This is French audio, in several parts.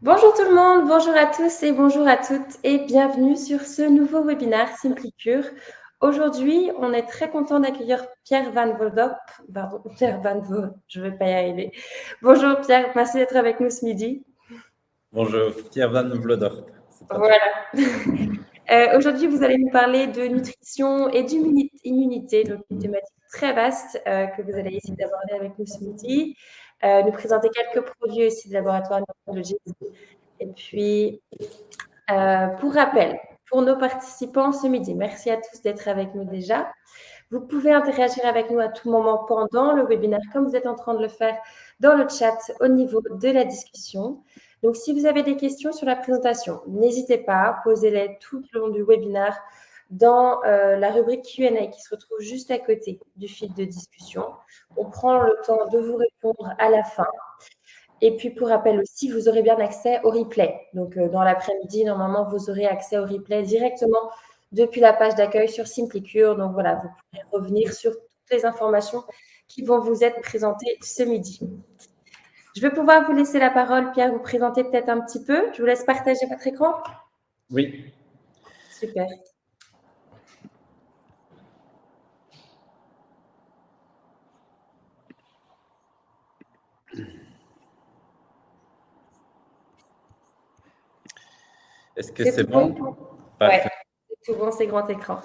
Bonjour tout le monde, bonjour à tous et bonjour à toutes et bienvenue sur ce nouveau webinaire Simplicure. Aujourd'hui, on est très content d'accueillir Pierre Van Voldop. Pierre Van Vo, je ne vais pas y arriver. Bonjour Pierre, merci d'être avec nous ce midi. Bonjour, Pierre Van Vlodorp. Voilà. Aujourd'hui, vous allez nous parler de nutrition et d'immunité, donc une thématique très vaste que vous allez essayer d'aborder avec nous ce midi. Nous présenter quelques produits aussi de laboratoire Micrologies. Et puis, pour rappel, pour nos participants ce midi, merci à tous d'être avec nous déjà. Vous pouvez interagir avec nous à tout moment pendant le webinaire, comme vous êtes en train de le faire dans le chat au niveau de la discussion. Donc, si vous avez des questions sur la présentation, n'hésitez pas, posez-les tout le long du webinaire dans la rubrique Q&A qui se retrouve juste à côté du fil de discussion. On prend le temps de vous répondre à la fin. Et puis, pour rappel aussi, vous aurez bien accès au replay. Donc, dans l'après-midi, normalement, vous aurez accès au replay directement depuis la page d'accueil sur Simplicure. Donc, voilà, vous pourrez revenir sur toutes les informations qui vont vous être présentées ce midi. Je vais pouvoir vous laisser la parole, Pierre, vous présenter peut-être un petit peu. Je vous laisse partager votre écran. Oui. Super. Est-ce que c'est bon? Parfait. Ouais, c'est tout bon, c'est grand écran.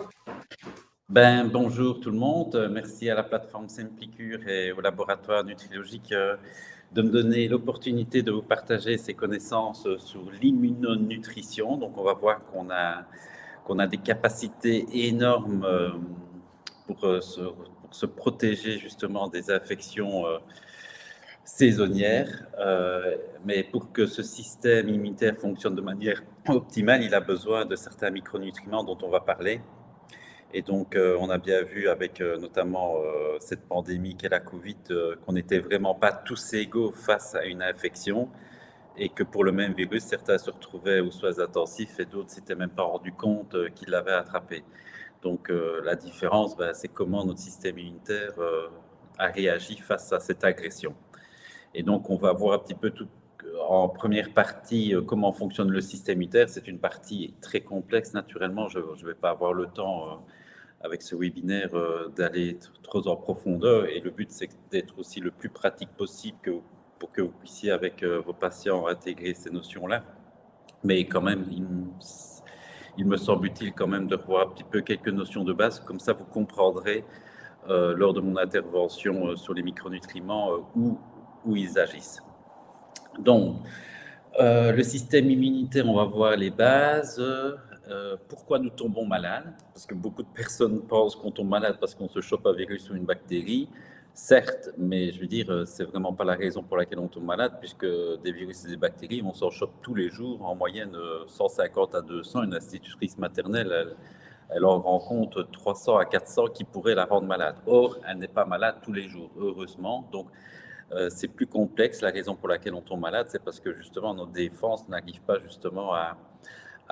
Bonjour tout le monde. Merci à la plateforme Simplicure et au laboratoire Nutrilogique de me donner l'opportunité de vous partager ces connaissances sur l'immunonutrition. Donc, on va voir qu'on a des capacités énormes pour se protéger justement des infections saisonnière, mais pour que ce système immunitaire fonctionne de manière optimale, il a besoin de certains micronutriments dont on va parler. Et donc, on a bien vu avec notamment cette pandémie qu'est la Covid, qu'on n'était vraiment pas tous égaux face à une infection et que pour le même virus, certains se retrouvaient aux soins intensifs et d'autres s'étaient même pas rendu compte qu'ils l'avaient attrapé. Donc, la différence, c'est comment notre système immunitaire a réagi face à cette agression. Et donc, on va voir un petit peu tout, en première partie comment fonctionne le système immunitaire. C'est une partie très complexe, naturellement. Je ne vais pas avoir le temps avec ce webinaire d'aller trop en profondeur. Et le but, c'est d'être aussi le plus pratique possible pour que vous puissiez, avec vos patients, intégrer ces notions-là. Mais quand même, il me semble utile quand même de revoir un petit peu quelques notions de base. Comme ça, vous comprendrez lors de mon intervention sur les micronutriments où ils agissent. Donc, le système immunitaire, on va voir les bases. Pourquoi nous tombons malades? Parce que beaucoup de personnes pensent qu'on tombe malade parce qu'on se chope un virus ou une bactérie. Certes, mais je veux dire, c'est vraiment pas la raison pour laquelle on tombe malade, puisque des virus et des bactéries, on s'en chope tous les jours, en moyenne 150 à 200. Une institutrice maternelle, elle en rencontre 300 à 400 qui pourraient la rendre malade. Or, elle n'est pas malade tous les jours, heureusement. Donc, c'est plus complexe. La raison pour laquelle on tombe malade, c'est parce que justement nos défenses n'arrivent pas justement à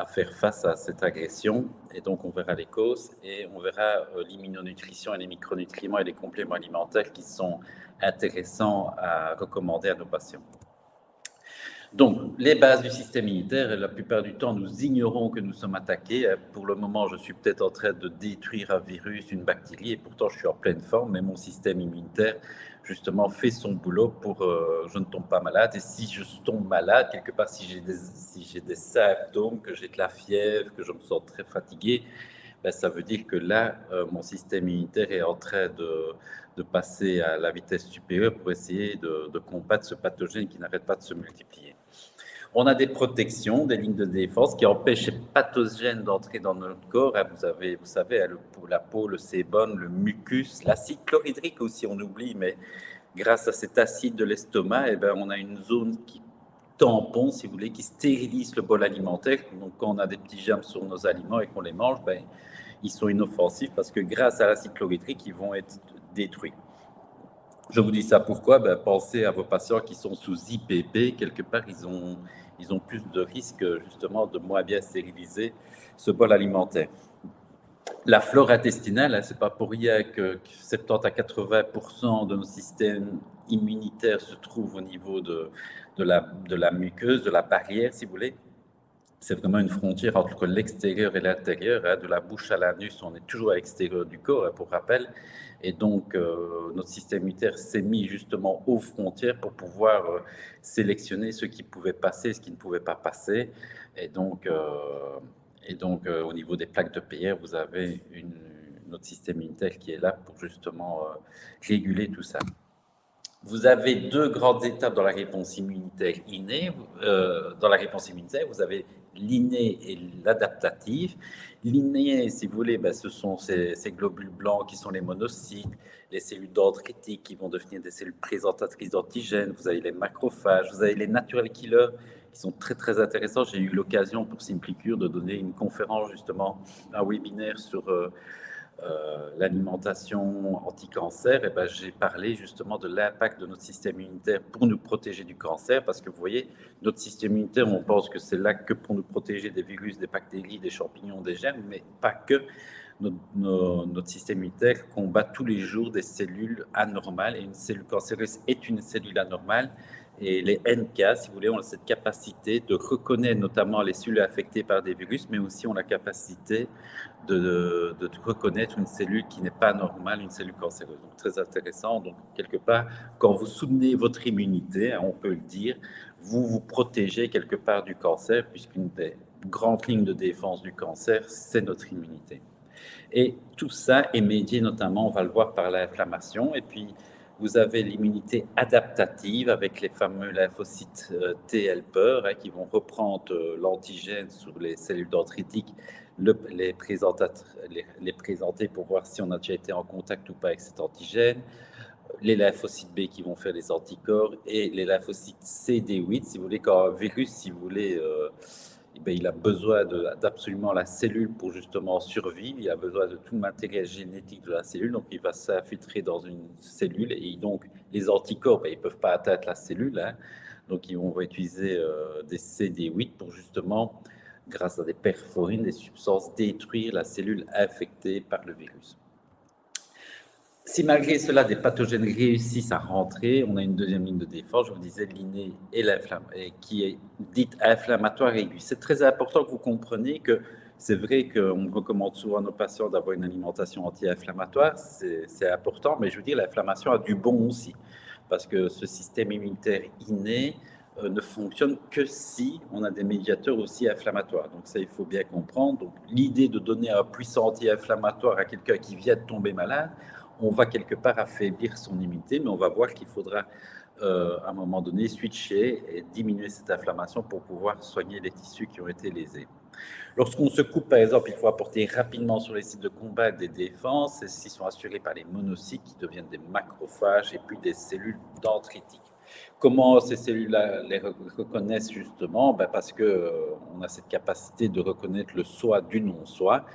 faire face à cette agression. Et donc, on verra les causes et on verra l'immunonutrition et les micronutriments et les compléments alimentaires qui sont intéressants à recommander à nos patients. Donc, les bases du système immunitaire, la plupart du temps, nous ignorons que nous sommes attaqués. Pour le moment, je suis peut-être en train de détruire un virus, une bactérie, et pourtant, je suis en pleine forme, mais mon système immunitaire, justement, fait son boulot pour que je ne tombe pas malade. Et si je tombe malade, quelque part, si j'ai des symptômes, que j'ai de la fièvre, que je me sens très fatigué, ça veut dire que là, mon système immunitaire est en train de passer à la vitesse supérieure pour essayer de combattre ce pathogène qui n'arrête pas de se multiplier. On a des protections, des lignes de défense qui empêchent ces pathogènes d'entrer dans notre corps. Vous savez, la peau, le sébum, le mucus, l'acide chlorhydrique aussi, on oublie, mais grâce à cet acide de l'estomac, on a une zone qui tampon, si vous voulez, qui stérilise le bol alimentaire. Donc, quand on a des petits germes sur nos aliments et qu'on les mange, ils sont inoffensifs parce que grâce à l'acide chlorhydrique, ils vont être détruits. Je vous dis ça pourquoi? Pensez à vos patients qui sont sous IPP. Quelque part, ils ont plus de risques, justement, de moins bien stériliser ce bol alimentaire. La flore intestinale, hein, c'est pas pour rien que 70 à 80% de nos systèmes immunitaires se trouvent au niveau de la muqueuse, de la barrière, si vous voulez. C'est vraiment une frontière entre l'extérieur et l'intérieur, hein. De la bouche à l'anus, on est toujours à l'extérieur du corps, hein, pour rappel. Et donc, notre système immunitaire s'est mis justement aux frontières pour pouvoir sélectionner ce qui pouvait passer, ce qui ne pouvait pas passer. Et donc, au niveau des plaques de Peyer, vous avez notre système immunitaire qui est là pour justement réguler tout ça. Vous avez deux grandes étapes dans la réponse immunitaire innée. Dans la réponse immunitaire, vous avez l'inné et l'adaptative. L'inné, si vous voulez, ce sont ces globules blancs qui sont les monocytes, les cellules dendritiques qui vont devenir des cellules présentatrices d'antigènes. Vous avez les macrophages, vous avez les natural killers qui sont très très intéressants. J'ai eu l'occasion pour Simplicure de donner une conférence justement, un webinaire sur l'alimentation anti-cancer. Et ben, j'ai parlé justement de l'impact de notre système immunitaire pour nous protéger du cancer, parce que vous voyez, notre système immunitaire, on pense que c'est là que pour nous protéger des virus, des bactéries, des champignons, des germes, mais pas que. Notre système immunitaire combat tous les jours des cellules anormales, et une cellule cancéreuse est une cellule anormale. Et les NK, si vous voulez, ont cette capacité de reconnaître notamment les cellules affectées par des virus, mais aussi ont la capacité de reconnaître une cellule qui n'est pas normale, une cellule cancéreuse. Donc, très intéressant. Donc, quelque part, quand vous soutenez votre immunité, hein, on peut le dire, vous vous protégez quelque part du cancer, puisqu'une des grandes lignes de défense du cancer, c'est notre immunité. Et tout ça est médié notamment, on va le voir, par l'inflammation. Et puis, vous avez l'immunité adaptative avec les fameux lymphocytes T helper, hein, qui vont reprendre l'antigène sur les cellules dendritiques, les présenter pour voir si on a déjà été en contact ou pas avec cet antigène. Les lymphocytes B qui vont faire les anticorps et les lymphocytes CD8, si vous voulez, quand un virus, si vous voulez, il a besoin d'absolument la cellule pour justement survivre. Il a besoin de tout le matériel génétique de la cellule, donc il va s'infiltrer dans une cellule, et donc les anticorps, ils ne peuvent pas atteindre la cellule, hein. Donc on va utiliser des CD8 pour justement, grâce à des perforines, des substances, détruire la cellule infectée par le virus. Si malgré cela, des pathogènes réussissent à rentrer, on a une deuxième ligne de défense, je vous disais, l'inné et qui est dite inflammatoire aiguë. C'est très important que vous compreniez que c'est vrai qu'on recommande souvent à nos patients d'avoir une alimentation anti-inflammatoire, c'est important, mais je veux dire, l'inflammation a du bon aussi, parce que ce système immunitaire inné ne fonctionne que si on a des médiateurs aussi inflammatoires. Donc ça, il faut bien comprendre. Donc l'idée de donner un puissant anti-inflammatoire à quelqu'un qui vient de tomber malade, on va quelque part affaiblir son immunité, mais on va voir qu'il faudra à un moment donné switcher et diminuer cette inflammation pour pouvoir soigner les tissus qui ont été lésés. Lorsqu'on se coupe, par exemple, il faut apporter rapidement sur les sites de combat des défenses. Celles-ci sont assurées par les monocytes qui deviennent des macrophages et puis des cellules dendritiques. Comment ces cellules-là les reconnaissent justement? Parce qu'on a cette capacité de reconnaître le soi du non-soi.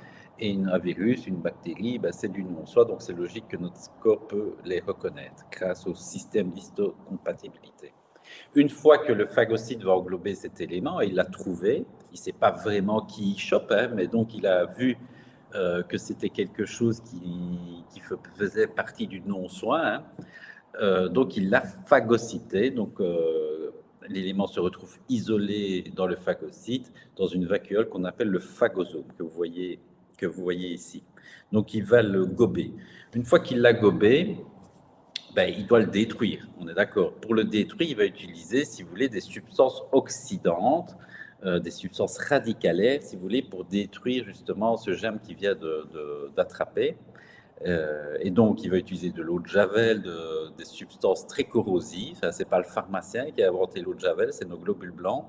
Et un virus, une bactérie, c'est du non-soi, donc c'est logique que notre corps peut les reconnaître grâce au système d'histocompatibilité. Une fois que le phagocyte va englober cet élément, il l'a trouvé, il ne sait pas vraiment qui il chope, hein, mais donc il a vu que c'était quelque chose qui faisait partie du non-soi, hein. Donc il l'a phagocyté, donc l'élément se retrouve isolé dans le phagocyte, dans une vacuole qu'on appelle le phagosome, que vous voyez ici. Donc, il va le gober. Une fois qu'il l'a gobé, il doit le détruire, on est d'accord. Pour le détruire, il va utiliser, si vous voulez, des substances oxydantes, des substances radicalaires, si vous voulez, pour détruire justement ce germe qui vient d'attraper. Et donc, il va utiliser de l'eau de Javel, des substances très corrosives. Enfin, ce n'est pas le pharmacien qui a inventé l'eau de Javel, c'est nos globules blancs.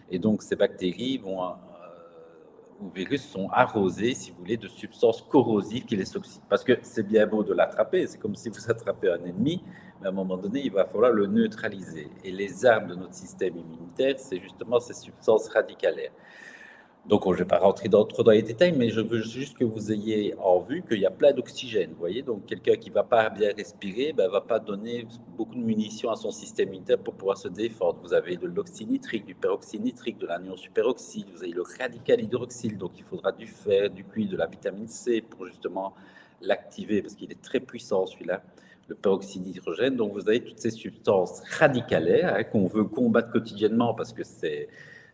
Et donc, ces bactéries ou virus sont arrosés, si vous voulez, de substances corrosives qui les oxydent. Parce que c'est bien beau de l'attraper, c'est comme si vous attrapez un ennemi, mais à un moment donné, il va falloir le neutraliser. Et les armes de notre système immunitaire, c'est justement ces substances radicalaires. Donc, je ne vais pas rentrer trop dans les détails, mais je veux juste que vous ayez en vue qu'il y a plein d'oxygène. Vous voyez, donc quelqu'un qui ne va pas bien respirer, ne va pas donner beaucoup de munitions à son système immunitaire pour pouvoir se défendre. Vous avez de l'oxynitrique, du peroxynitrique, de l'anion superoxyde, vous avez le radical hydroxyle, donc il faudra du fer, du cuivre, de la vitamine C pour justement l'activer, parce qu'il est très puissant celui-là, le peroxyde d'hydrogène. Donc vous avez toutes ces substances radicalaires qu'on veut combattre quotidiennement parce que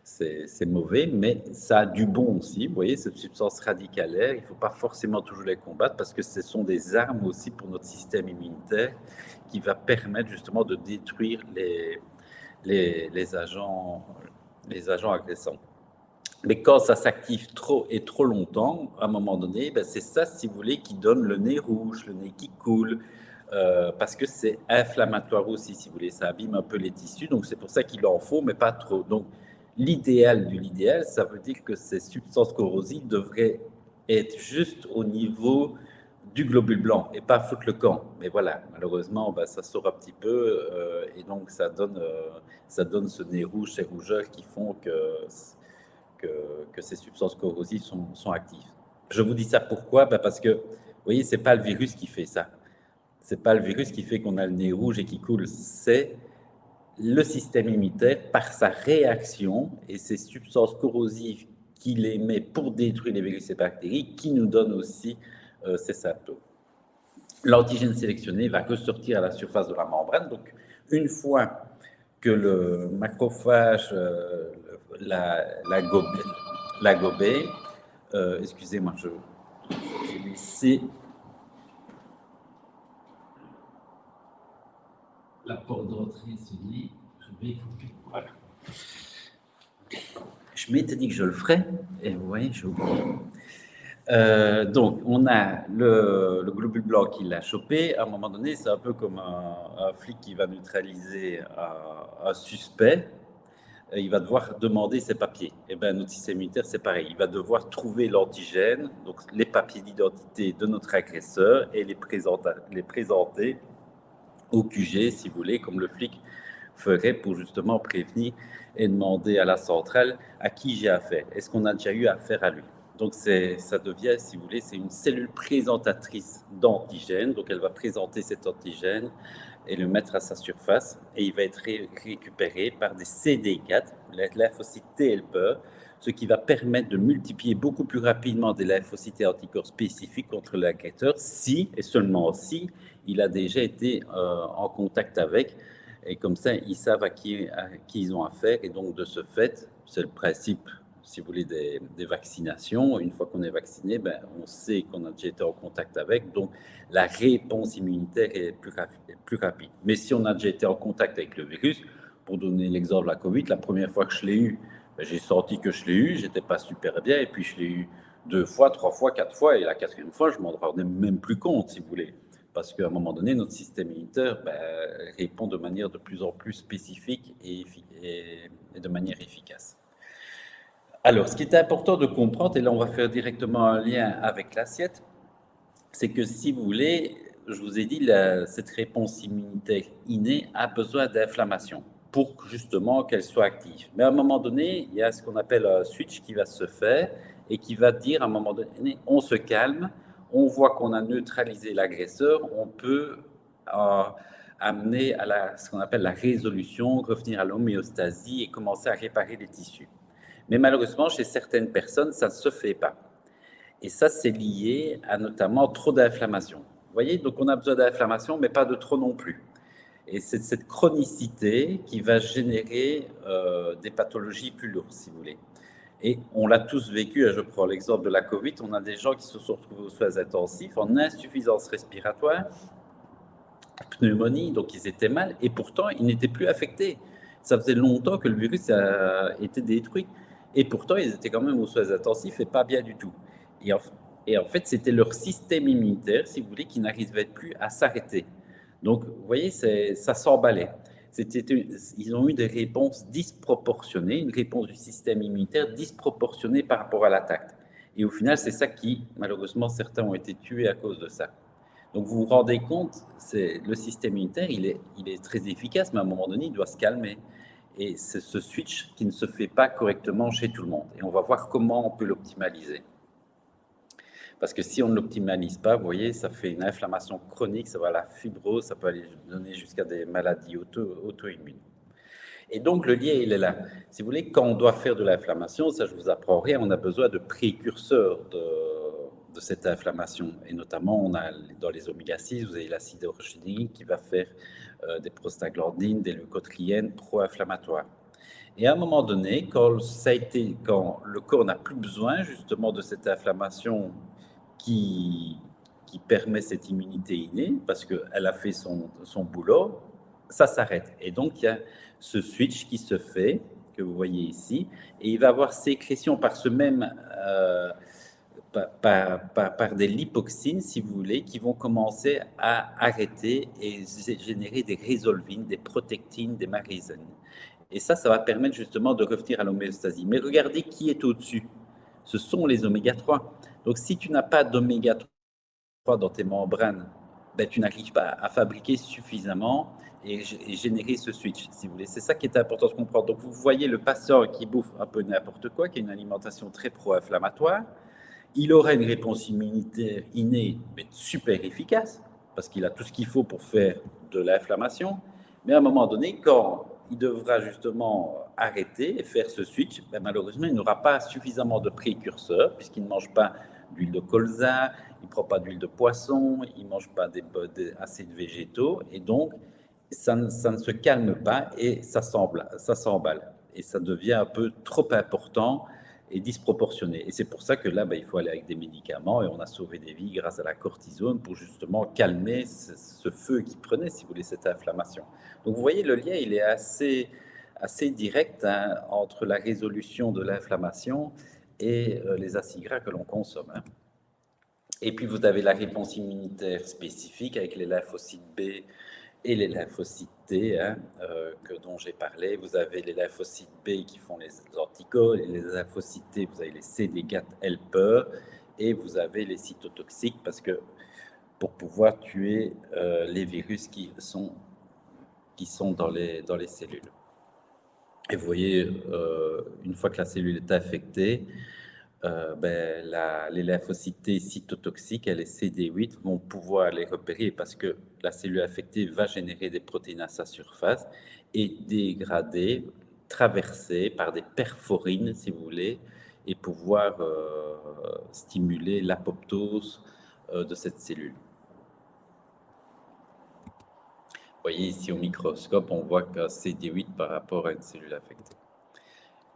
c'est mauvais, mais ça a du bon aussi. Vous voyez, cette substance radicalaire, il ne faut pas forcément toujours les combattre parce que ce sont des armes aussi pour notre système immunitaire qui va permettre justement de détruire les agents agressants. Mais quand ça s'active trop et trop longtemps, à un moment donné, c'est ça, si vous voulez, qui donne le nez rouge, le nez qui coule, parce que c'est inflammatoire aussi, si vous voulez, ça abîme un peu les tissus, donc c'est pour ça qu'il en faut, mais pas trop. Donc, l'idéal de l'idéal, ça veut dire que ces substances corrosives devraient être juste au niveau du globule blanc et pas foutre le camp. Mais voilà, malheureusement, ça sort un petit peu et donc ça donne ce nez rouge, ces rougeurs qui font que ces substances corrosives sont actives. Je vous dis ça pourquoi? Parce que, vous voyez, ce n'est pas le virus qui fait ça. Ce n'est pas le virus qui fait qu'on a le nez rouge et qui coule, c'est le système immunitaire par sa réaction et ces substances corrosives qu'il émet pour détruire les virus et bactéries qui nous donnent aussi ces symptômes. L'antigène sélectionné va ressortir à la surface de la membrane. Donc, une fois que le macrophage l'a gobé, excusez-moi, j'ai laissé la porte d'entrée se dit, je vais couper. Voilà. Je m'étais dit que je le ferais, et vous voyez, j'ai oublié. Donc, on a le globule blanc qui l'a chopé. À un moment donné, c'est un peu comme un flic qui va neutraliser un suspect. Il va devoir demander ses papiers. Et bien, notre système immunitaire, c'est pareil. Il va devoir trouver l'antigène, donc les papiers d'identité de notre agresseur, et les présenter au QG, si vous voulez, comme le flic ferait pour justement prévenir et demander à la centrale à qui j'ai affaire. Est-ce qu'on a déjà eu affaire à lui? Donc, ça devient, si vous voulez, c'est une cellule présentatrice d'antigène. Donc, elle va présenter cet antigène et le mettre à sa surface. Et il va être récupéré par des CD4, les lymphocytes T helper, ce qui va permettre de multiplier beaucoup plus rapidement des lymphocytes et anticorps spécifiques contre l'agresseur si, et seulement si, il a déjà été en contact avec. Et comme ça, ils savent à qui ils ont affaire. Et donc, de ce fait, c'est le principe, si vous voulez, des vaccinations. Une fois qu'on est vacciné, on sait qu'on a déjà été en contact avec. Donc, la réponse immunitaire est plus rapide. Mais si on a déjà été en contact avec le virus, pour donner l'exemple de la COVID, la première fois que je l'ai eu, j'ai senti que je l'ai eu, j'étais pas super bien. Et puis, je l'ai eu 2 fois, 3 fois, 4 fois. Et la 4e fois, je m'en rendais même plus compte, si vous voulez. Parce qu'à un moment donné, notre système immunitaire répond de manière de plus en plus spécifique et de manière efficace. Alors, ce qui est important de comprendre, et là on va faire directement un lien avec l'assiette, c'est que si vous voulez, je vous ai dit, cette réponse immunitaire innée a besoin d'inflammation pour justement qu'elle soit active. Mais à un moment donné, il y a ce qu'on appelle un switch qui va se faire et qui va dire à un moment donné, on se calme, on voit qu'on a neutralisé l'agresseur, on peut amener à ce qu'on appelle la résolution, revenir à l'homéostasie et commencer à réparer les tissus. Mais malheureusement, chez certaines personnes, ça ne se fait pas. Et ça, c'est lié à notamment trop d'inflammation. Vous voyez, donc on a besoin d'inflammation, mais pas de trop non plus. Et c'est cette chronicité qui va générer des pathologies plus lourdes, si vous voulez. Et on l'a tous vécu, je prends l'exemple de la COVID, on a des gens qui se sont retrouvés aux soins intensifs en insuffisance respiratoire, pneumonie, donc ils étaient mal, et pourtant ils n'étaient plus affectés. Ça faisait longtemps que le virus a été détruit, et pourtant ils étaient quand même aux soins intensifs et pas bien du tout. Et en fait, c'était leur système immunitaire, si vous voulez, qui n'arrivait plus à s'arrêter. Donc, vous voyez, ça s'emballait. Ils ont eu des réponses disproportionnées, une réponse du système immunitaire disproportionnée par rapport à l'attaque. Et au final, c'est ça qui, malheureusement, certains ont été tués à cause de ça. Donc, vous vous rendez compte, le système immunitaire, il est très efficace, mais à un moment donné, il doit se calmer. Et c'est ce switch qui ne se fait pas correctement chez tout le monde. Et on va voir comment on peut l'optimaliser. Parce que si on ne l'optimalise pas, vous voyez, ça fait une inflammation chronique, ça va à la fibrose, ça peut aller donner jusqu'à des maladies auto-immunes. Et donc, le lien, il est là. Si vous voulez, quand on doit faire de l'inflammation, ça, je vous apprends rien, on a besoin de précurseurs de cette inflammation. Et notamment, on a, dans les oméga-6, vous avez l'acide orogénique qui va faire des prostaglandines, des leucotriènes pro-inflammatoires. Et à un moment donné, quand le corps n'a plus besoin justement de cette inflammation qui, qui permet cette immunité innée, parce qu'elle a fait son boulot, ça s'arrête. Et donc, il y a ce switch qui se fait, que vous voyez ici, et il va avoir sécrétion par ce même, par des lipoxines, si vous voulez, qui vont commencer à arrêter et générer des résolvines, des protectines, des marizines. Et ça va permettre justement de revenir à l'homéostasie. Mais regardez qui est au-dessus. Ce sont les oméga 3. Donc, si tu n'as pas d'oméga 3 dans tes membranes, ben, tu n'arrives pas à fabriquer suffisamment et générer ce switch, si vous voulez. C'est ça qui est important de comprendre. Donc, vous voyez le patient qui bouffe un peu n'importe quoi, qui a une alimentation très pro-inflammatoire. Il aura une réponse immunitaire innée, mais super efficace, parce qu'il a tout ce qu'il faut pour faire de l'inflammation. Mais à un moment donné, quand il devra justement arrêter et faire ce switch, ben malheureusement, il n'aura pas suffisamment de précurseurs, puisqu'il ne mange pas d'huile de colza, il ne prend pas d'huile de poisson, il ne mange pas assez de végétaux, et donc ça ne se calme pas et ça s'emballe. Et ça devient un peu trop important et disproportionné. Et c'est pour ça que là, il faut aller avec des médicaments et on a sauvé des vies grâce à la cortisone pour justement calmer ce feu qui prenait, si vous voulez, cette inflammation. Donc vous voyez, le lien, il est assez direct hein, entre la résolution de l'inflammation et les acides gras que l'on consomme. Hein. Et puis vous avez la réponse immunitaire spécifique avec les lymphocytes B et les lymphocytes T, hein, dont j'ai parlé. Vous avez les lymphocytes B qui font les anticorps, et les lymphocytes T, vous avez les CD4 helpers, et vous avez les cytotoxiques, parce que pour pouvoir tuer les virus qui sont dans les cellules. Et vous voyez, une fois que la cellule est infectée, les lymphocytes T cytotoxiques et les CD8 vont pouvoir les repérer parce que la cellule infectée va générer des protéines à sa surface et dégrader, traverser par des perforines, si vous voulez, et pouvoir stimuler l'apoptose de cette cellule. Vous voyez ici au microscope, on voit qu'un CD8 par rapport à une cellule infectée.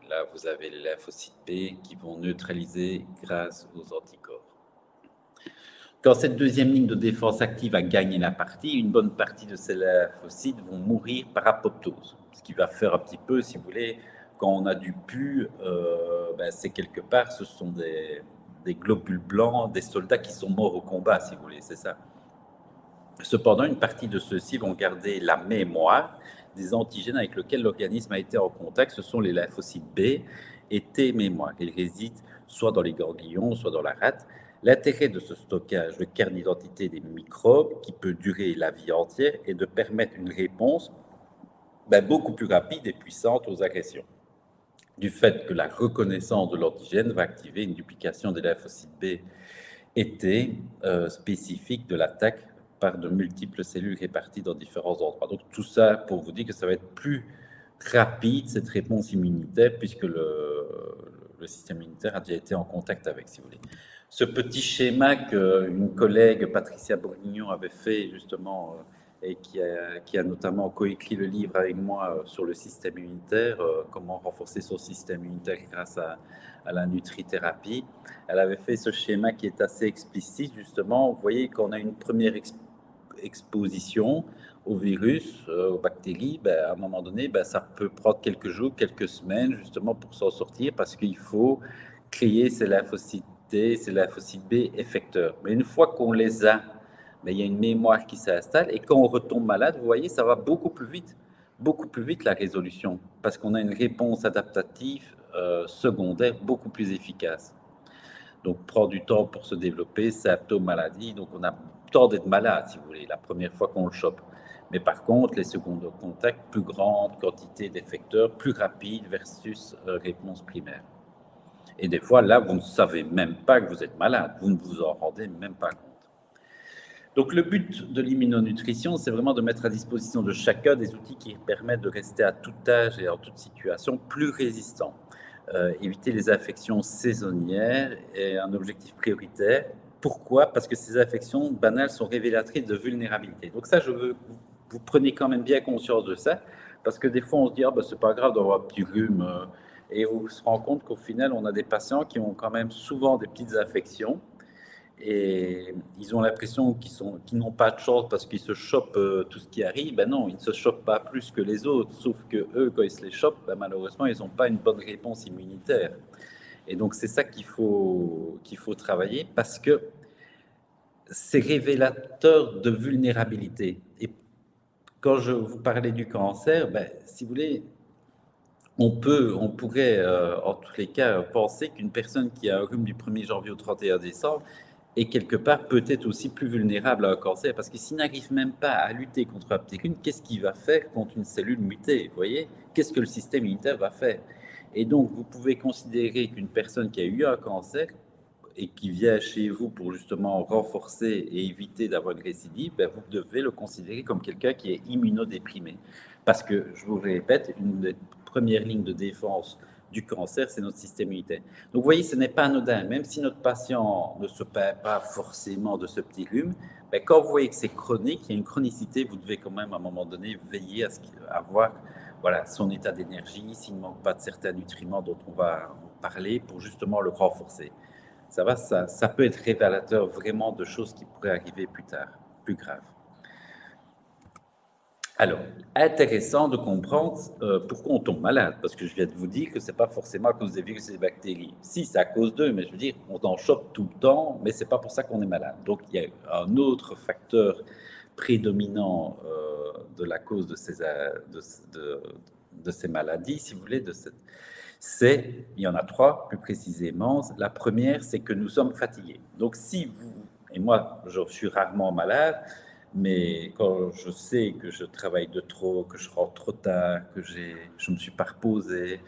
Là, vous avez les lymphocytes B qui vont neutraliser grâce aux anticorps. Quand cette deuxième ligne de défense active a gagné la partie, une bonne partie de ces lymphocytes vont mourir par apoptose. Ce qui va faire un petit peu, si vous voulez, quand on a du pu, c'est quelque part, ce sont des globules blancs, des soldats qui sont morts au combat, si vous voulez, c'est ça. Cependant, une partie de ceux-ci vont garder la mémoire des antigènes avec lesquels l'organisme a été en contact. Ce sont les lymphocytes B et T mémoire. Ils résident soit dans les ganglions, soit dans la rate. L'intérêt de ce stockage de carte d'identité des microbes, qui peut durer la vie entière, est de permettre une réponse beaucoup plus rapide et puissante aux agressions. Du fait que la reconnaissance de l'antigène va activer une duplication des lymphocytes B et T spécifique de l'attaque par de multiples cellules réparties dans différents endroits. Donc tout ça pour vous dire que ça va être plus rapide, cette réponse immunitaire, puisque le système immunitaire a déjà été en contact avec, si vous voulez. Ce petit schéma qu'une collègue, Patricia Bourguignon, avait fait justement, et qui a notamment coécrit le livre avec moi sur le système immunitaire, comment renforcer son système immunitaire grâce à la nutrithérapie. Elle avait fait ce schéma qui est assez explicite, justement. Vous voyez qu'on a une première exposition au virus, aux bactéries, à un moment donné, ça peut prendre quelques jours, quelques semaines, justement, pour s'en sortir, parce qu'il faut créer ces lymphocytes T, ces lymphocytes B effecteurs. Mais une fois qu'on les a, il y a une mémoire qui s'installe, et quand on retombe malade, vous voyez, ça va beaucoup plus vite la résolution, parce qu'on a une réponse adaptative secondaire beaucoup plus efficace. Donc, prend du temps pour se développer, symptômes, maladie. Donc, on a le temps d'être malade, si vous voulez, la première fois qu'on le chope. Mais par contre, les secondes contacts, plus grande quantité d'effecteurs, plus rapide versus réponse primaire. Et des fois, là, vous ne savez même pas que vous êtes malade, vous ne vous en rendez même pas compte. Donc le but de l'immunonutrition, c'est vraiment de mettre à disposition de chacun des outils qui permettent de rester à tout âge et en toute situation plus résistant. Éviter les infections saisonnières est un objectif prioritaire. Pourquoi? Parce que ces infections banales sont révélatrices de vulnérabilité. Donc ça, je veux que vous preniez quand même bien conscience de ça, parce que des fois, on se dit: «Ah bah, c'est pas grave d'avoir un petit rhume», et on se rend compte qu'au final, on a des patients qui ont quand même souvent des petites infections et ils ont l'impression qu'ils n'ont pas de chance parce qu'ils se chopent tout ce qui arrive. Ben non, ils ne se chopent pas plus que les autres, sauf que eux, quand ils se les chopent, ben malheureusement, ils n'ont pas une bonne réponse immunitaire. Et donc, c'est ça qu'il faut travailler parce que c'est révélateur de vulnérabilité. Et quand je vous parlais du cancer, ben, si vous voulez, on pourrait, en tous les cas, penser qu'une personne qui a un rhume du 1er janvier au 31 décembre est quelque part peut-être aussi plus vulnérable à un cancer, parce que s'il n'arrive même pas à lutter contre un petit rhume, qu'est-ce qu'il va faire contre une cellule mutée? Vous voyez? Qu'est-ce que le système immunitaire va faire? Et donc, vous pouvez considérer qu'une personne qui a eu un cancer et qui vient chez vous pour justement renforcer et éviter d'avoir une récidive, ben, vous devez le considérer comme quelqu'un qui est immunodéprimé. Parce que, je vous le répète, une des premières lignes de défense du cancer, c'est notre système immunitaire. Donc, vous voyez, ce n'est pas anodin. Même si notre patient ne se plaint pas forcément de ce petit rhume, ben, quand vous voyez que c'est chronique, il y a une chronicité, vous devez quand même, à un moment donné, veiller à voir voilà, son état d'énergie, s'il ne manque pas de certains nutriments dont on va en parler, pour justement le renforcer. Ça va, ça peut être révélateur vraiment de choses qui pourraient arriver plus tard, plus graves. Alors, intéressant de comprendre pourquoi on tombe malade, parce que je viens de vous dire que c'est pas forcément à cause des virus et des bactéries. Si, c'est à cause d'eux, mais je veux dire, on en chope tout le temps, mais c'est pas pour ça qu'on est malade. Donc, il y a un autre facteur prédominant de la cause de ces maladies, si vous voulez, il y en a trois plus précisément. La première, c'est que nous sommes fatigués. Donc, si vous, et moi, je suis rarement malade, mais quand je sais que je travaille de trop, que je rentre trop tard, que je me suis pas reposé,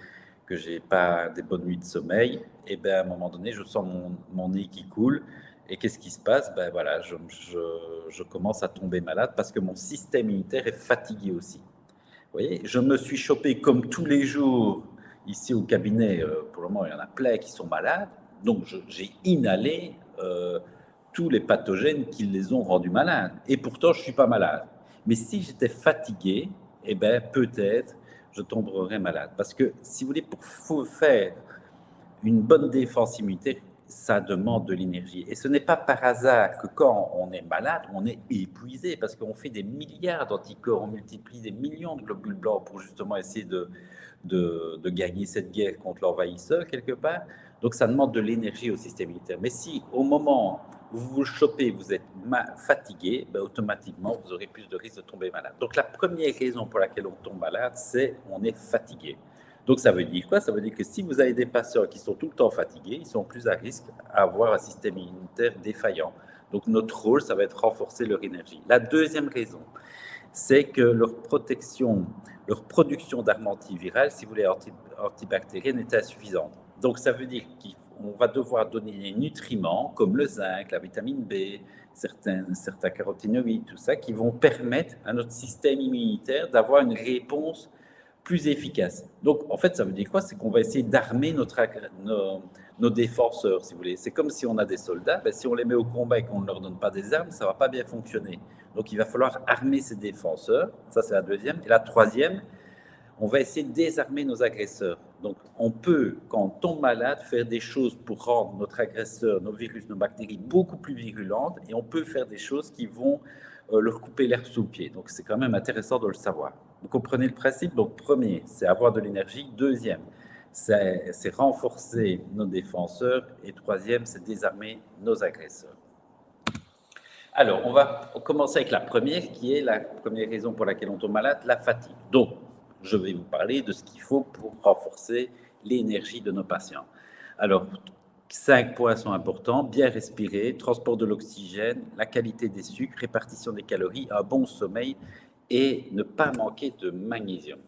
que j'ai pas des bonnes nuits de sommeil, et ben à un moment donné, je sens mon nez qui coule. Et qu'est-ce qui se passe? Ben voilà, je commence à tomber malade parce que mon système immunitaire est fatigué aussi. Vous voyez, je me suis chopé comme tous les jours ici au cabinet. Pour le moment, il y en a plein qui sont malades. Donc, j'ai inhalé tous les pathogènes qui les ont rendus malades. Et pourtant, je ne suis pas malade. Mais si j'étais fatigué, eh ben, peut-être je tomberais malade. Parce que, si vous voulez, pour faire une bonne défense immunitaire, ça demande de l'énergie. Et ce n'est pas par hasard que quand on est malade, on est épuisé, parce qu'on fait des milliards d'anticorps, on multiplie des millions de globules blancs pour justement essayer de gagner cette guerre contre l'envahisseur quelque part. Donc ça demande de l'énergie au système immunitaire. Mais si au moment où vous vous chopez, vous êtes fatigué, ben, automatiquement, vous aurez plus de risques de tomber malade. Donc la première raison pour laquelle on tombe malade, c'est on est fatigué. Donc ça veut dire quoi? Ça veut dire que si vous avez des patients qui sont tout le temps fatigués, ils sont plus à risque à avoir un système immunitaire défaillant. Donc notre rôle, ça va être renforcer leur énergie. La deuxième raison, c'est que leur production d'armes antivirales, si vous voulez, antibactériennes, est insuffisante. Donc ça veut dire qu'on va devoir donner des nutriments comme le zinc, la vitamine B, certains caroténoïdes, tout ça, qui vont permettre à notre système immunitaire d'avoir une réponse plus efficace. Donc, en fait, ça veut dire quoi? C'est qu'on va essayer d'armer nos défenseurs, si vous voulez. C'est comme si on a des soldats, ben, si on les met au combat et qu'on ne leur donne pas des armes, ça ne va pas bien fonctionner. Donc, il va falloir armer ces défenseurs. Ça, c'est la deuxième. Et la troisième, on va essayer de désarmer nos agresseurs. Donc, on peut, quand on tombe malade, faire des choses pour rendre notre agresseur, nos virus, nos bactéries beaucoup plus virulentes, et on peut faire des choses qui vont leur couper l'herbe sous le pied. Donc, c'est quand même intéressant de le savoir. Vous comprenez le principe? Donc, premier, c'est avoir de l'énergie. Deuxième, c'est renforcer nos défenseurs. Et troisième, c'est désarmer nos agresseurs. Alors, on va commencer avec la première, qui est la première raison pour laquelle on tombe malade, la fatigue. Donc, je vais vous parler de ce qu'il faut pour renforcer l'énergie de nos patients. Alors, 5 points sont importants: bien respirer, transport de l'oxygène, la qualité des sucres, répartition des calories, un bon sommeil et ne pas manquer de magnésium.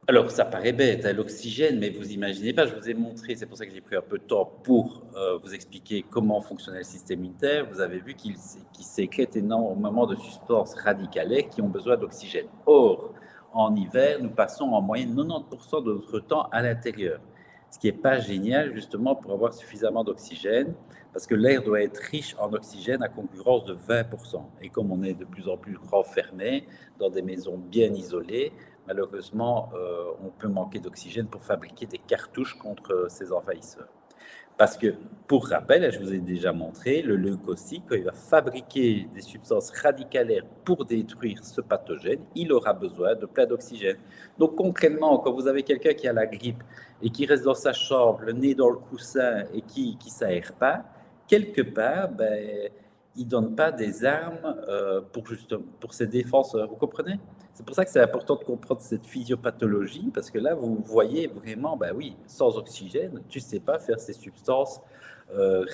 Alors, ça paraît bête, hein, l'oxygène, mais vous imaginez pas, je vous ai montré, c'est pour ça que j'ai pris un peu de temps pour vous expliquer comment fonctionnait le système immunitaire. Vous avez vu qu'il sécrète énormément de substances radicalaires qui ont besoin d'oxygène. Or, en hiver, nous passons en moyenne 90% de notre temps à l'intérieur, ce qui n'est pas génial justement pour avoir suffisamment d'oxygène, parce que l'air doit être riche en oxygène à concurrence de 20%. Et comme on est de plus en plus renfermé dans des maisons bien isolées, malheureusement, on peut manquer d'oxygène pour fabriquer des cartouches contre ces envahisseurs. Parce que, pour rappel, je vous ai déjà montré, le leucocyte, quand il va fabriquer des substances radicalaires pour détruire ce pathogène, il aura besoin de plein d'oxygène. Donc, concrètement, quand vous avez quelqu'un qui a la grippe et qui reste dans sa chambre, le nez dans le coussin et qui ne s'aère pas, quelque part, il ne donne pas des armes pour ses défenseurs. Vous comprenez? C'est pour ça que c'est important de comprendre cette physiopathologie, parce que là, vous voyez vraiment, ben oui, sans oxygène, tu ne sais pas faire ces substances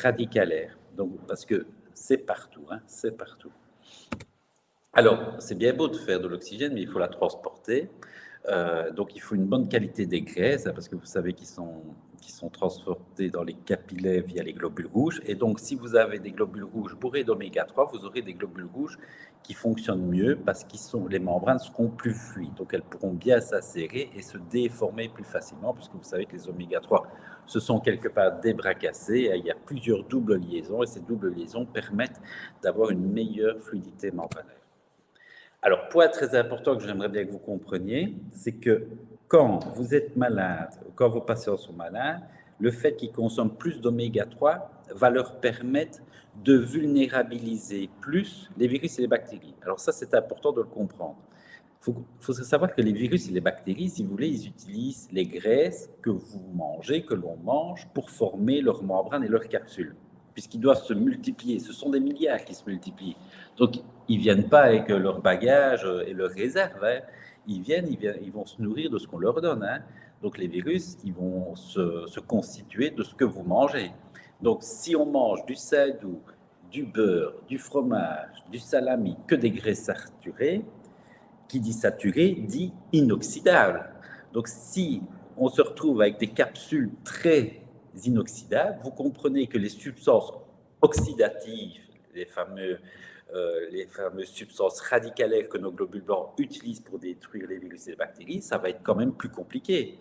radicalaires. Donc, parce que c'est partout, hein, c'est partout. Alors, c'est bien beau de faire de l'oxygène, mais il faut la transporter. Donc, il faut une bonne qualité des graisses, hein, parce que vous savez qu'ils sont transportés dans les capillaires via les globules rouges. Et donc, si vous avez des globules rouges bourrés d'oméga 3, vous aurez des globules rouges qui fonctionnent mieux parce que les membranes seront plus fluides. Donc, elles pourront bien s'asserrer et se déformer plus facilement, puisque vous savez que les oméga 3, ce sont quelque part des bras cassés. Il y a plusieurs doubles liaisons et ces doubles liaisons permettent d'avoir une meilleure fluidité membranaire. Alors, point très important que j'aimerais bien que vous compreniez, c'est que quand vous êtes malade, quand vos patients sont malades, le fait qu'ils consomment plus d'oméga 3 va leur permettre de vulnérabiliser plus les virus et les bactéries. Alors ça, c'est important de le comprendre. Il faut savoir que les virus et les bactéries, si vous voulez, ils utilisent les graisses que vous mangez, que l'on mange, pour former leurs membranes et leurs capsules, puisqu'ils doivent se multiplier. Ce sont des milliards qui se multiplient. Donc, ils ne viennent pas avec leur bagage et leurs réserves. Hein. Ils vont se nourrir de ce qu'on leur donne. Hein. Donc, les virus, ils vont se constituer de ce que vous mangez. Donc, si on mange du saindoux, du beurre, du fromage, du salami, que des graisses saturées, qui dit saturé dit inoxydable. Donc, si on se retrouve avec des capsules très inoxydables, vous comprenez que les substances oxydatives, les fameuses substances radicalaires que nos globules blancs utilisent pour détruire les virus et les bactéries, ça va être quand même plus compliqué.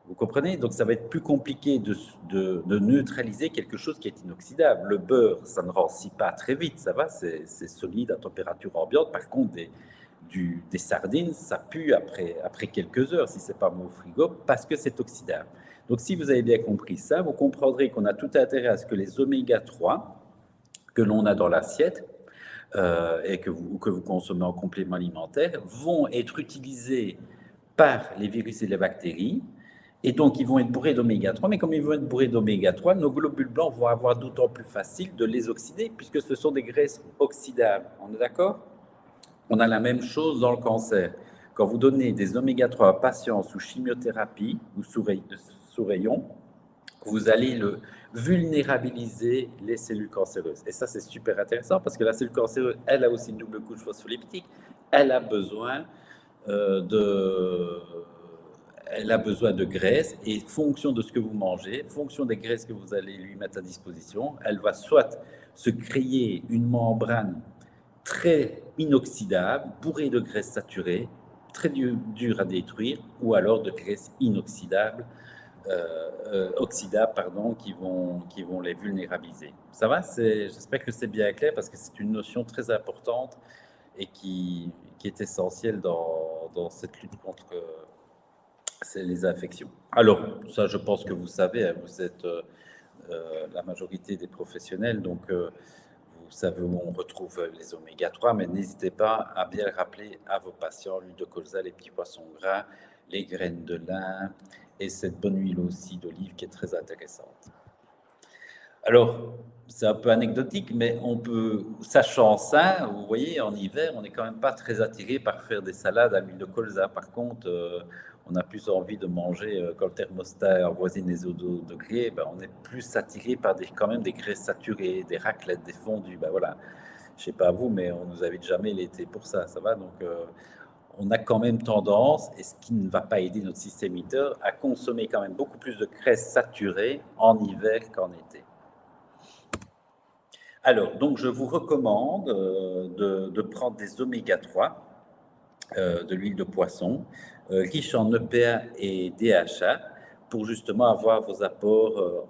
Vous comprenez? Donc, ça va être plus compliqué de neutraliser quelque chose qui est inoxydable. Le beurre, ça ne rancit pas très vite, ça va, c'est solide à température ambiante. Par contre, des sardines, ça pue après quelques heures, si ce n'est pas mis au frigo, parce que c'est oxydable. Donc, si vous avez bien compris ça, vous comprendrez qu'on a tout intérêt à ce que les oméga 3 que l'on a dans l'assiette et que vous consommez en complément alimentaire vont être utilisés par les virus et les bactéries. Et donc, ils vont être bourrés d'oméga 3, mais comme ils vont être bourrés d'oméga 3, nos globules blancs vont avoir d'autant plus facile de les oxyder, puisque ce sont des graisses oxydables. On est d'accord? On a la même chose dans le cancer. Quand vous donnez des oméga 3 à un patient sous chimiothérapie ou sous rayon, vous allez le vulnérabiliser les cellules cancéreuses. Et ça, c'est super intéressant parce que la cellule cancéreuse, elle a aussi une double couche phospholipidtique. Elle a besoin de graisse et fonction de ce que vous mangez, fonction des graisses que vous allez lui mettre à disposition, elle va soit se créer une membrane très inoxydable, bourrée de graisses saturées, très dur à détruire, ou alors de graisses inoxydables, qui vont les vulnérabiliser. Ça va? J'espère que c'est bien clair parce que c'est une notion très importante et qui est essentielle dans cette lutte contre les infections. Alors, ça, je pense que vous savez, hein, vous êtes la majorité des professionnels, donc vous savez où on retrouve les oméga 3, mais n'hésitez pas à bien le rappeler à vos patients, l'huile de colza, les petits poissons gras, les graines de lin et cette bonne huile aussi d'olive qui est très intéressante. Alors, c'est un peu anecdotique, mais sachant ça, vous voyez, en hiver, on n'est quand même pas très attiré par faire des salades à l'huile de colza. Par contre, on a plus envie de manger, quand le thermostat avoisine les 0 degrés, on est plus attiré par quand même des graisses saturées, des raclettes, des fondus. Voilà. Je sais pas vous, mais on nous invite jamais l'été pour ça, ça va? Donc, on a quand même tendance, et ce qui ne va pas aider notre système immunitaire, à consommer quand même beaucoup plus de graisses saturées en hiver qu'en été. Alors, donc, je vous recommande de prendre des oméga 3, de l'huile de poisson, riche en EPA et DHA, pour justement avoir vos apports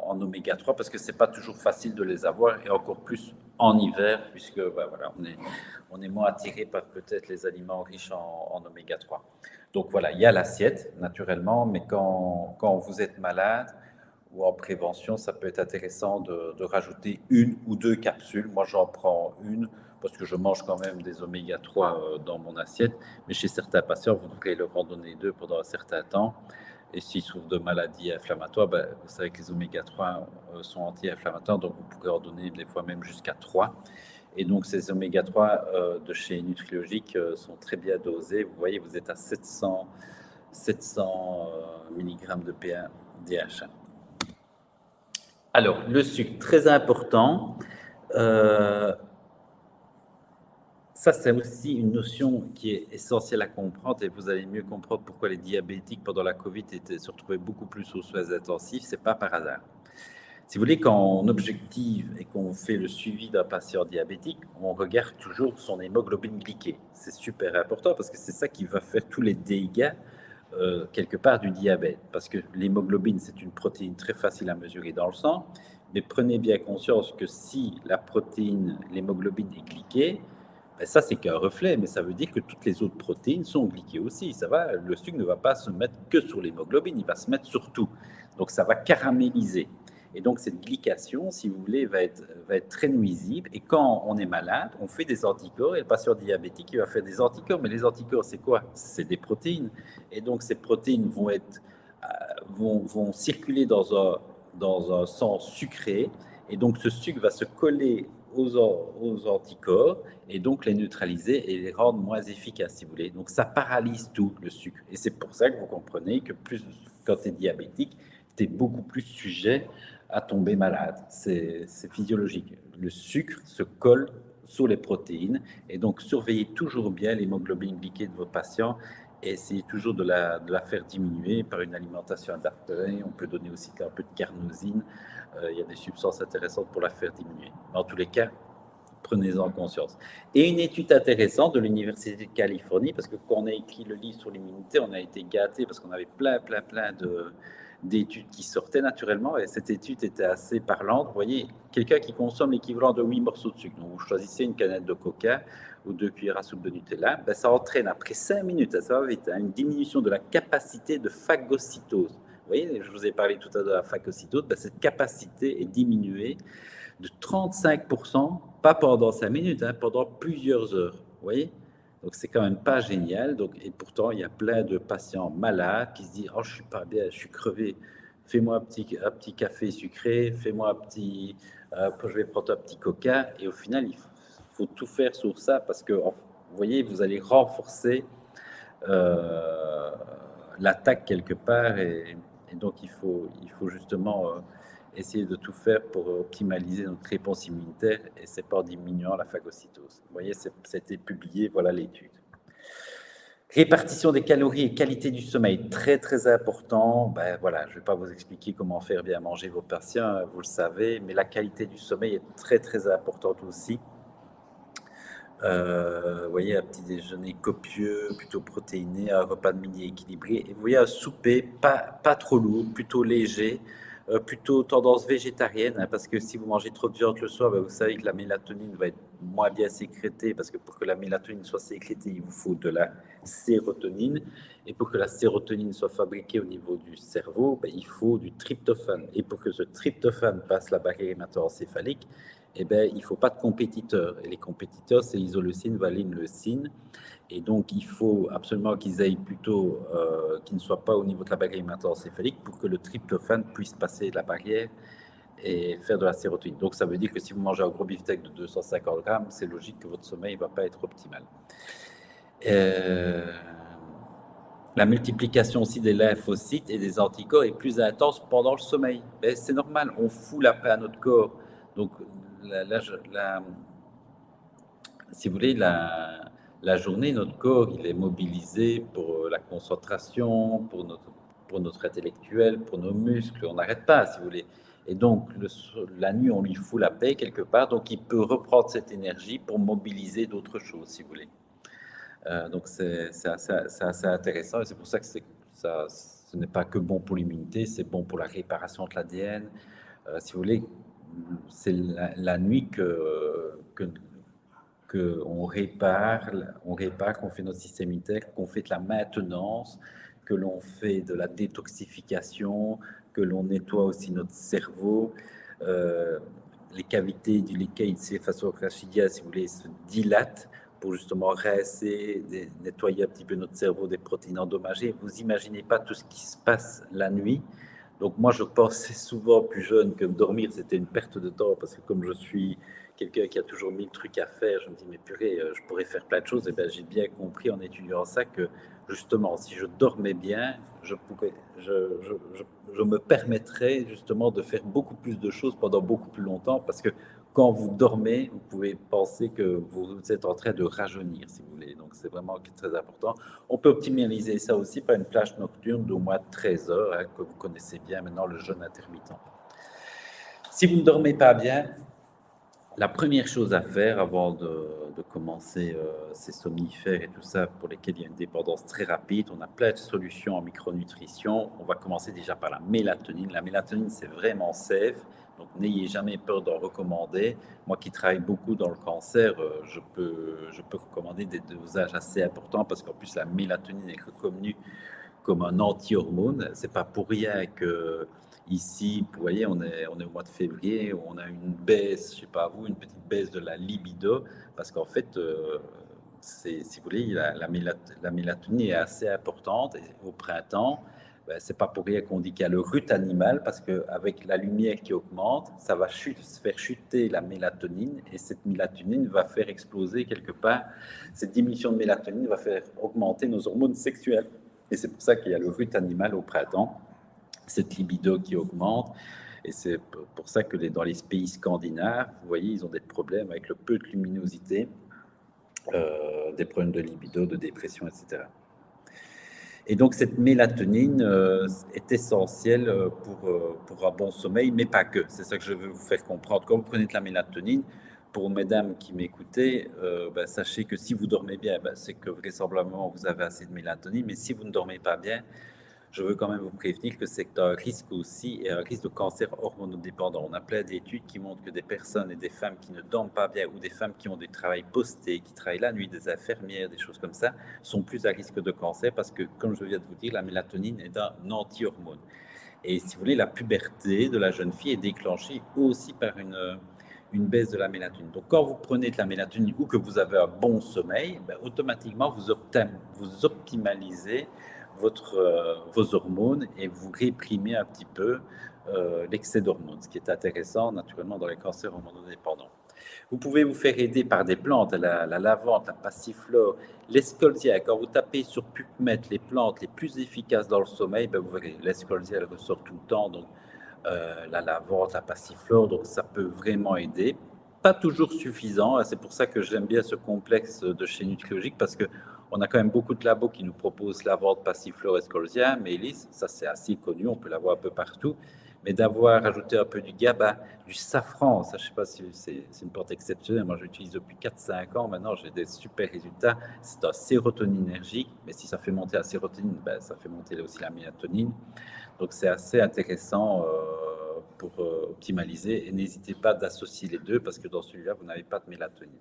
en oméga 3, parce que c'est pas toujours facile de les avoir, et encore plus en hiver, puisque bah, voilà, on est moins attiré par peut-être les aliments riches en oméga 3. Donc voilà, il y a l'assiette, naturellement, mais quand vous êtes malade ou en prévention, ça peut être intéressant de rajouter une ou deux capsules. Moi, j'en prends une parce que je mange quand même des oméga 3 dans mon assiette, mais chez certains patients, vous devrez leur en donner deux pendant un certain temps. Et s'ils souffrent de maladies inflammatoires, ben, vous savez que les oméga 3 sont anti-inflammatoires, donc vous pourrez en donner des fois même jusqu'à 3. Et donc ces oméga 3 de chez Nutrilogique sont très bien dosés. Vous voyez, vous êtes à 700 mg de PA DHA. Alors, le sucre, très important. Ça, c'est aussi une notion qui est essentielle à comprendre, et vous allez mieux comprendre pourquoi les diabétiques pendant la Covid se retrouvaient beaucoup plus aux soins intensifs. C'est pas par hasard. Si vous voulez, quand on objective et qu'on fait le suivi d'un patient diabétique, on regarde toujours son hémoglobine glyquée. C'est super important parce que c'est ça qui va faire tous les dégâts quelque part du diabète. Parce que l'hémoglobine, c'est une protéine très facile à mesurer dans le sang, mais prenez bien conscience que si la protéine, l'hémoglobine est glyquée, ben ça, c'est qu'un reflet, mais ça veut dire que toutes les autres protéines sont glyquées aussi. Ça va, le sucre ne va pas se mettre que sur l'hémoglobine, il va se mettre sur tout. Donc, ça va caraméliser. Et donc, cette glycation, si vous voulez, va être très nuisible. Et quand on est malade, on fait des anticorps. Et le patient diabétique, il va faire des anticorps. Mais les anticorps, c'est quoi? C'est des protéines. Et donc, ces protéines vont circuler dans un sang sucré. Et donc, ce sucre va se coller aux anticorps et donc les neutraliser et les rendre moins efficaces, si vous voulez. Donc, ça paralyse tout, le sucre. Et c'est pour ça que vous comprenez que quand tu es diabétique, tu es beaucoup plus sujet à tomber malade. C'est physiologique. Le sucre se colle sur les protéines et donc surveillez toujours bien l'hémoglobine glyquée de vos patients et essayez toujours de la faire diminuer par une alimentation adaptée. On peut donner aussi un peu de carnosine. Il y a des substances intéressantes pour la faire diminuer. Mais en tous les cas, prenez-en conscience. Et une étude intéressante de l'Université de Californie, parce que quand on a écrit le livre sur l'immunité, on a été gâtés parce qu'on avait plein d'études qui sortaient naturellement, et cette étude était assez parlante. Vous voyez, quelqu'un qui consomme l'équivalent de 8 morceaux de sucre, donc vous choisissez une canette de coca ou 2 cuillères à soupe de Nutella, ben ça entraîne après 5 minutes, ça va vite, hein, une diminution de la capacité de phagocytose. Vous voyez, je vous ai parlé tout à l'heure de la phagocytose, ben cette capacité est diminuée de 35%, pas pendant 5 minutes, hein, pendant plusieurs heures. Vous voyez? Donc, c'est quand même pas génial. Donc, et pourtant, il y a plein de patients malades qui se disent: oh, je suis pas bien, je suis crevé. Fais-moi un petit café sucré, fais-moi je vais prendre un petit coca. Et au final, il faut tout faire sur ça parce que, vous voyez, vous allez renforcer l'attaque quelque part. Et donc, il faut justement essayer de tout faire pour optimaliser notre réponse immunitaire, et c'est pas en diminuant la phagocytose. Vous voyez, c'était publié, voilà l'étude. Répartition des calories et qualité du sommeil, très très important. Ben voilà, je ne vais pas vous expliquer comment faire bien manger vos patients, vous le savez, mais la qualité du sommeil est très très importante aussi. Vous voyez, un petit déjeuner copieux, plutôt protéiné, un repas de midi équilibré, et vous voyez, un souper pas trop lourd, plutôt léger, plutôt tendance végétarienne, hein, parce que si vous mangez trop de viande le soir, ben, vous savez que la mélatonine va être moins bien sécrétée, parce que pour que la mélatonine soit sécrétée, il vous faut de la sérotonine, et pour que la sérotonine soit fabriquée au niveau du cerveau, ben, il faut du tryptophane, et pour que ce tryptophane passe la barrière hémato-encéphalique, eh ben, il ne faut pas de compétiteurs. Et les compétiteurs, c'est l'isoleucine, valine, leucine. Et donc, il faut absolument qu'ils aillent plutôt, qu'ils ne soient pas au niveau de la barrière hémato-encéphalique pour que le tryptophane puisse passer la barrière et faire de la sérotonine. Donc, ça veut dire que si vous mangez un gros beefsteak de 250 grammes, c'est logique que votre sommeil ne va pas être optimal. La multiplication aussi des lymphocytes et des anticorps est plus intense pendant le sommeil. C'est normal, on fout la paix à notre corps. Donc, si vous voulez, la journée, notre corps, il est mobilisé pour la concentration, pour notre intellectuel, pour nos muscles. On n'arrête pas, si vous voulez. Et donc, la nuit, on lui fout la paix quelque part, donc il peut reprendre cette énergie pour mobiliser d'autres choses, si vous voulez. Donc, c'est assez intéressant et c'est pour ça que ça, ce n'est pas que bon pour l'immunité, c'est bon pour la réparation de l'ADN. Si vous voulez, c'est la nuit qu'on fait notre système immunitaire, qu'on fait de la maintenance, que l'on fait de la détoxification, que l'on nettoie aussi notre cerveau. Les cavités du liquide céphalorachidien, si vous voulez, se dilatent pour justement rincer, nettoyer un petit peu notre cerveau des protéines endommagées. Vous imaginez pas tout ce qui se passe la nuit. Donc moi, je pensais souvent plus jeune que dormir, c'était une perte de temps, parce que comme je suis quelqu'un qui a toujours 1000 trucs à faire, je me dis, mais purée, je pourrais faire plein de choses. Et bien, j'ai bien compris en étudiant ça que, justement, si je dormais bien, je me permettrais justement de faire beaucoup plus de choses pendant beaucoup plus longtemps, parce que quand vous dormez, vous pouvez penser que vous êtes en train de rajeunir, si vous voulez. Donc, c'est vraiment très important. On peut optimiser ça aussi par une plage nocturne d'au moins 13 heures, hein, que vous connaissez bien maintenant, le jeûne intermittent. Si vous ne dormez pas bien, la première chose à faire avant de commencer ces somnifères et tout ça pour lesquels il y a une dépendance très rapide, on a plein de solutions en micronutrition. On va commencer déjà par la mélatonine. La mélatonine, c'est vraiment safe, donc n'ayez jamais peur d'en recommander. Moi qui travaille beaucoup dans le cancer, je peux recommander des dosages assez importants parce qu'en plus la mélatonine est reconnue comme un anti-hormone. C'est pas pour rien que ici, vous voyez, on est au mois de février, on a une baisse, je sais pas vous, une petite baisse de la libido, parce qu'en fait, si vous voulez, la mélatonine est assez importante et au printemps. Ben, c'est pas pour rien qu'on dit qu'il y a le rut animal, parce qu'avec la lumière qui augmente, ça va faire chuter la mélatonine, et cette mélatonine va faire exploser quelque part. Cette diminution de mélatonine va faire augmenter nos hormones sexuelles. Et c'est pour ça qu'il y a le rut animal au printemps, cette libido qui augmente. Et c'est pour ça que dans les pays scandinaves, vous voyez, ils ont des problèmes avec le peu de luminosité, des problèmes de libido, de dépression, etc. Et donc, cette mélatonine est essentielle pour un bon sommeil, mais pas que. C'est ça que je veux vous faire comprendre. Quand vous prenez de la mélatonine, pour mesdames qui m'écoutez, sachez que si vous dormez bien, c'est que vraisemblablement vous avez assez de mélatonine, mais si vous ne dormez pas bien, je veux quand même vous prévenir que c'est un risque aussi, et un risque de cancer hormonodépendant. On a plein d'études qui montrent que des personnes et des femmes qui ne dorment pas bien, ou des femmes qui ont des travails postés, qui travaillent la nuit, des infirmières, des choses comme ça, sont plus à risque de cancer parce que, comme je viens de vous dire, la mélatonine est un anti-hormone. Et si vous voulez, la puberté de la jeune fille est déclenchée aussi par une baisse de la mélatonine. Donc, quand vous prenez de la mélatonine ou que vous avez un bon sommeil, automatiquement, vous optimalisez vos hormones et vous réprimez un petit peu l'excès d'hormones, ce qui est intéressant naturellement dans les cancers hormonodépendants. Vous pouvez vous faire aider par des plantes, la lavande, la passiflore, l'escolzia. Quand vous tapez sur PubMed les plantes les plus efficaces dans le sommeil, vous verrez, l'escolzia, elle ressort tout le temps, donc la lavande, la passiflore, donc ça peut vraiment aider. Pas toujours suffisant, c'est pour ça que j'aime bien ce complexe de chez Nutrilogique, parce que on a quand même beaucoup de labos qui nous proposent lavande, passiflore, escolzia, mélisse, ça c'est assez connu, on peut l'avoir un peu partout. Mais d'avoir ajouté un peu du GABA, du safran, ça je ne sais pas si c'est une plante exceptionnelle, moi j'utilise depuis 4-5 ans, maintenant j'ai des super résultats, c'est un sérotoninergique, mais si ça fait monter la sérotonine, ça fait monter aussi la mélatonine, donc c'est assez intéressant pour optimaliser, et n'hésitez pas d'associer les deux, parce que dans celui-là, vous n'avez pas de mélatonine.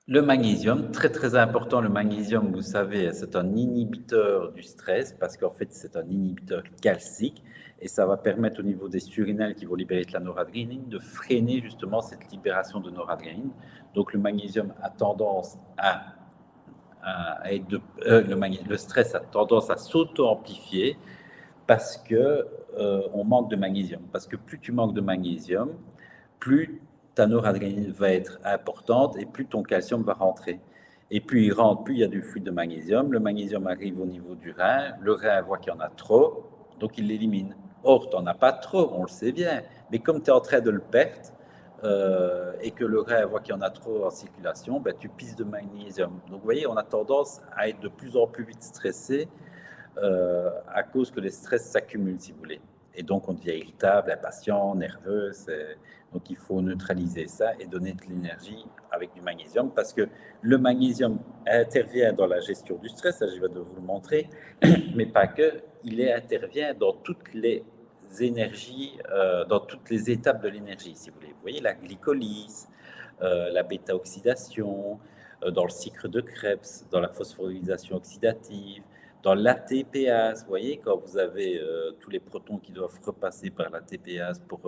Le magnésium, très très important, le magnésium, vous savez, c'est un inhibiteur du stress parce qu'en fait, c'est un inhibiteur calcique et ça va permettre au niveau des surrénales qui vont libérer de la noradrénaline de freiner justement cette libération de noradrénaline. Donc le magnésium a tendance le stress a tendance à s'auto-amplifier parce que on manque de magnésium. Parce que plus tu manques de magnésium, plus ta noradrénaline va être importante et plus ton calcium va rentrer. Et plus il rentre, plus il y a du flux de magnésium. Le magnésium arrive au niveau du rein. Le rein voit qu'il y en a trop, donc il l'élimine. Or, tu n'en as pas trop, on le sait bien. Mais comme tu es en train de le perdre, et que le rein voit qu'il y en a trop en circulation, ben, tu pisses de magnésium. Donc, vous voyez, on a tendance à être de plus en plus vite stressé à cause que les stress s'accumulent, si vous voulez. Et donc, on devient irritable, impatient, nerveux. Donc, il faut neutraliser ça et donner de l'énergie avec du magnésium parce que le magnésium intervient dans la gestion du stress, ça, je vais vous le montrer, mais pas que. Il intervient dans toutes les énergies, dans toutes les étapes de l'énergie, si vous voulez. Vous voyez, la glycolyse, la bêta-oxydation, dans le cycle de Krebs, dans la phosphorylation oxydative, dans l'ATPase, vous voyez, quand vous avez tous les protons qui doivent repasser par l'ATPase pour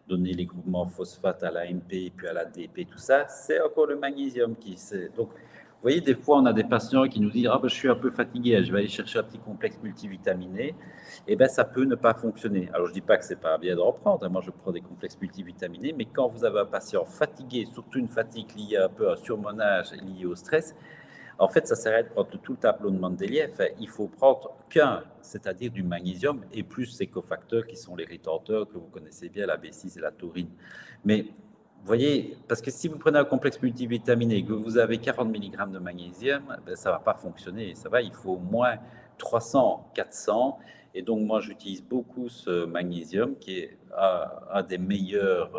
donner les groupements phosphate à l'AMP et puis à l'ADP, tout ça, c'est encore le magnésium qui... Donc, vous voyez, des fois, on a des patients qui nous disent « Ah, ben, je suis un peu fatigué, je vais aller chercher un petit complexe multivitaminé. » Eh bien, ça peut ne pas fonctionner. Alors, je ne dis pas que ce n'est pas bien d'en prendre. Moi, je prends des complexes multivitaminés. Mais quand vous avez un patient fatigué, surtout une fatigue liée un peu à un surmenage lié au stress, en fait, ça sert à prendre tout le tableau de Mendeleïev. Il faut prendre qu'un, c'est-à-dire du magnésium, et plus ces cofacteurs qui sont les rétenteurs que vous connaissez bien, la B6 et la taurine. Mais vous voyez, parce que si vous prenez un complexe multivitaminé et que vous avez 40 mg de magnésium, ben, ça ne va pas fonctionner. Ça va, il faut au moins 300, 400. Et donc, moi, j'utilise beaucoup ce magnésium qui est un des meilleurs.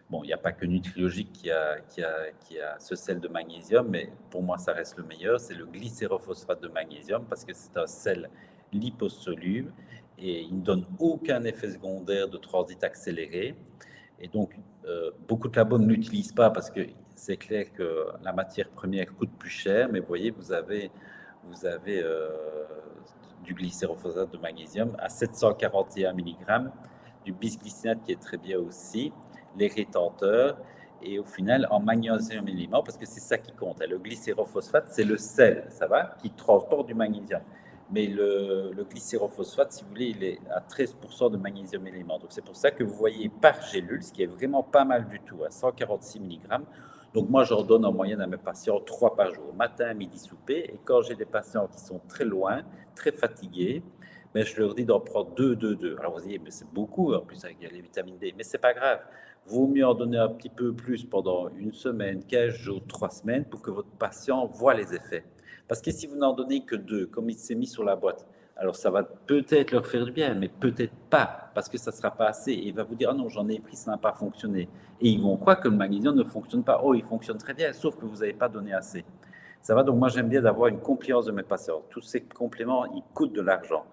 Bon, il n'y a pas que Nutrilogique qui a ce sel de magnésium, mais pour moi, ça reste le meilleur. C'est le glycérophosphate de magnésium parce que c'est un sel liposoluble et il ne donne aucun effet secondaire de transit accéléré. Et donc, beaucoup de labos ne l'utilisent pas parce que c'est clair que la matière première coûte plus cher, mais vous voyez, vous avez du glycérophosphate de magnésium à 741 mg, du bisglycinate qui est très bien aussi, les rétenteurs, et au final en magnésium élément, parce que c'est ça qui compte. Le glycérophosphate, c'est le sel, ça va, qui transporte du magnésium. Mais le glycérophosphate, si vous voulez, il est à 13% de magnésium élément. Donc c'est pour ça que vous voyez par gélule, ce qui est vraiment pas mal du tout, à 146 mg. Donc moi, j'en donne en moyenne à mes patients 3 par jour, matin, midi, souper. Et quand j'ai des patients qui sont très loin, très fatigués, mais je leur dis d'en prendre 2, 2, 2. Alors vous dites, mais c'est beaucoup, en plus avec les vitamines D. Mais c'est pas grave. Vaut mieux en donner un petit peu plus pendant une semaine, 15 jours, 3 semaines pour que votre patient voit les effets. Parce que si vous n'en donnez que 2, comme il s'est mis sur la boîte, alors ça va peut-être leur faire du bien, mais peut-être pas, parce que ça ne sera pas assez. Et il va vous dire, ah non, j'en ai pris, ça n'a pas fonctionné. Et ils vont croire que le magnésium ne fonctionne pas. Oh, il fonctionne très bien, sauf que vous n'avez pas donné assez. Ça va, donc moi j'aime bien d'avoir une compliance de mes patients. Tous ces compléments, ils coûtent de l'argent.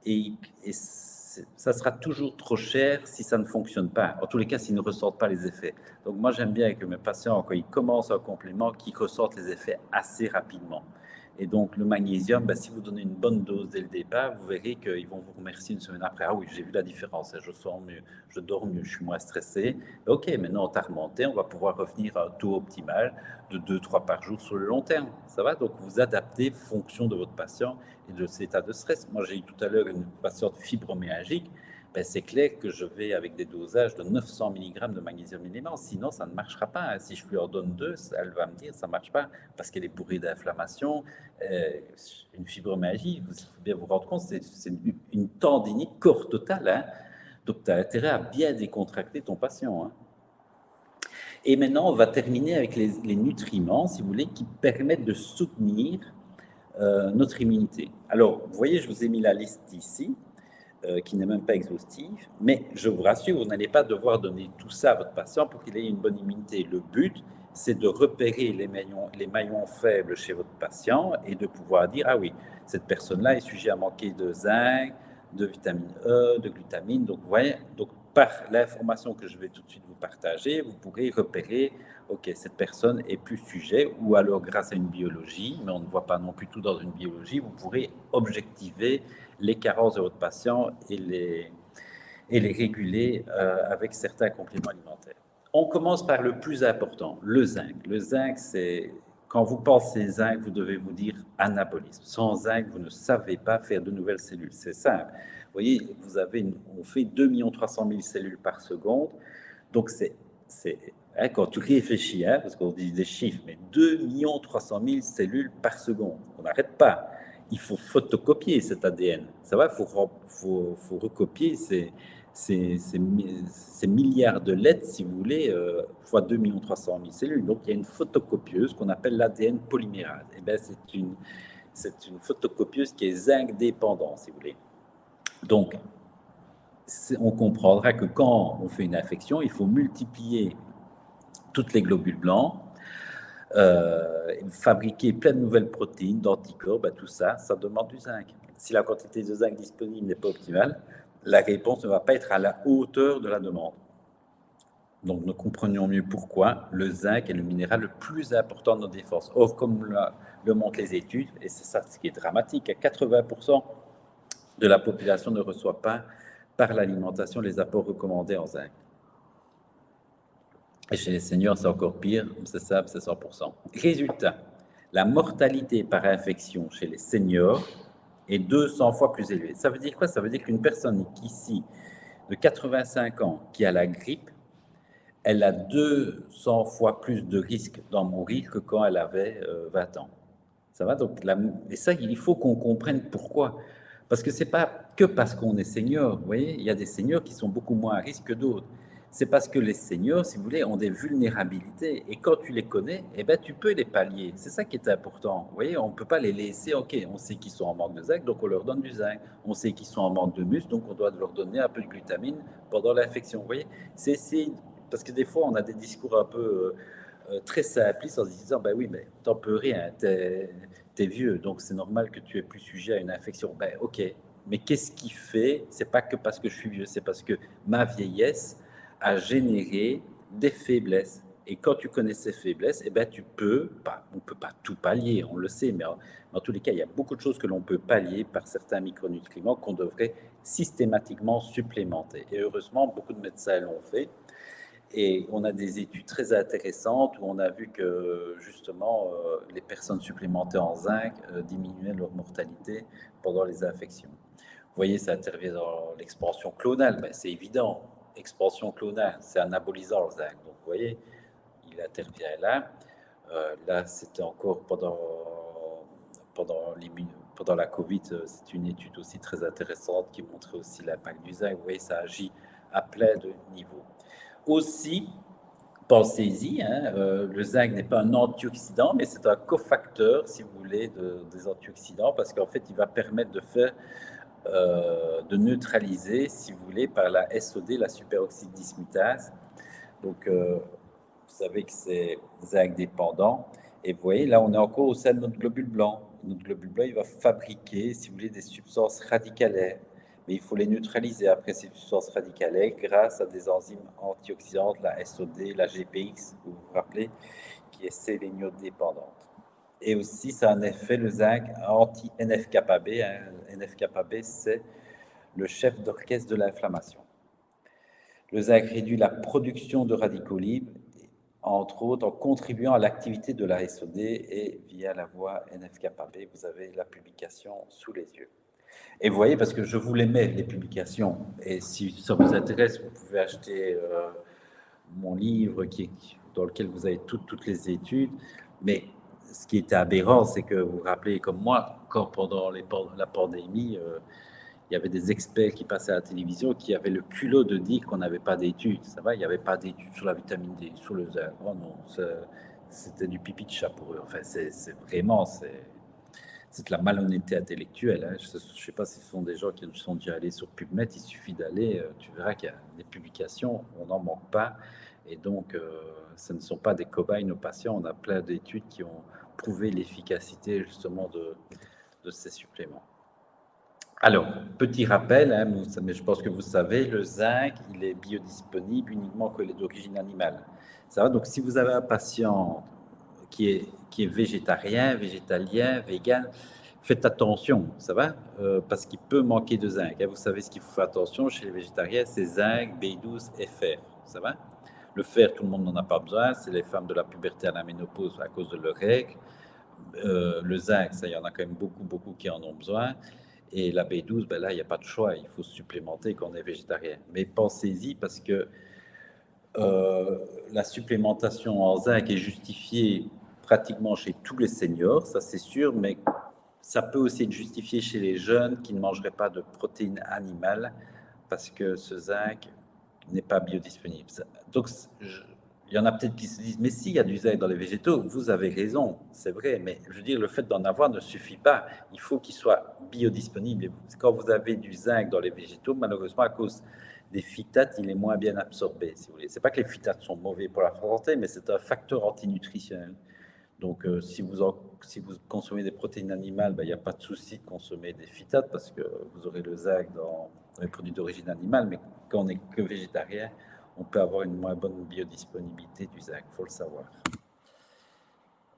Et ça sera toujours trop cher si ça ne fonctionne pas. En tous les cas, s'ils ne ressentent pas les effets. Donc moi j'aime bien que mes patients, quand ils commencent un complément, qu'ils ressentent les effets assez rapidement. Et donc, le magnésium, ben, si vous donnez une bonne dose dès le départ, vous verrez qu'ils vont vous remercier une semaine après. Ah oui, j'ai vu la différence, je sens mieux, je dors mieux, je suis moins stressé. Ok, maintenant, on t'a remonté, on va pouvoir revenir à un taux optimal de 2-3 par jour sur le long terme. Ça va? Donc, vous adaptez fonction de votre patient et de cet état de stress. Moi, j'ai eu tout à l'heure une patiente fibromyalgique. Ben, c'est clair que je vais avec des dosages de 900 mg de magnésium élément. Sinon, ça ne marchera pas. Si je lui en donne 2, elle va me dire ça ne marche pas parce qu'elle est bourrée d'inflammation. Une fibromyalgie, il faut bien vous rendre compte, c'est une tendinite corps totale. Hein. Donc, tu as intérêt à bien décontracter ton patient. Hein. Et maintenant, on va terminer avec les nutriments, si vous voulez, qui permettent de soutenir notre immunité. Alors, vous voyez, je vous ai mis la liste ici, qui n'est même pas exhaustive, mais je vous rassure, vous n'allez pas devoir donner tout ça à votre patient pour qu'il ait une bonne immunité. Le but, c'est de repérer les maillons faibles chez votre patient et de pouvoir dire, ah oui, cette personne-là est sujet à manquer de zinc, de vitamine E, de glutamine. Donc, vous voyez, donc, par l'information que je vais tout de suite vous partager, vous pourrez repérer, ok, cette personne est plus sujet, ou alors grâce à une biologie, mais on ne voit pas non plus tout dans une biologie, vous pourrez objectiver les carences de votre patient et les réguler avec certains compléments alimentaires. On commence par le plus important, le zinc. Le zinc, c'est quand vous pensez zinc, vous devez vous dire anabolisme. Sans zinc, vous ne savez pas faire de nouvelles cellules. C'est simple. Vous voyez, on fait 2 300 000 cellules par seconde. Donc, hein, quand tu réfléchis, hein, parce qu'on dit des chiffres, mais 2 300 000 cellules par seconde. On n'arrête pas. Il faut photocopier cet ADN. Ça va, il faut recopier ces milliards de lettres, si vous voulez, fois 2 300 000 cellules. Donc, il y a une photocopieuse qu'on appelle l'ADN polymérase. Et bien, c'est une photocopieuse qui est zinc dépendant, si vous voulez. Donc, on comprendra que quand on fait une infection, il faut multiplier toutes les globules blancs, fabriquer plein de nouvelles protéines, d'anticorps, tout ça, ça demande du zinc. Si la quantité de zinc disponible n'est pas optimale, la réponse ne va pas être à la hauteur de la demande. Donc, nous comprenions mieux pourquoi le zinc est le minéral le plus important de nos défenses. Or, comme le montrent les études, et c'est ça ce qui est dramatique, 80% de la population ne reçoit pas par l'alimentation les apports recommandés en zinc. Et chez les seniors, c'est encore pire, c'est ça, c'est 100%. Résultat, la mortalité par infection chez les seniors est 200 fois plus élevée. Ça veut dire quoi? Ça veut dire qu'une personne ici de 85 ans qui a la grippe, elle a 200 fois plus de risque d'en mourir que quand elle avait 20 ans. Ça va? Donc, et ça, il faut qu'on comprenne pourquoi. Parce que c'est pas que parce qu'on est senior. Vous voyez, il y a des seniors qui sont beaucoup moins à risque que d'autres. C'est parce que les seniors, si vous voulez, ont des vulnérabilités. Et quand tu les connais, eh ben, tu peux les pallier. C'est ça qui est important. Vous voyez, on ne peut pas les laisser. OK, on sait qu'ils sont en manque de zinc, donc on leur donne du zinc. On sait qu'ils sont en manque de muscle, donc on doit leur donner un peu de glutamine pendant l'infection. Vous voyez, c'est essayer. Parce que des fois, on a des discours un peu très simplistes en se disant, ben oui, mais t'en peux rien, t'es vieux, donc c'est normal que tu es plus sujet à une infection. Ben ok, mais qu'est-ce qui fait? C'est pas que parce que je suis vieux, c'est parce que ma vieillesse a généré des faiblesses. Et quand tu connais ces faiblesses, eh ben tu peux pas, on peut pas tout pallier, on le sait, mais en tous les cas, il y a beaucoup de choses que l'on peut pallier par certains micronutriments qu'on devrait systématiquement supplémenter. Et heureusement, beaucoup de médecins l'ont fait. Et on a des études très intéressantes où on a vu que justement les personnes supplémentées en zinc diminuaient leur mortalité pendant les infections. Vous voyez, ça intervient dans l'expansion clonale, ben, c'est évident. Expansion clonale, c'est anabolisant le zinc. Donc vous voyez, il intervient là. Là, c'était encore pendant la Covid, c'est une étude aussi très intéressante qui montrait aussi l'impact du zinc. Vous voyez, ça agit à plein de niveaux. Aussi, pensez-y, hein, le zinc n'est pas un antioxydant, mais c'est un cofacteur, si vous voulez, des antioxydants, parce qu'en fait, il va permettre de neutraliser, si vous voulez, par la SOD, la superoxydismutase. Donc, vous savez que c'est zinc dépendant. Et vous voyez, là, on est encore au sein de notre globule blanc. Notre globule blanc, il va fabriquer, si vous voulez, des substances radicalaires. Mais il faut les neutraliser après ces substances radicalaires grâce à des enzymes antioxydantes, la SOD, la GPX, vous vous rappelez, qui est séléniodépendante. Et aussi, ça a un effet, le zinc, anti-NF-κB. Hein. NF-κB, c'est le chef d'orchestre de l'inflammation. Le zinc réduit la production de radicaux libres, entre autres en contribuant à l'activité de la SOD et via la voie NF-κB. Vous avez la publication sous les yeux. Et vous voyez, parce que je vous les mets, les publications, et si ça vous intéresse, vous pouvez acheter mon livre dans lequel vous avez toutes les études. Mais ce qui était aberrant, c'est que vous vous rappelez, comme moi, quand pendant la pandémie, il y avait des experts qui passaient à la télévision qui avaient le culot de dire qu'on n'avait pas d'études. Ça va, il n'y avait pas d'études sur la vitamine D, sur le zinc. Oh non, c'était du pipi de chat pour eux. Enfin, c'est de la malhonnêteté intellectuelle. Hein. Je ne sais pas si ce sont des gens qui sont déjà allés sur PubMed. Il suffit d'aller, tu verras qu'il y a des publications, on n'en manque pas. Et donc, ce ne sont pas des cobayes, nos patients. On a plein d'études qui ont prouvé l'efficacité justement de ces suppléments. Alors, petit rappel, hein, mais je pense que vous savez, le zinc, il est biodisponible uniquement quand il est d'origine animale. Ça va, donc si vous avez un patient qui est végétarien, végétalien, vegan, faites attention, ça va, parce qu'il peut manquer de zinc. Hein. Vous savez ce qu'il faut faire attention chez les végétariens, c'est zinc, B12 et fer, ça va. Le fer, tout le monde n'en a pas besoin, c'est les femmes de la puberté à la ménopause à cause de leurs règles. Le zinc, ça, il y en a quand même beaucoup qui en ont besoin. Et la B12, ben là, il n'y a pas de choix, il faut supplémenter quand on est végétarien. Mais pensez-y parce que la supplémentation en zinc est justifiée pratiquement chez tous les seniors, ça c'est sûr, mais ça peut aussi être justifié chez les jeunes qui ne mangeraient pas de protéines animales parce que ce zinc n'est pas biodisponible. Donc, il y en a peut-être qui se disent, mais s'il y a du zinc dans les végétaux, vous avez raison, c'est vrai, mais je veux dire, le fait d'en avoir ne suffit pas. Il faut qu'il soit biodisponible. Et quand vous avez du zinc dans les végétaux, malheureusement, à cause des phytates, il est moins bien absorbé, si vous voulez. C'est pas que les phytates sont mauvais pour la santé, mais c'est un facteur antinutritionnel. Donc, si vous consommez des protéines animales, ben, il n'y a pas de souci de consommer des phytates parce que vous aurez le zinc dans les produits d'origine animale. Mais quand on n'est que végétarien, on peut avoir une moins bonne biodisponibilité du zinc, il faut le savoir.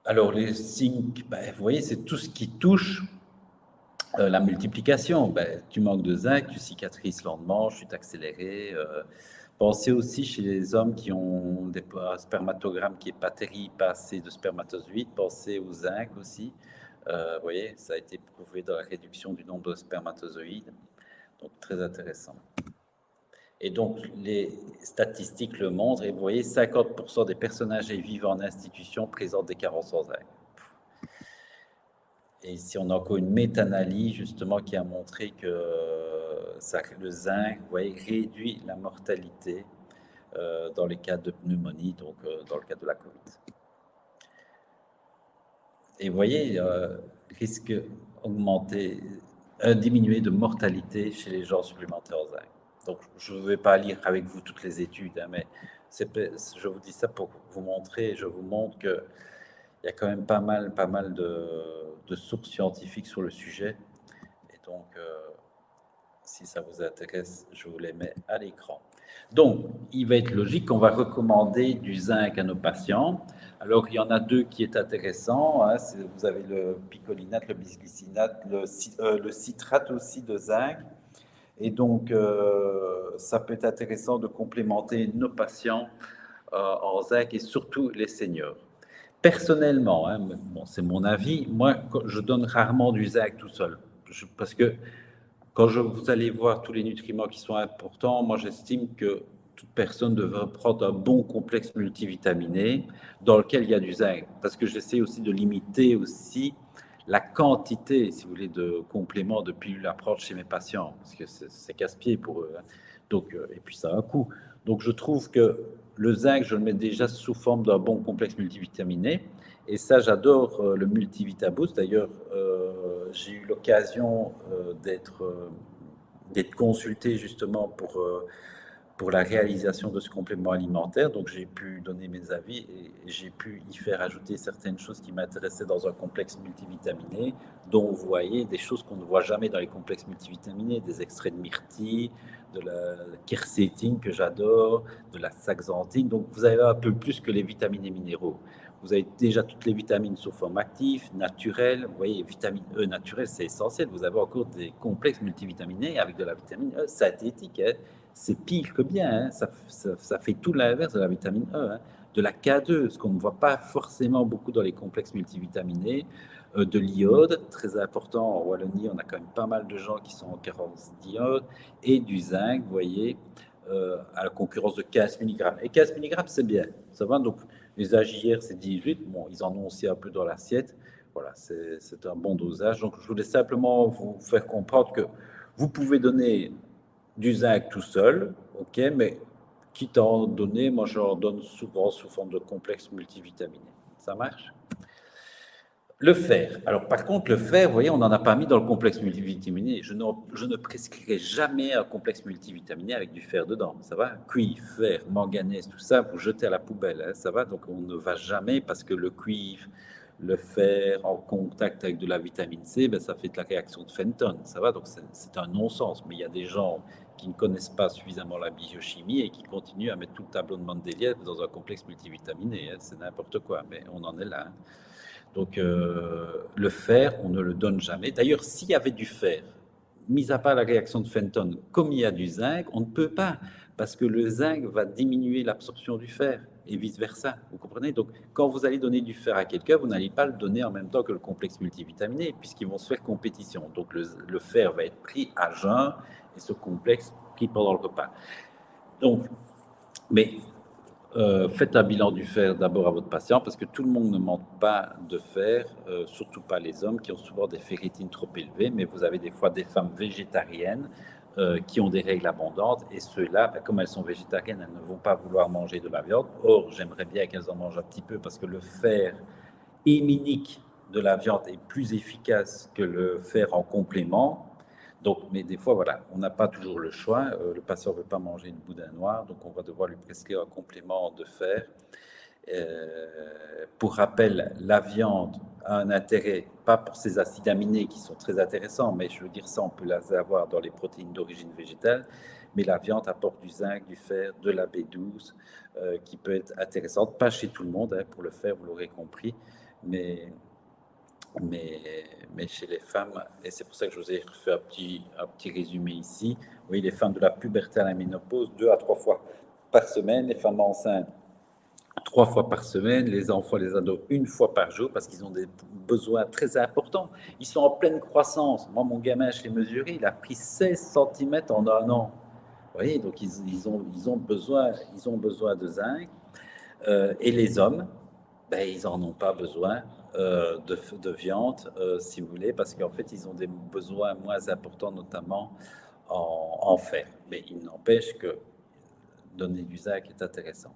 Alors, les signes, ben, vous voyez, c'est tout ce qui touche la multiplication. Ben, tu manques de zinc, tu cicatrises lentement, chute accélérée. Pensez aussi chez les hommes qui ont un spermatogramme qui n'est pas terrible, pas assez de spermatozoïdes, pensez au zinc aussi. Vous voyez, ça a été prouvé dans la réduction du nombre de spermatozoïdes. Donc, très intéressant. Et donc, les statistiques le montrent. Et vous voyez, 50% des personnes âgées vivant en institution présentent des carences en zinc. Et ici, on a encore une méta-analyse, justement, qui a montré que le zinc, vous voyez, réduit la mortalité dans les cas de pneumonie, donc dans le cas de la Covid. Et vous voyez, risque augmenté, diminuer de mortalité chez les gens supplémentaires en zinc. Donc, je ne vais pas lire avec vous toutes les études, hein, mais je vous dis ça pour vous montrer, je vous montre qu'il y a quand même pas mal de sources scientifiques sur le sujet. Et donc, si ça vous intéresse, je vous les mets à l'écran. Donc, il va être logique qu'on va recommander du zinc à nos patients. Alors, il y en a deux qui est intéressant. Hein, vous avez le picolinate, le bisglycinate, le citrate aussi de zinc. Et donc, ça peut être intéressant de complémenter nos patients en zinc et surtout les seniors. Personnellement, hein, bon, c'est mon avis, moi, je donne rarement du zinc tout seul. Parce que quand vous allez voir tous les nutriments qui sont importants, moi j'estime que toute personne devrait prendre un bon complexe multivitaminé dans lequel il y a du zinc. Parce que j'essaie aussi de limiter aussi la quantité, si vous voulez, de compléments de pilules à prendre chez mes patients. Parce que c'est casse-pied pour eux. Hein. Donc, et puis ça a un coût. Donc je trouve que le zinc, je le mets déjà sous forme d'un bon complexe multivitaminé. Et ça, j'adore le MultiVitaBoost. D'ailleurs, j'ai eu l'occasion d'être consulté justement pour la réalisation de ce complément alimentaire. Donc, j'ai pu donner mes avis et j'ai pu y faire ajouter certaines choses qui m'intéressaient dans un complexe multivitaminé, dont vous voyez des choses qu'on ne voit jamais dans les complexes multivitaminés, des extraits de myrtille, de la quercétine que j'adore, de la saxanthine. Donc, vous avez un peu plus que les vitamines et minéraux. Vous avez déjà toutes les vitamines sous forme active, naturelle. Vous voyez, vitamine E naturelle, c'est essentiel. Vous avez encore des complexes multivitaminés avec de la vitamine E synthétique. Hein. C'est pire que bien. Hein. Ça fait tout l'inverse de la vitamine E. Hein. De la K2, ce qu'on ne voit pas forcément beaucoup dans les complexes multivitaminés. De l'iode, très important. En Wallonie, on a quand même pas mal de gens qui sont en carence d'iode. Et du zinc, vous voyez, à la concurrence de 15 mg. Et 15 mg, c'est bien. Ça va, donc les AJR, c'est 18. Bon, ils en ont aussi un peu dans l'assiette. Voilà, c'est un bon dosage. Donc, je voulais simplement vous faire comprendre que vous pouvez donner du zinc tout seul, ok, mais quitte à en donner, moi, j'en donne souvent sous forme de complexe multivitaminé. Ça marche? Le fer. Alors, par contre, le fer, vous voyez, on n'en a pas mis dans le complexe multivitaminé. Je ne prescrirai jamais un complexe multivitaminé avec du fer dedans. Ça va? Cuivre, fer, manganèse, tout ça, vous jetez à la poubelle. Hein, ça va? Donc, on ne va jamais parce que le cuivre, le fer en contact avec de la vitamine C, ben, ça fait de la réaction de Fenton. Ça va? Donc, c'est un non-sens. Mais il y a des gens qui ne connaissent pas suffisamment la biochimie et qui continuent à mettre tout le tableau de Mendeleïev dans un complexe multivitaminé. Hein, c'est n'importe quoi, mais on en est là. Hein. Donc, le fer, on ne le donne jamais. D'ailleurs, s'il y avait du fer, mis à part la réaction de Fenton, comme il y a du zinc, on ne peut pas, parce que le zinc va diminuer l'absorption du fer, et vice-versa. Vous comprenez? Donc, quand vous allez donner du fer à quelqu'un, vous n'allez pas le donner en même temps que le complexe multivitaminé, puisqu'ils vont se faire compétition. Donc, le fer va être pris à jeun, et ce complexe pris pendant le repas. Donc, mais faites un bilan du fer d'abord à votre patient parce que tout le monde ne manque pas de fer, surtout pas les hommes qui ont souvent des ferritines trop élevées, mais vous avez des fois des femmes végétariennes qui ont des règles abondantes, et ceux-là, comme elles sont végétariennes, elles ne vont pas vouloir manger de la viande. Or, j'aimerais bien qu'elles en mangent un petit peu parce que le fer héminique de la viande est plus efficace que le fer en complément. Donc, mais des fois, voilà, on n'a pas toujours le choix. Le patient ne veut pas manger une boudin noire, donc on va devoir lui prescrire un complément de fer. Pour rappel, la viande a un intérêt, pas pour ses acides aminés qui sont très intéressants, mais je veux dire ça, on peut les avoir dans les protéines d'origine végétale, mais la viande apporte du zinc, du fer, de la B12, qui peut être intéressante, pas chez tout le monde, hein, pour le fer, vous l'aurez compris, mais, mais, mais chez les femmes, et c'est pour ça que je vous ai fait un petit résumé ici. Oui, les femmes de la puberté à la ménopause, 2 à 3 fois par semaine, les femmes enceintes 3 fois par semaine, les enfants, les ados, 1 fois par jour, parce qu'ils ont des besoins très importants. Ils sont en pleine croissance. Moi, mon gamin, je l'ai mesuré, il a pris 16 centimètres en 1 an. Vous voyez, donc ils ont besoin de zinc. Et les hommes, ben, ils n'en ont pas besoin de viande, si vous voulez, parce qu'en fait, ils ont des besoins moins importants, notamment en fer. Mais il n'empêche que donner du zinc est intéressant.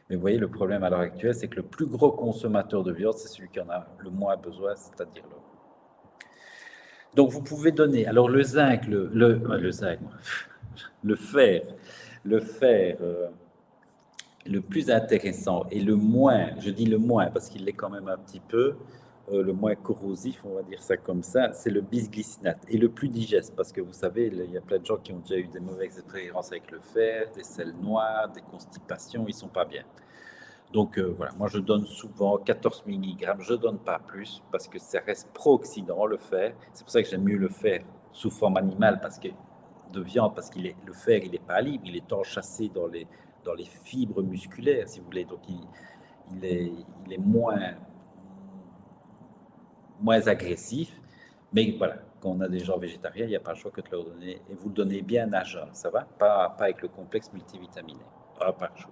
Mais vous voyez, le problème à l'heure actuelle, c'est que le plus gros consommateur de viande, c'est celui qui en a le moins besoin, c'est-à-dire l'homme. Donc, vous pouvez donner. Alors, le zinc, le zinc, le fer, le fer, le plus intéressant et le moins, je dis le moins parce qu'il l'est quand même un petit peu, le moins corrosif, on va dire ça comme ça, c'est le bisglycinate et le plus digeste parce que vous savez, il y a plein de gens qui ont déjà eu des mauvaises expériences avec le fer, des selles noires, des constipations, ils sont pas bien. Donc voilà, moi je donne souvent 14 mg, je ne donne pas plus parce que ça reste pro-oxydant le fer. C'est pour ça que j'aime mieux le fer sous forme animale parce que de viande parce qu'il est le fer, il n'est pas libre, il est enchâssé dans les fibres musculaires si vous voulez. Donc il est moins agressif. Mais voilà, quand on a des gens végétariens, il n'y a pas le choix que de leur donner et vous le donnez bien à jeun, ça va? Pas avec le complexe multivitaminé, pas par jour.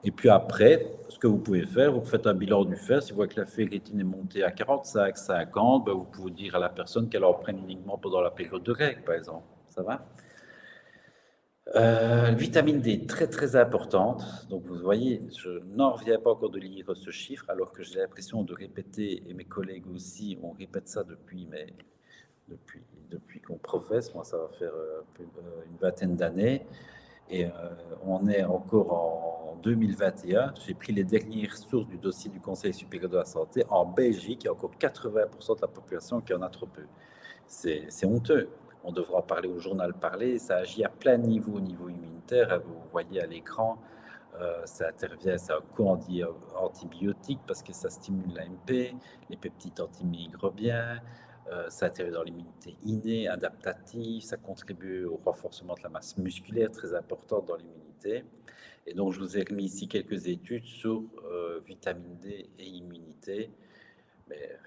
Et puis après, ce que vous pouvez faire, vous faites un bilan du fer. Si vous voyez que la ferritine est montée à 45, 50, ben vous pouvez dire à la personne qu'elle en prenne uniquement pendant la période de règle, par exemple. Ça va? Vitamine D, très très importante. Donc vous voyez, je n'en reviens pas encore de lire ce chiffre, alors que j'ai l'impression de répéter, et mes collègues aussi, on répète ça depuis qu'on professe. Moi, ça va faire une vingtaine d'années. Et on est encore en 2021. J'ai pris les dernières sources du dossier du Conseil supérieur de la santé. En Belgique, il y a encore 80% de la population qui en a trop peu. C'est honteux. On devra en parler au journal parler. Ça agit à plein niveau au niveau immunitaire. Vous voyez à l'écran, ça intervient, c'est un coup antibiotique parce que ça stimule l'AMP, les peptides antimicrobiens. Ça intervient dans l'immunité innée, adaptative, ça contribue au renforcement de la masse musculaire, très importante dans l'immunité. Et donc, je vous ai remis ici quelques études sur vitamine D et immunité. Mais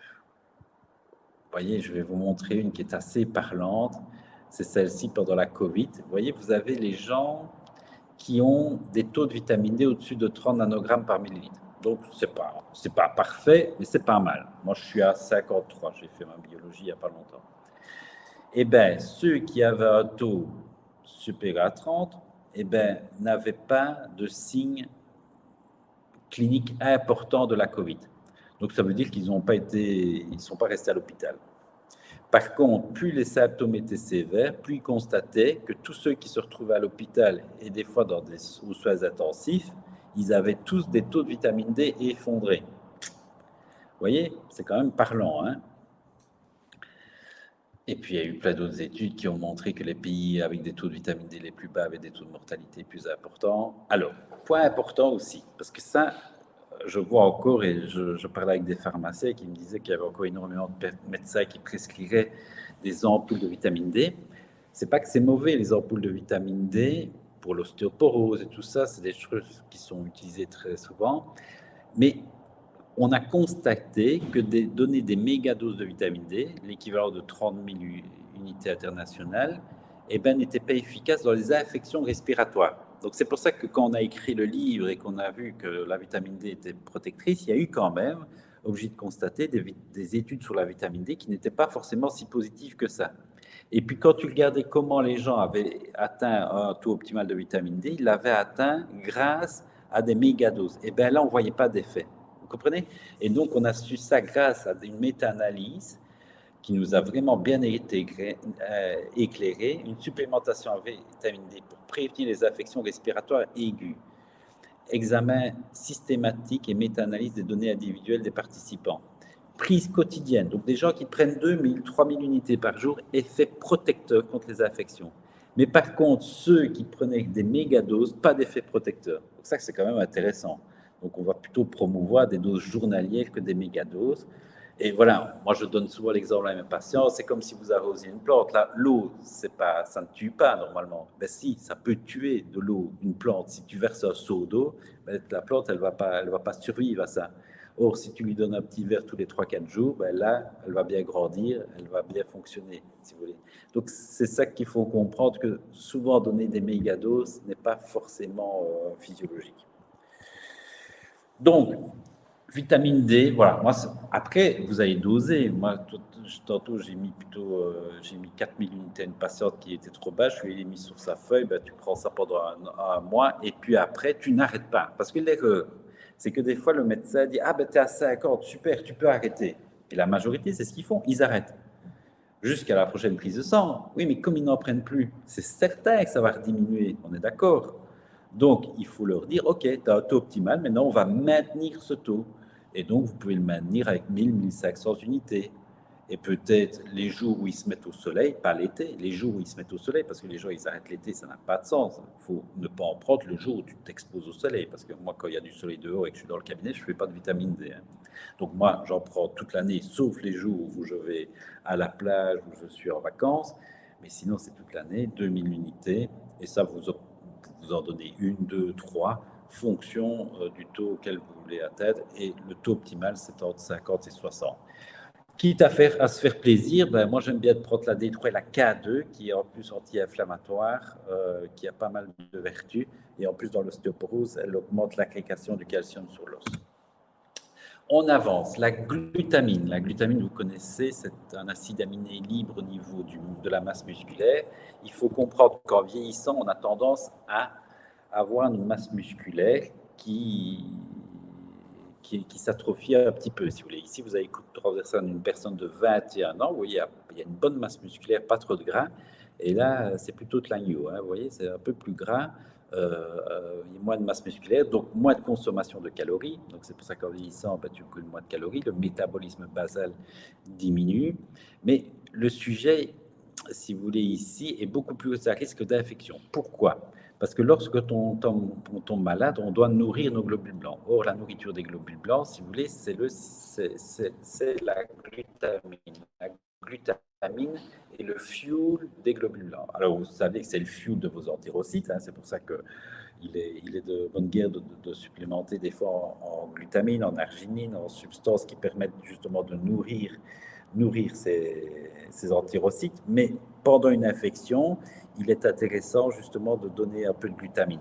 vous voyez, je vais vous montrer une qui est assez parlante. C'est celle-ci pendant la Covid. Vous voyez, vous avez les gens qui ont des taux de vitamine D au-dessus de 30 nanogrammes par millilitre. Donc, c'est pas parfait, mais c'est pas mal. Moi, je suis à 53. J'ai fait ma biologie il n'y a pas longtemps. Eh bien, ceux qui avaient un taux supérieur à 30, eh bien, n'avaient pas de signes cliniques importants de la COVID. Donc, ça veut dire qu'ils ne sont pas restés à l'hôpital. Par contre, plus les symptômes étaient sévères, plus ils constataient que tous ceux qui se retrouvaient à l'hôpital et des fois dans des soins intensifs, ils avaient tous des taux de vitamine D effondrés. Vous voyez, c'est quand même parlant, hein? Et puis, il y a eu plein d'autres études qui ont montré que les pays avec des taux de vitamine D les plus bas avaient des taux de mortalité plus importants. Alors, point important aussi, parce que ça, je vois encore, et je parlais avec des pharmaciens qui me disaient qu'il y avait encore énormément de médecins qui prescriraient des ampoules de vitamine D. C'est pas que c'est mauvais, les ampoules de vitamine D, pour l'ostéoporose et tout ça, c'est des choses qui sont utilisées très souvent. Mais on a constaté que donner des méga doses de vitamine D, l'équivalent de 30 000 unités internationales, eh ben, n'était pas efficace dans les infections respiratoires. Donc c'est pour ça que quand on a écrit le livre et qu'on a vu que la vitamine D était protectrice, il y a eu quand même, obligé de constater, des études sur la vitamine D qui n'étaient pas forcément si positives que ça. Et puis, quand tu regardais comment les gens avaient atteint un taux optimal de vitamine D, ils l'avaient atteint grâce à des mégadoses. Et bien là, on ne voyait pas d'effet. Vous comprenez? Et donc, on a su ça grâce à une méta-analyse qui nous a vraiment bien éclairé, une supplémentation en vitamine D pour prévenir les affections respiratoires aiguës. Examen systématique et méta-analyse des données individuelles des participants. Prise quotidienne, donc des gens qui prennent 2000, 3000 unités par jour, effet protecteur contre les infections. Mais par contre, ceux qui prenaient des mégadoses, pas d'effet protecteur. Donc ça, c'est quand même intéressant. Donc on va plutôt promouvoir des doses journalières que des mégadoses. Et voilà, moi je donne souvent l'exemple à mes patients, c'est comme si vous arrosiez une plante. Là, l'eau, ça ne tue pas normalement. Ben si, ça peut tuer de l'eau, une plante. Si tu verses un seau d'eau, ben, la plante, elle va pas survivre à ça. Or, si tu lui donnes un petit verre tous les 3-4 jours, ben là, elle va bien grandir, elle va bien fonctionner, si vous voulez. Donc, c'est ça qu'il faut comprendre, que souvent donner des mégadoses n'est pas forcément physiologique. Donc, vitamine D, voilà. Moi, après, vous allez doser. Moi, tantôt, j'ai mis 4000 unités à une patiente qui était trop basse. Je lui ai mis sur sa feuille, ben, tu prends ça pendant un mois et puis après, tu n'arrêtes pas. Parce que l'erreur, c'est que des fois, le médecin dit, ah ben, tu es à 50, super, tu peux arrêter. Et la majorité, c'est ce qu'ils font, ils arrêtent. Jusqu'à la prochaine prise de sang. Oui, mais comme ils n'en prennent plus, c'est certain que ça va diminuer, on est d'accord. Donc, il faut leur dire, OK, tu as un taux optimal, maintenant on va maintenir ce taux. Et donc, vous pouvez le maintenir avec 1000, 1500 unités. Et peut-être les jours où ils se mettent au soleil, pas l'été, les jours où ils se mettent au soleil, parce que les gens, ils arrêtent l'été, ça n'a pas de sens. Il faut ne pas en prendre le jour où tu t'exposes au soleil. Parce que moi, quand il y a du soleil dehors et que je suis dans le cabinet, je ne fais pas de vitamine D. Hein. Donc moi, j'en prends toute l'année, sauf les jours où je vais à la plage, où je suis en vacances. Mais sinon, c'est toute l'année, 2000 unités. Et ça, vous en donnez 1, 2, 3, fonction du taux auquel vous voulez atteindre. Et le taux optimal, c'est entre 50 et 60. Quitte à se faire plaisir, ben moi j'aime bien prendre la D3 et la K2, qui est en plus anti-inflammatoire, qui a pas mal de vertus. Et en plus, dans l'ostéoporose, elle augmente l'agrégation du calcium sur l'os. On avance. La glutamine, vous connaissez, c'est un acide aminé libre au niveau de la masse musculaire. Il faut comprendre qu'en vieillissant, on a tendance à avoir une masse musculaire qui s'atrophie un petit peu, si vous voulez. Ici, vous avez traversé une personne de 21 ans, vous voyez, il y a une bonne masse musculaire, pas trop de gras. Et là, c'est plutôt de l'agneau, hein, vous voyez, c'est un peu plus gras. Il y a moins de masse musculaire, donc moins de consommation de calories. Donc c'est pour ça qu'en vieillissant, ben, tu brûles moins de calories, le métabolisme basal diminue. Mais le sujet, si vous voulez, ici, est beaucoup plus à risque d'infection. Pourquoi? Parce que lorsque on tombe malade, on doit nourrir nos globules blancs. Or, la nourriture des globules blancs, si vous voulez, c'est la glutamine. La glutamine est le fuel des globules blancs. Alors, vous savez que c'est le fuel de vos entérocytes, hein, c'est pour ça qu'il est de bonne guerre de supplémenter des fois en glutamine, en arginine, en substances qui permettent justement de nourrir ces entérocytes. Mais pendant une infection, il est intéressant justement de donner un peu de glutamine.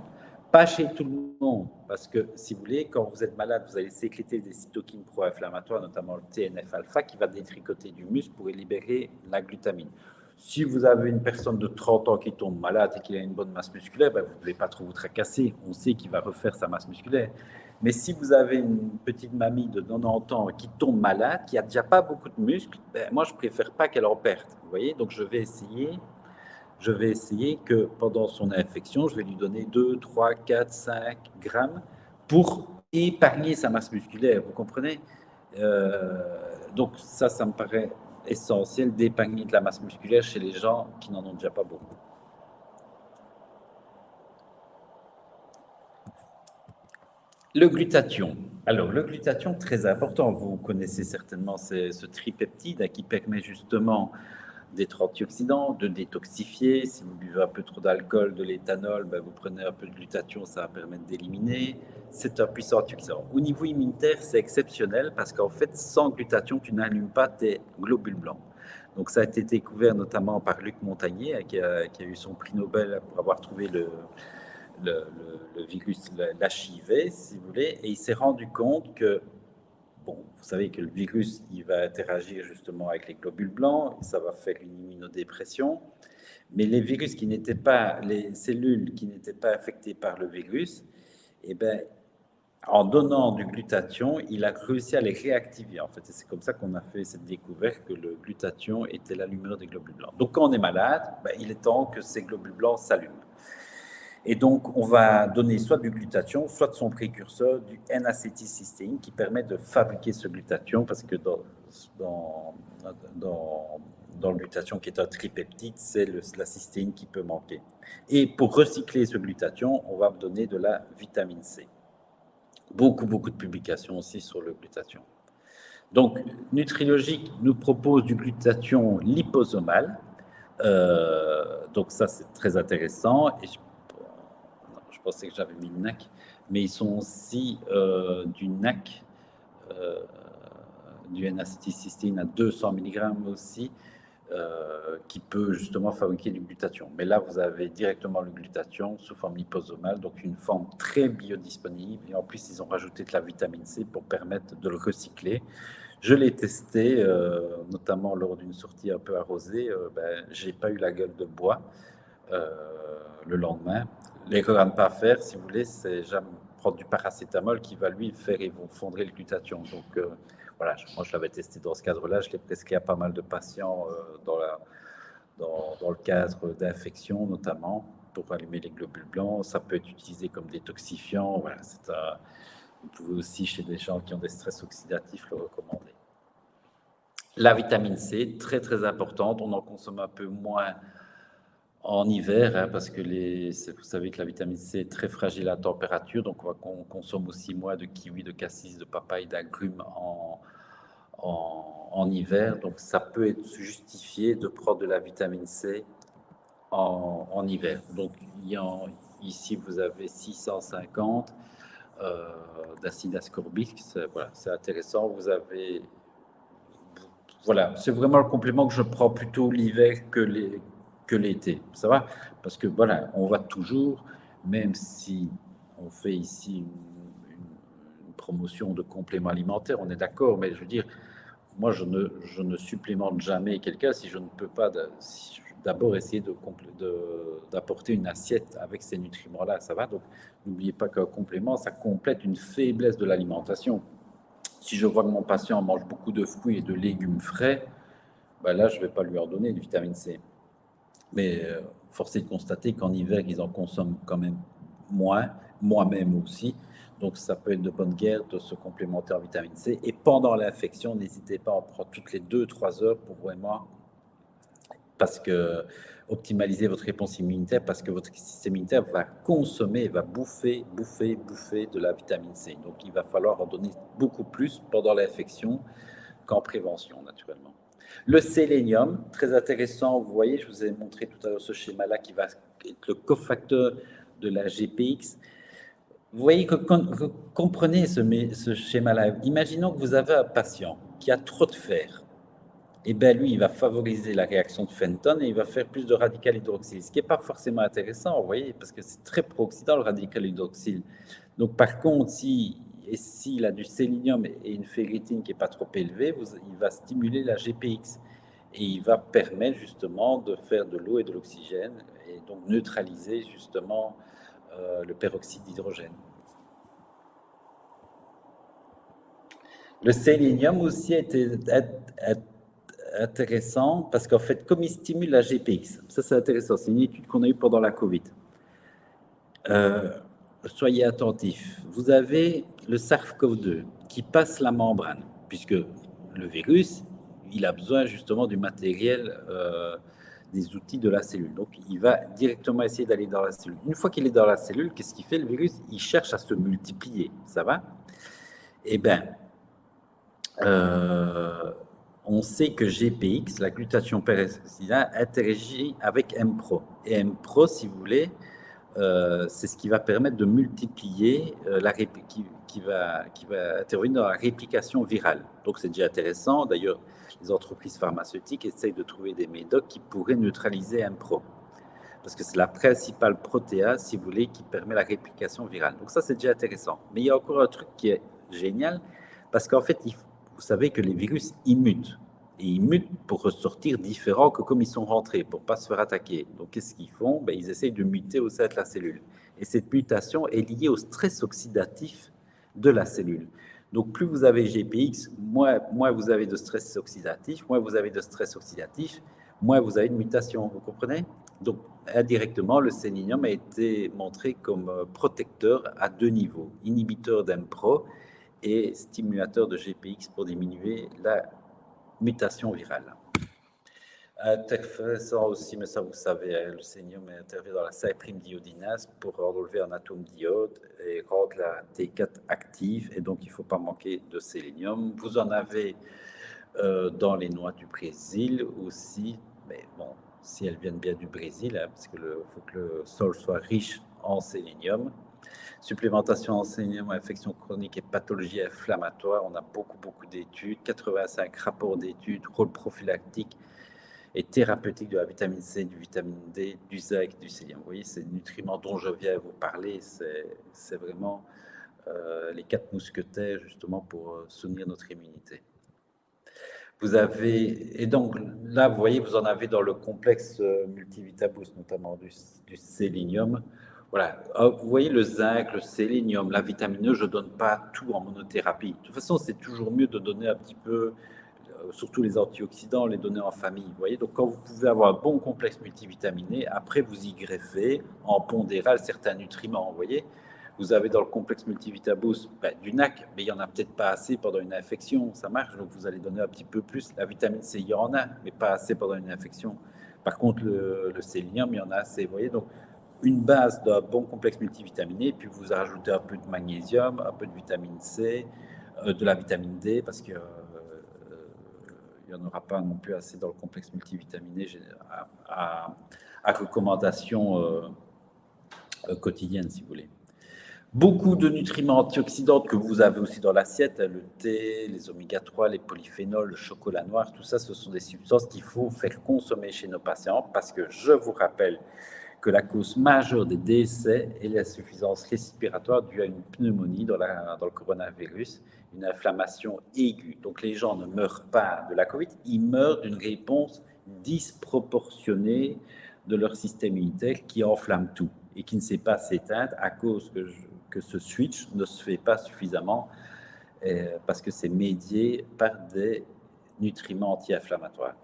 Pas chez tout le monde, parce que si vous voulez, quand vous êtes malade, vous allez sécréter des cytokines pro-inflammatoires, notamment le TNF-alpha, qui va détricoter du muscle pour libérer la glutamine. Si vous avez une personne de 30 ans qui tombe malade et qui a une bonne masse musculaire, ben vous ne devez pas trop vous tracasser. On sait qu'il va refaire sa masse musculaire. Mais si vous avez une petite mamie de 90 ans qui tombe malade, qui n'a déjà pas beaucoup de muscles, ben moi, je ne préfère pas qu'elle en perde. Vous voyez, donc je vais essayer que pendant son infection, je vais lui donner 2, 3, 4, 5 grammes pour épargner sa masse musculaire, vous comprenez? Donc ça me paraît essentiel d'épargner de la masse musculaire chez les gens qui n'en ont déjà pas beaucoup. Le glutathion. Alors, le glutathion, très important. Vous connaissez certainement ce tripeptide qui permet justement d'être antioxydant, de détoxifier. Si vous buvez un peu trop d'alcool, de l'éthanol, ben vous prenez un peu de glutathion, ça va permettre d'éliminer. C'est un puissant antioxydant. Au niveau immunitaire, c'est exceptionnel parce qu'en fait, sans glutathion, tu n'allumes pas tes globules blancs. Donc, ça a été découvert notamment par Luc Montagnier, qui a eu son prix Nobel pour avoir trouvé le virus, l'HIV, si vous voulez, et il s'est rendu compte que bon, vous savez que le virus, il va interagir justement avec les globules blancs, et ça va faire une immunodépression. Mais les virus qui n'étaient pas, les cellules qui n'étaient pas affectées par le virus, eh ben, en donnant du glutathion, il a réussi à les réactiver, en fait. Et c'est comme ça qu'on a fait cette découverte que le glutathion était l'allumeur des globules blancs. Donc, quand on est malade, ben, il est temps que ces globules blancs s'allument. Et donc, on va donner soit du glutathion, soit de son précurseur, du N-acétylcystéine, qui permet de fabriquer ce glutathion, parce que dans, dans le glutathion, qui est un tripeptide, c'est la cystéine qui peut manquer. Et pour recycler ce glutathion, on va donner de la vitamine C. Beaucoup de publications aussi sur le glutathion. Donc, Nutrilogique nous propose du glutathion liposomal. Donc ça, c'est très intéressant. Et je pensais que j'avais mis le NAC, mais ils sont aussi du NAC, du N-acétylcystéine à 200 mg aussi, qui peut justement fabriquer du glutathion. Mais là, vous avez directement le glutathion sous forme liposomale, donc une forme très biodisponible. Et en plus, ils ont rajouté de la vitamine C pour permettre de le recycler. Je l'ai testé, notamment lors d'une sortie un peu arrosée. J'ai pas eu la gueule de bois le lendemain. L'erreur à ne pas faire, si vous voulez, c'est jamais prendre du paracétamol qui va lui faire effondrer le glutathion. Donc voilà, moi je l'avais testé dans ce cadre-là, je l'ai prescrit à pas mal de patients dans le cadre d'infections notamment, pour allumer les globules blancs. Ça peut être utilisé comme détoxifiant. Voilà, vous pouvez aussi, chez des gens qui ont des stress oxydatifs, le recommander. La vitamine C, très importante, on en consomme un peu moins en hiver, hein, parce que vous savez que la vitamine C est très fragile à la température, donc on consomme aussi moins de kiwi, de cassis, de papaye, d'agrumes en hiver. Donc ça peut être justifié de prendre de la vitamine C en hiver. Donc ici, vous avez 650 d'acide ascorbique. Voilà, c'est intéressant. Vous avez... Voilà, c'est vraiment le complément que je prends plutôt l'hiver que l'été. Ça va? Parce que voilà, on va toujours, même si on fait ici une promotion de compléments alimentaires, on est d'accord, mais je veux dire, moi, je ne supplémente jamais quelqu'un si je ne peux pas d'abord essayer d'apporter une assiette avec ces nutriments-là. Ça va? Donc, n'oubliez pas qu'un complément, ça complète une faiblesse de l'alimentation. Si je vois que mon patient mange beaucoup de fruits et de légumes frais, ben là, je ne vais pas lui en donner de vitamine C. Mais force est de constater qu'en hiver, ils en consomment quand même moins, moi-même aussi. Donc, ça peut être de bonne guerre de se complémenter en vitamine C. Et pendant l'infection, n'hésitez pas à en prendre toutes les 2-3 heures pour vraiment, parce que optimaliser votre réponse immunitaire, parce que votre système immunitaire va consommer, va bouffer de la vitamine C. Donc, il va falloir en donner beaucoup plus pendant l'infection qu'en prévention, naturellement. Le sélénium, très intéressant, vous voyez, je vous ai montré tout à l'heure ce schéma-là qui va être le cofacteur de la GPX. Vous voyez que quand vous comprenez ce schéma-là, imaginons que vous avez un patient qui a trop de fer. Et bien lui, il va favoriser la réaction de Fenton et il va faire plus de radical hydroxyle, ce qui n'est pas forcément intéressant, vous voyez, parce que c'est très pro-oxydant le radical hydroxyle. Donc par contre, s'il a du sélénium et une ferritine qui n'est pas trop élevée, il va stimuler la GPX et il va permettre justement de faire de l'eau et de l'oxygène et donc neutraliser justement le peroxyde d'hydrogène. Le sélénium aussi est intéressant parce qu'en fait, comme il stimule la GPX, ça c'est intéressant, c'est une étude qu'on a eue pendant la Covid. Soyez attentifs. Vous avez le SARS-CoV-2 qui passe la membrane, puisque le virus, il a besoin justement du matériel, des outils de la cellule. Donc, il va directement essayer d'aller dans la cellule. Une fois qu'il est dans la cellule, qu'est-ce qu'il fait le virus? Il cherche à se multiplier. Ça va? Eh bien, on sait que GPX, la glutathion peroxydase, interagit avec MPRO. Et MPRO, si vous voulez, c'est ce qui va permettre de multiplier, qui va intervenir dans la réplication virale. Donc, c'est déjà intéressant. D'ailleurs, les entreprises pharmaceutiques essayent de trouver des médocs qui pourraient neutraliser MPRO. Parce que c'est la principale protéase, si vous voulez, qui permet la réplication virale. Donc, ça, c'est déjà intéressant. Mais il y a encore un truc qui est génial, Parce qu'en fait, vous savez que les virus, ils mutent. Et ils mutent pour ressortir différents que comme ils sont rentrés, pour ne pas se faire attaquer. Donc, qu'est-ce qu'ils font? Ben, ils essayent de muter au sein de la cellule. Et cette mutation est liée au stress oxydatif de la cellule. Donc, plus vous avez GPX, moins vous avez de stress oxydatif, moins vous avez de stress oxydatif, moins vous avez de mutation. Vous comprenez? Donc, indirectement, le sélénium a été montré comme protecteur à 2 niveaux, inhibiteur d'MPRO et stimulateur de GPX pour diminuer la mutation virale. Intéressant aussi, mais ça vous savez, le sélénium intervient dans la 5'-diodinase pour enlever un atome d'iode et rendre la T4 active, et donc il ne faut pas manquer de sélénium. Vous en avez dans les noix du Brésil aussi, mais bon, si elles viennent bien du Brésil, hein, parce qu'il faut que le sol soit riche en sélénium. Supplémentation en sélénium, infection chronique et pathologie inflammatoire, on a beaucoup d'études, 85 rapports d'études, rôle prophylactique et thérapeutique de la vitamine C, du vitamine D, du zinc, du sélénium. Vous voyez, ces nutriments dont je viens vous parler, c'est vraiment les 4 mousquetaires justement pour soutenir notre immunité. Vous avez, et donc là, vous voyez, vous en avez dans le complexe multivitaboost, notamment du sélénium. Voilà, vous voyez le zinc, le sélénium, la vitamine E, je ne donne pas tout en monothérapie. De toute façon, c'est toujours mieux de donner un petit peu, surtout les antioxydants, les donner en famille. Vous voyez, donc quand vous pouvez avoir un bon complexe multivitaminé, après vous y greffez en pondéral certains nutriments. Vous voyez, vous avez dans le complexe multivitaboost du NAC, mais il n'y en a peut-être pas assez pendant une infection, ça marche, donc vous allez donner un petit peu plus. La vitamine C, il y en a, mais pas assez pendant une infection. Par contre, le sélénium, il y en a assez. Vous voyez, donc une base d'un bon complexe multivitaminé, puis vous ajoutez un peu de magnésium, un peu de vitamine C, de la vitamine D, parce que il n'y en aura pas non plus assez dans le complexe multivitaminé à recommandation quotidienne, si vous voulez. Beaucoup de nutriments antioxydants que vous avez aussi dans l'assiette, le thé, les oméga 3, les polyphénols, le chocolat noir, tout ça, ce sont des substances qu'il faut faire consommer chez nos patients parce que je vous rappelle que la cause majeure des décès est l'insuffisance respiratoire due à une pneumonie dans le coronavirus, une inflammation aiguë. Donc les gens ne meurent pas de la Covid, ils meurent d'une réponse disproportionnée de leur système immunitaire qui enflamme tout et qui ne sait pas s'éteindre à cause que ce switch ne se fait pas suffisamment parce que c'est médié par des nutriments anti-inflammatoires.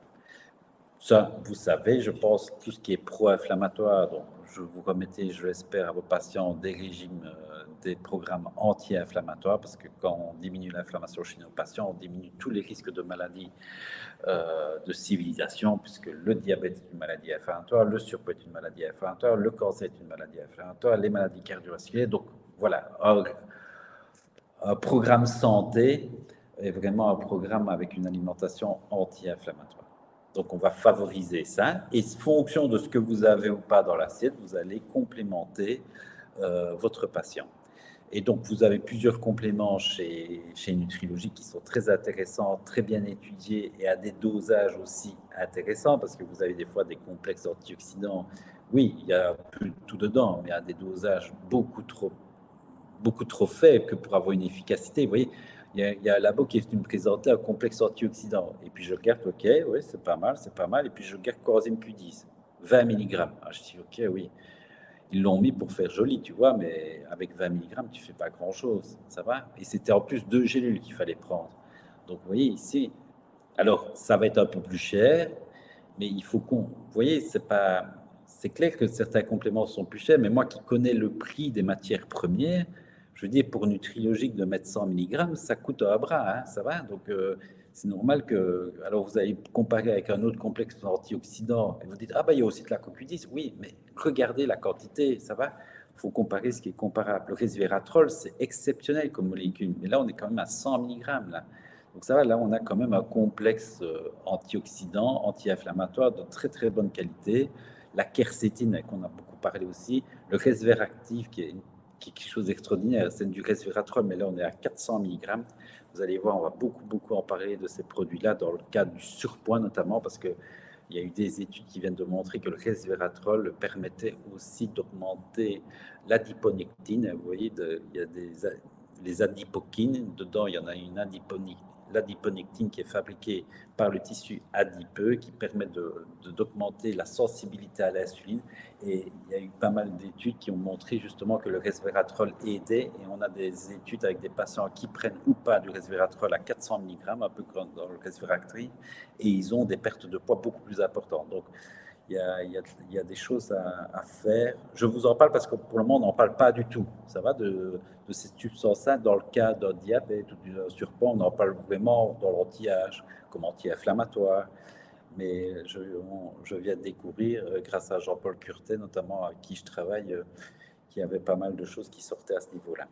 Ça, vous savez, je pense, tout ce qui est pro-inflammatoire, donc je vous remettez, je l'espère, à vos patients des régimes, des programmes anti-inflammatoires, parce que quand on diminue l'inflammation chez nos patients, on diminue tous les risques de maladies de civilisation, puisque le diabète est une maladie inflammatoire, le surpoids est une maladie inflammatoire, le cancer est une maladie inflammatoire, les maladies cardiovasculaires. Donc voilà, un programme santé est vraiment un programme avec une alimentation anti-inflammatoire. Donc, on va favoriser ça. Et fonction de ce que vous avez ou pas dans l'assiette, vous allez complémenter votre patient. Et donc, vous avez plusieurs compléments chez Nutrilogie qui sont très intéressants, très bien étudiés et à des dosages aussi intéressants parce que vous avez des fois des complexes antioxydants. Oui, il y a un peu tout dedans, mais à des dosages beaucoup trop faibles que pour avoir une efficacité. Vous voyez, il y a un labo qui est venu me présenter un complexe antioxydant. Et puis je regarde, ok, oui, c'est pas mal, c'est pas mal. Et puis je regarde coenzyme Q10, 20 mg. Ah, je dis, ok, oui. Ils l'ont mis pour faire joli, tu vois, mais avec 20 mg, tu fais pas grand-chose, ça va. Et c'était en plus 2 gélules qu'il fallait prendre. Donc, vous voyez, ici, alors, ça va être un peu plus cher, mais il faut qu'on... Vous voyez, c'est clair que certains compléments sont plus chers, mais moi qui connais le prix des matières premières, je veux dire, pour Nutrilogique de mettre 100 mg, ça coûte un bras, hein, ça va. Donc, c'est normal que... Alors, vous allez comparer avec un autre complexe antioxydant, et vous dites, ah ben, il y a aussi de la CoQ10. Oui, mais regardez la quantité, ça va. Il faut comparer ce qui est comparable. Le resveratrol, c'est exceptionnel comme molécule, mais là, on est quand même à 100 mg, là. Donc ça va, là, on a quand même un complexe antioxydant, anti-inflammatoire de très très bonne qualité. La quercétine, qu'on a beaucoup parlé aussi. Le resveratrol, qui est quelque chose d'extraordinaire, c'est du resveratrol, mais là, on est à 400 mg. Vous allez voir, on va beaucoup en parler de ces produits-là dans le cadre du surpoids notamment, parce qu'il y a eu des études qui viennent de montrer que le resveratrol permettait aussi d'augmenter l'adiponectine. Vous voyez, il y a les adipokines. Dedans, il y en a une l'adiponectine qui est fabriquée par le tissu adipeux qui permet d'augmenter la sensibilité à l'insuline. Et il y a eu pas mal d'études qui ont montré justement que le resveratrol aidait. Et on a des études avec des patients qui prennent ou pas du resveratrol à 400 mg, un peu comme dans le resveratril, et ils ont des pertes de poids beaucoup plus importantes. Donc, il y a des choses à faire. Je vous en parle parce que pour le moment, on n'en parle pas du tout. Ça va de ces substances-là. Dans le cas d'un diabète ou d'un surpoids, on en parle vraiment dans l'anti-âge, comme anti-inflammatoire. Mais je viens de découvrir, grâce à Jean-Paul Curtet, notamment avec qui je travaille, qu'il y avait pas mal de choses qui sortaient à ce niveau-là.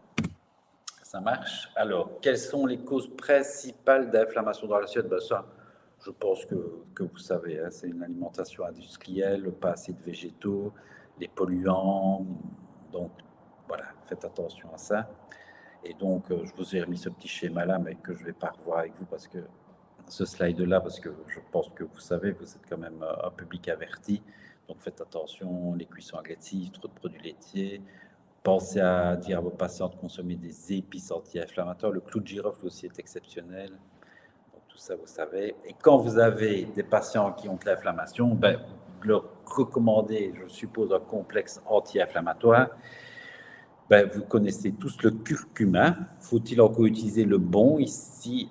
Ça marche. Alors, quelles sont les causes principales d'inflammation dans l'assiette? Ben ça, je pense que vous savez, hein, c'est une alimentation industrielle, pas assez de végétaux, les polluants. Donc, voilà, faites attention à ça. Et donc, je vous ai remis ce petit schéma-là, mais que je ne vais pas revoir avec vous parce que ce slide-là, parce que je pense que vous savez, vous êtes quand même un public averti. Donc, faites attention, les cuissons agressives, trop de produits laitiers. Pensez à dire à vos patients de consommer des épices anti-inflammatoires. Le clou de girofle aussi est exceptionnel. Donc, tout ça, vous savez. Et quand vous avez des patients qui ont de l'inflammation, ben, leur recommandez, je suppose, un complexe anti-inflammatoire. Ben, vous connaissez tous le curcuma. Faut-il encore utiliser le bon? Ici,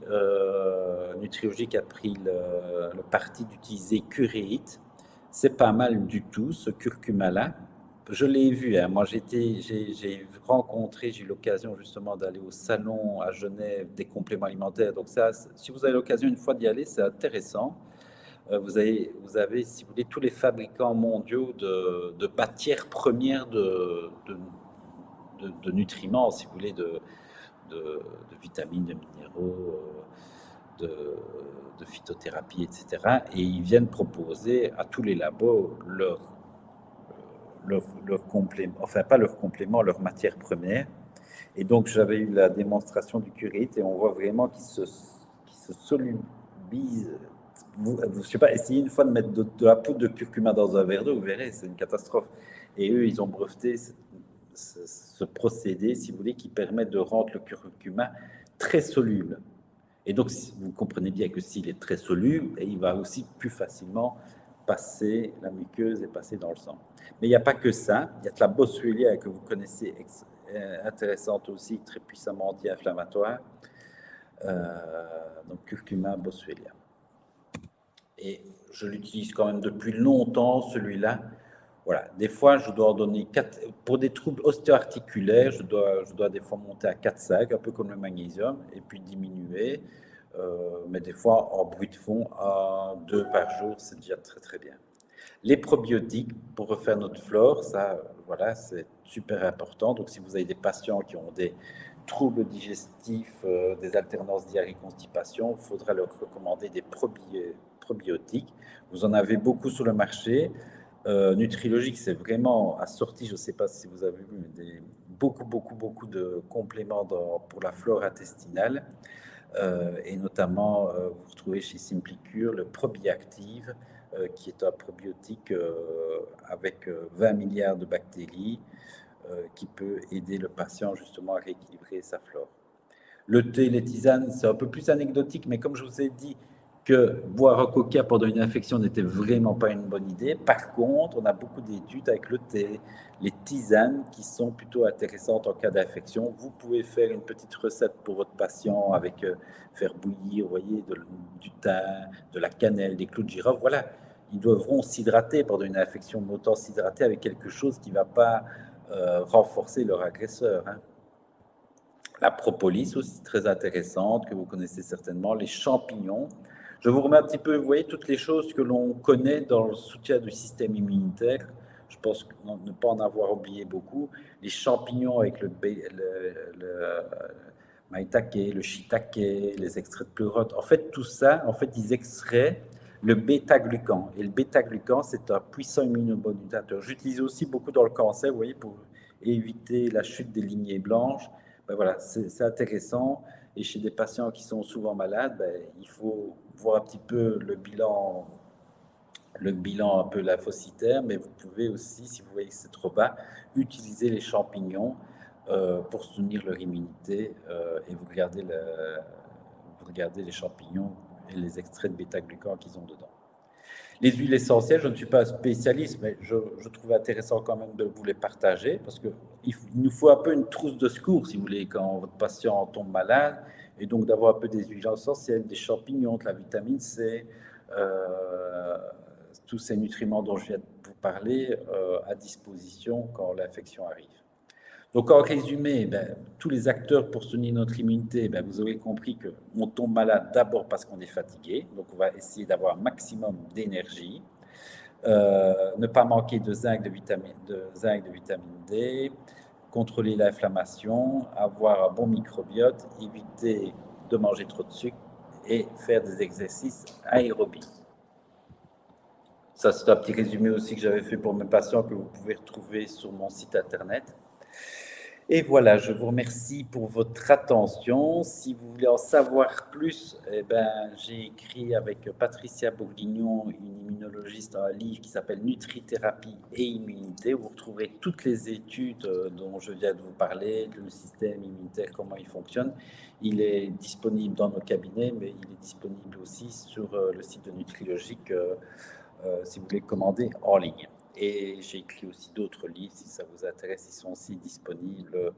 Nutrilogique a pris le parti d'utiliser curéite. C'est pas mal du tout, ce curcuma-là. Je l'ai vu, hein. Moi, j'ai rencontré, j'ai eu l'occasion justement d'aller au salon à Genève des compléments alimentaires. Donc ça, si vous avez l'occasion une fois d'y aller, c'est intéressant. Vous avez, si vous voulez, tous les fabricants mondiaux de matières premières de nutriments, si vous voulez, de vitamines, de minéraux, de phytothérapie, etc. Et ils viennent proposer à tous les labos leur complément, enfin pas leur complément, leur matière première. Et donc j'avais eu la démonstration du curite et on voit vraiment qu'il se solubilise. Je sais pas, essayez une fois de mettre de la poudre de curcuma dans un verre d'eau, vous verrez, c'est une catastrophe. Et eux, ils ont breveté ce procédé, si vous voulez, qui permet de rendre le curcuma très soluble. Et donc, vous comprenez bien que s'il est très soluble, et il va aussi plus facilement passer la muqueuse et passer dans le sang. Mais il n'y a pas que ça. Il y a de la boswellia que vous connaissez, intéressante aussi, très puissamment anti-inflammatoire. Donc, curcuma, boswellia. Et je l'utilise quand même depuis longtemps, celui-là. Voilà, des fois, je dois en donner 4. Pour des troubles ostéo-articulaires, je dois des fois monter à 4-5, un peu comme le magnésium, et puis diminuer. Mais des fois, en bruit de fond, à 2 par jour, c'est déjà très très bien. Les probiotiques, pour refaire notre flore, ça, voilà, c'est super important. Donc, si vous avez des patients qui ont des troubles digestifs, des alternances diarrhée-constipation, il faudra leur recommander des probiotiques. Vous en avez beaucoup sur le marché. Nutrilogique, c'est vraiment assorti, je ne sais pas si vous avez vu, mais beaucoup de compléments pour la flore intestinale. Et notamment, vous retrouvez chez Simplicure le Probiactive, qui est un probiotique avec 20 milliards de bactéries, qui peut aider le patient justement à rééquilibrer sa flore. Le thé, les tisanes, c'est un peu plus anecdotique, mais comme je vous ai dit que boire un coca pendant une infection n'était vraiment pas une bonne idée. Par contre, on a beaucoup d'études avec le thé, les tisanes qui sont plutôt intéressantes en cas d'infection. Vous pouvez faire une petite recette pour votre patient avec faire bouillir, vous voyez, du thym, de la cannelle, des clous de girofle. Voilà, ils devront s'hydrater pendant une infection, mais autant s'hydrater avec quelque chose qui ne va pas renforcer leur agresseur, hein. La propolis aussi, très intéressante, que vous connaissez certainement. Les champignons. Je vous remets un petit peu, vous voyez, toutes les choses que l'on connaît dans le soutien du système immunitaire. Je pense ne pas en avoir oublié beaucoup. Les champignons avec le maïtake, le shiitake, les extraits de pleurote. En fait, tout ça, en fait, ils extraient le bêta-glucan. Et le bêta-glucan, c'est un puissant immunomodulateur. J'utilise aussi beaucoup dans le cancer, vous voyez, pour éviter la chute des lignées blanches. Ben voilà, c'est intéressant. Et chez des patients qui sont souvent malades, ben, il faut voir un petit peu le bilan un peu lymphocytaire, mais vous pouvez aussi, si vous voyez que c'est trop bas, utiliser les champignons pour soutenir leur immunité et vous regardez les champignons et les extraits de bêta-glucans qu'ils ont dedans. Les huiles essentielles, je ne suis pas un spécialiste, mais je trouve intéressant quand même de vous les partager parce qu'il nous faut un peu une trousse de secours, si vous voulez, quand votre patient tombe malade, et donc d'avoir un peu des huiles essentielles, des champignons, de la vitamine C, euh, tous ces nutriments dont je viens de vous parler à disposition quand l'infection arrive. Donc, en résumé, tous les acteurs pour soutenir notre immunité, vous avez compris qu'on tombe malade d'abord parce qu'on est fatigué. Donc, on va essayer d'avoir un maximum d'énergie. Ne pas manquer de zinc, de vitamine D, contrôler l'inflammation, avoir un bon microbiote, éviter de manger trop de sucre et faire des exercices aérobies. Ça, c'est un petit résumé aussi que j'avais fait pour mes patients que vous pouvez retrouver sur mon site internet. Et voilà, je vous remercie pour votre attention. Si vous voulez en savoir plus, j'ai écrit avec Patricia Bourguignon, une immunologiste, un livre qui s'appelle Nutrithérapie et immunité. Vous retrouverez toutes les études dont je viens de vous parler, le système immunitaire, comment il fonctionne. Il est disponible dans nos cabinets, mais il est disponible aussi sur le site de Nutrilogique si vous voulez commander en ligne. Et j'ai écrit aussi d'autres livres, si ça vous intéresse, ils sont aussi disponibles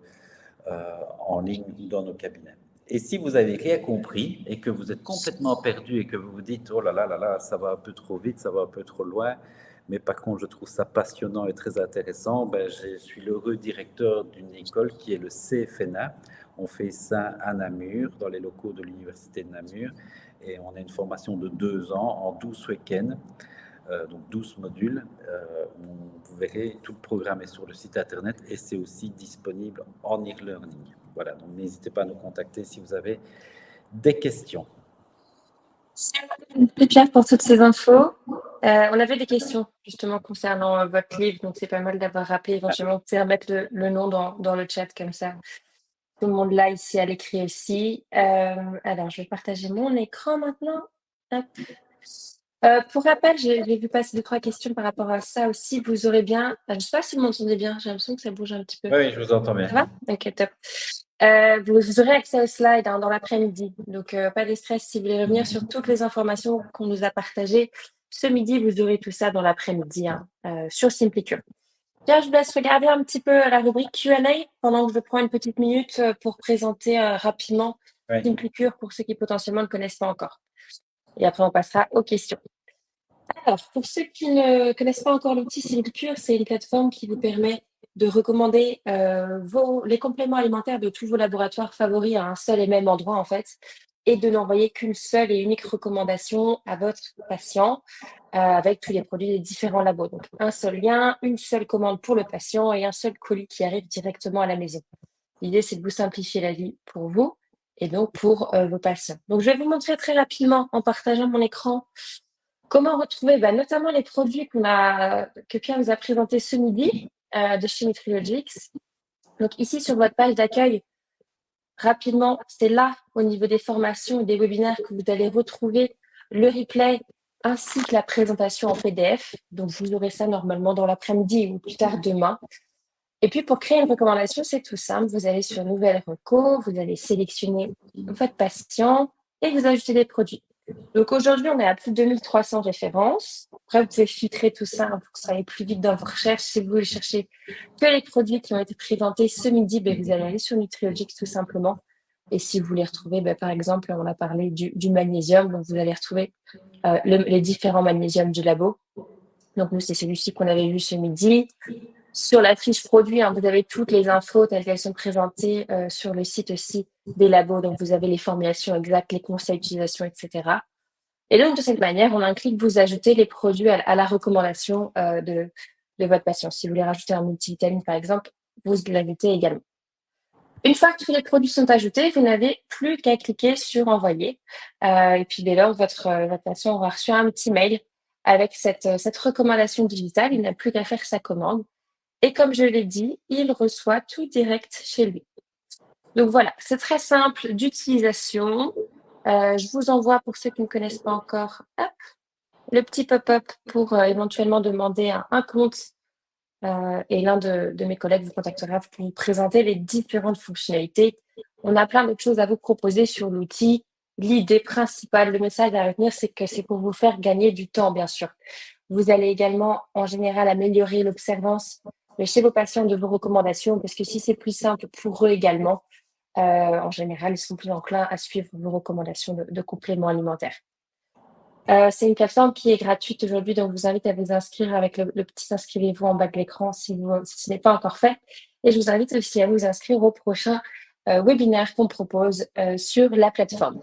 en ligne dans nos cabinets. Et si vous n'avez rien compris et que vous êtes complètement perdu et que vous vous dites « Oh là là là là, ça va un peu trop vite, ça va un peu trop loin », mais par contre, je trouve ça passionnant et très intéressant, je suis l'heureux directeur d'une école qui est le CFNA. On fait ça à Namur, dans les locaux de l'Université de Namur, et on a une formation de 2 ans en 12 week-ends. Donc 12 modules. Vous verrez, tout le programme est sur le site internet et c'est aussi disponible en e-learning. Voilà, donc n'hésitez pas à nous contacter si vous avez des questions. Très clair pour toutes ces infos. On avait des questions justement concernant votre livre, donc c'est pas mal d'avoir rappelé. Éventuellement, vous pouvez remettre le nom dans le chat comme ça. Tout le monde là ici à l'écrit aussi. Alors, je vais partager mon écran maintenant. Hop. Pour rappel, j'ai vu passer 2-3 questions par rapport à ça aussi. Vous aurez bien, je ne sais pas si vous m'entendez bien, j'ai l'impression que ça bouge un petit peu. Oui, je vous entends bien. Ça va? Ok, top. Vous aurez accès aux slides dans l'après-midi. Donc, pas de stress si vous voulez revenir sur toutes les informations qu'on nous a partagées. Ce midi, vous aurez tout ça dans l'après-midi sur Simplicure. Bien, je vous laisse regarder un petit peu la rubrique Q&A pendant que je prends une petite minute pour présenter rapidement Simplicure pour ceux qui potentiellement ne connaissent pas encore. Et après, on passera aux questions. Alors, pour ceux qui ne connaissent pas encore l'outil Simplicure, c'est une plateforme qui vous permet de recommander les compléments alimentaires de tous vos laboratoires favoris à un seul et même endroit, en fait, et de n'envoyer qu'une seule et unique recommandation à votre patient avec tous les produits des différents labos. Donc, un seul lien, une seule commande pour le patient et un seul colis qui arrive directement à la maison. L'idée, c'est de vous simplifier la vie pour vous et donc pour vos patients. Donc, je vais vous montrer très rapidement, en partageant mon écran, comment retrouver notamment les produits que Pierre nous a présentés ce midi de chez Nutrilogics. Donc, ici, sur votre page d'accueil, rapidement, c'est là, au niveau des formations et des webinaires, que vous allez retrouver le replay ainsi que la présentation en PDF. Donc, vous aurez ça normalement dans l'après-midi ou plus tard demain. Et puis, pour créer une recommandation, c'est tout simple. Vous allez sur Nouvelles Reco, vous allez sélectionner votre patient et vous ajoutez des produits. Donc, aujourd'hui, on est à plus de 2300 références. Après, vous pouvez filtrer tout ça pour que ça aille plus vite dans vos recherches. Si vous voulez chercher que les produits qui ont été présentés ce midi, vous allez aller sur Nutrilogics tout simplement. Et si vous voulez retrouver, par exemple, on a parlé du magnésium, donc vous allez retrouver les différents magnésiums du labo. Donc, nous, c'est celui-ci qu'on avait vu ce midi. Sur la fiche produit, vous avez toutes les infos telles qu'elles sont présentées sur le site aussi des labos. Donc, vous avez les formulations exactes, les conseils d'utilisation, etc. Et donc, de cette manière, on a un clic, vous ajoutez les produits à la recommandation de votre patient. Si vous voulez rajouter un multivitamine, par exemple, vous l'ajoutez également. Une fois que tous les produits sont ajoutés, vous n'avez plus qu'à cliquer sur « Envoyer ». Et puis, dès lors, votre patient aura reçu un petit mail avec cette recommandation digitale. Il n'a plus qu'à faire sa commande. Et comme je l'ai dit, il reçoit tout direct chez lui. Donc voilà, c'est très simple d'utilisation. Je vous envoie, pour ceux qui ne connaissent pas encore, le petit pop-up pour éventuellement demander un compte et l'un de mes collègues vous contactera pour vous présenter les différentes fonctionnalités. On a plein d'autres choses à vous proposer sur l'outil. L'idée principale, le message à retenir, c'est que c'est pour vous faire gagner du temps, bien sûr. Vous allez également, en général, améliorer l'observance chez vos patients de vos recommandations, parce que si c'est plus simple pour eux également, en général, ils sont plus enclins à suivre vos recommandations de compléments alimentaires. C'est une plateforme qui est gratuite aujourd'hui, donc je vous invite à vous inscrire avec le petit inscrivez-vous en bas de l'écran si ce n'est pas encore fait. Et je vous invite aussi à vous inscrire au prochain webinaire qu'on propose sur la plateforme.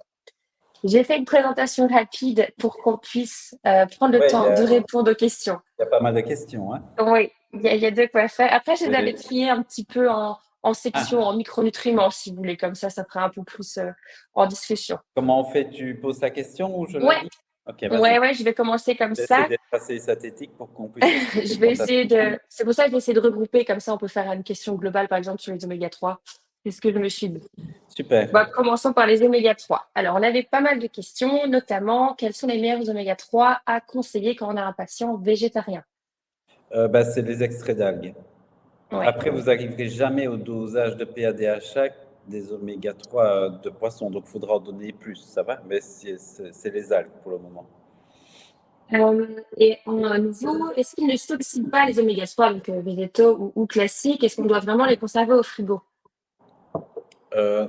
J'ai fait une présentation rapide pour qu'on puisse prendre le temps de répondre aux questions. Il y a pas mal de questions, hein? Oui, il y a de quoi faire. Après, je les avais triées un petit peu en sections, en micronutriments, si vous voulez. Comme ça fera un peu plus en discussion. Comment on fait? Tu poses ta question ou je la Ouais. lis? Ok, vas-y. Ouais, je vais commencer comme ça. J'essaie d'être assez synthétique pour qu'on puisse. Je vais essayer c'est pour ça que je vais essayer de regrouper, comme ça on peut faire une question globale, par exemple, sur les oméga 3. C'est ce que je me suis dit. Super. Commençons par les oméga 3. Alors, on avait pas mal de questions, notamment, quels sont les meilleurs oméga 3 à conseiller quand on a un patient végétarien? C'est les extraits d'algues. Ouais. Après, vous n'arriverez jamais au dosage de PADHA des oméga 3 de poisson, donc il faudra en donner plus, ça va? Mais c'est les algues pour le moment. Et en nouveau, est-ce qu'ils ne s'oxydent pas les oméga 3, donc végétaux ou classiques? Est-ce qu'on doit vraiment les conserver au frigo?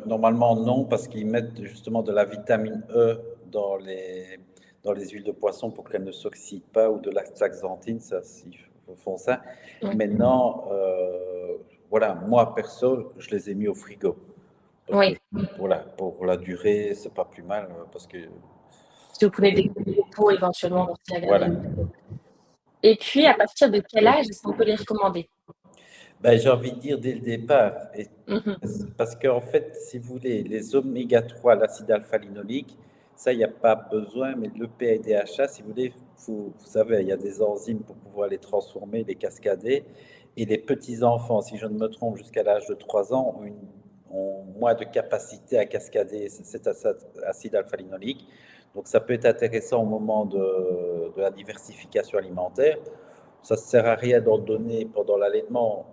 Normalement, non, parce qu'ils mettent justement de la vitamine E dans les huiles de poisson pour qu'elles ne s'oxydent pas, ou de la xanthine, ça, s'ils font ça. Ouais. Maintenant, voilà, moi, perso, je les ai mis au frigo. Oui. Voilà, pour la durée, c'est pas plus mal, parce que. Si vous pouvez découper les pots éventuellement pour la garder. Voilà. Et puis, à partir de quel âge est-ce qu'on peut les recommander? J'ai envie de dire dès le départ, parce qu'en fait, si vous voulez, les oméga 3, l'acide alpha-linolique, ça, il n'y a pas besoin, mais le PADHA, si vous voulez, vous savez, il y a des enzymes pour pouvoir les transformer, les cascader, et les petits-enfants, si je ne me trompe, jusqu'à l'âge de 3 ans, ont moins de capacité à cascader cet acide alpha-linolique. Donc, ça peut être intéressant au moment de la diversification alimentaire. Ça ne sert à rien d'en donner pendant l'allaitement.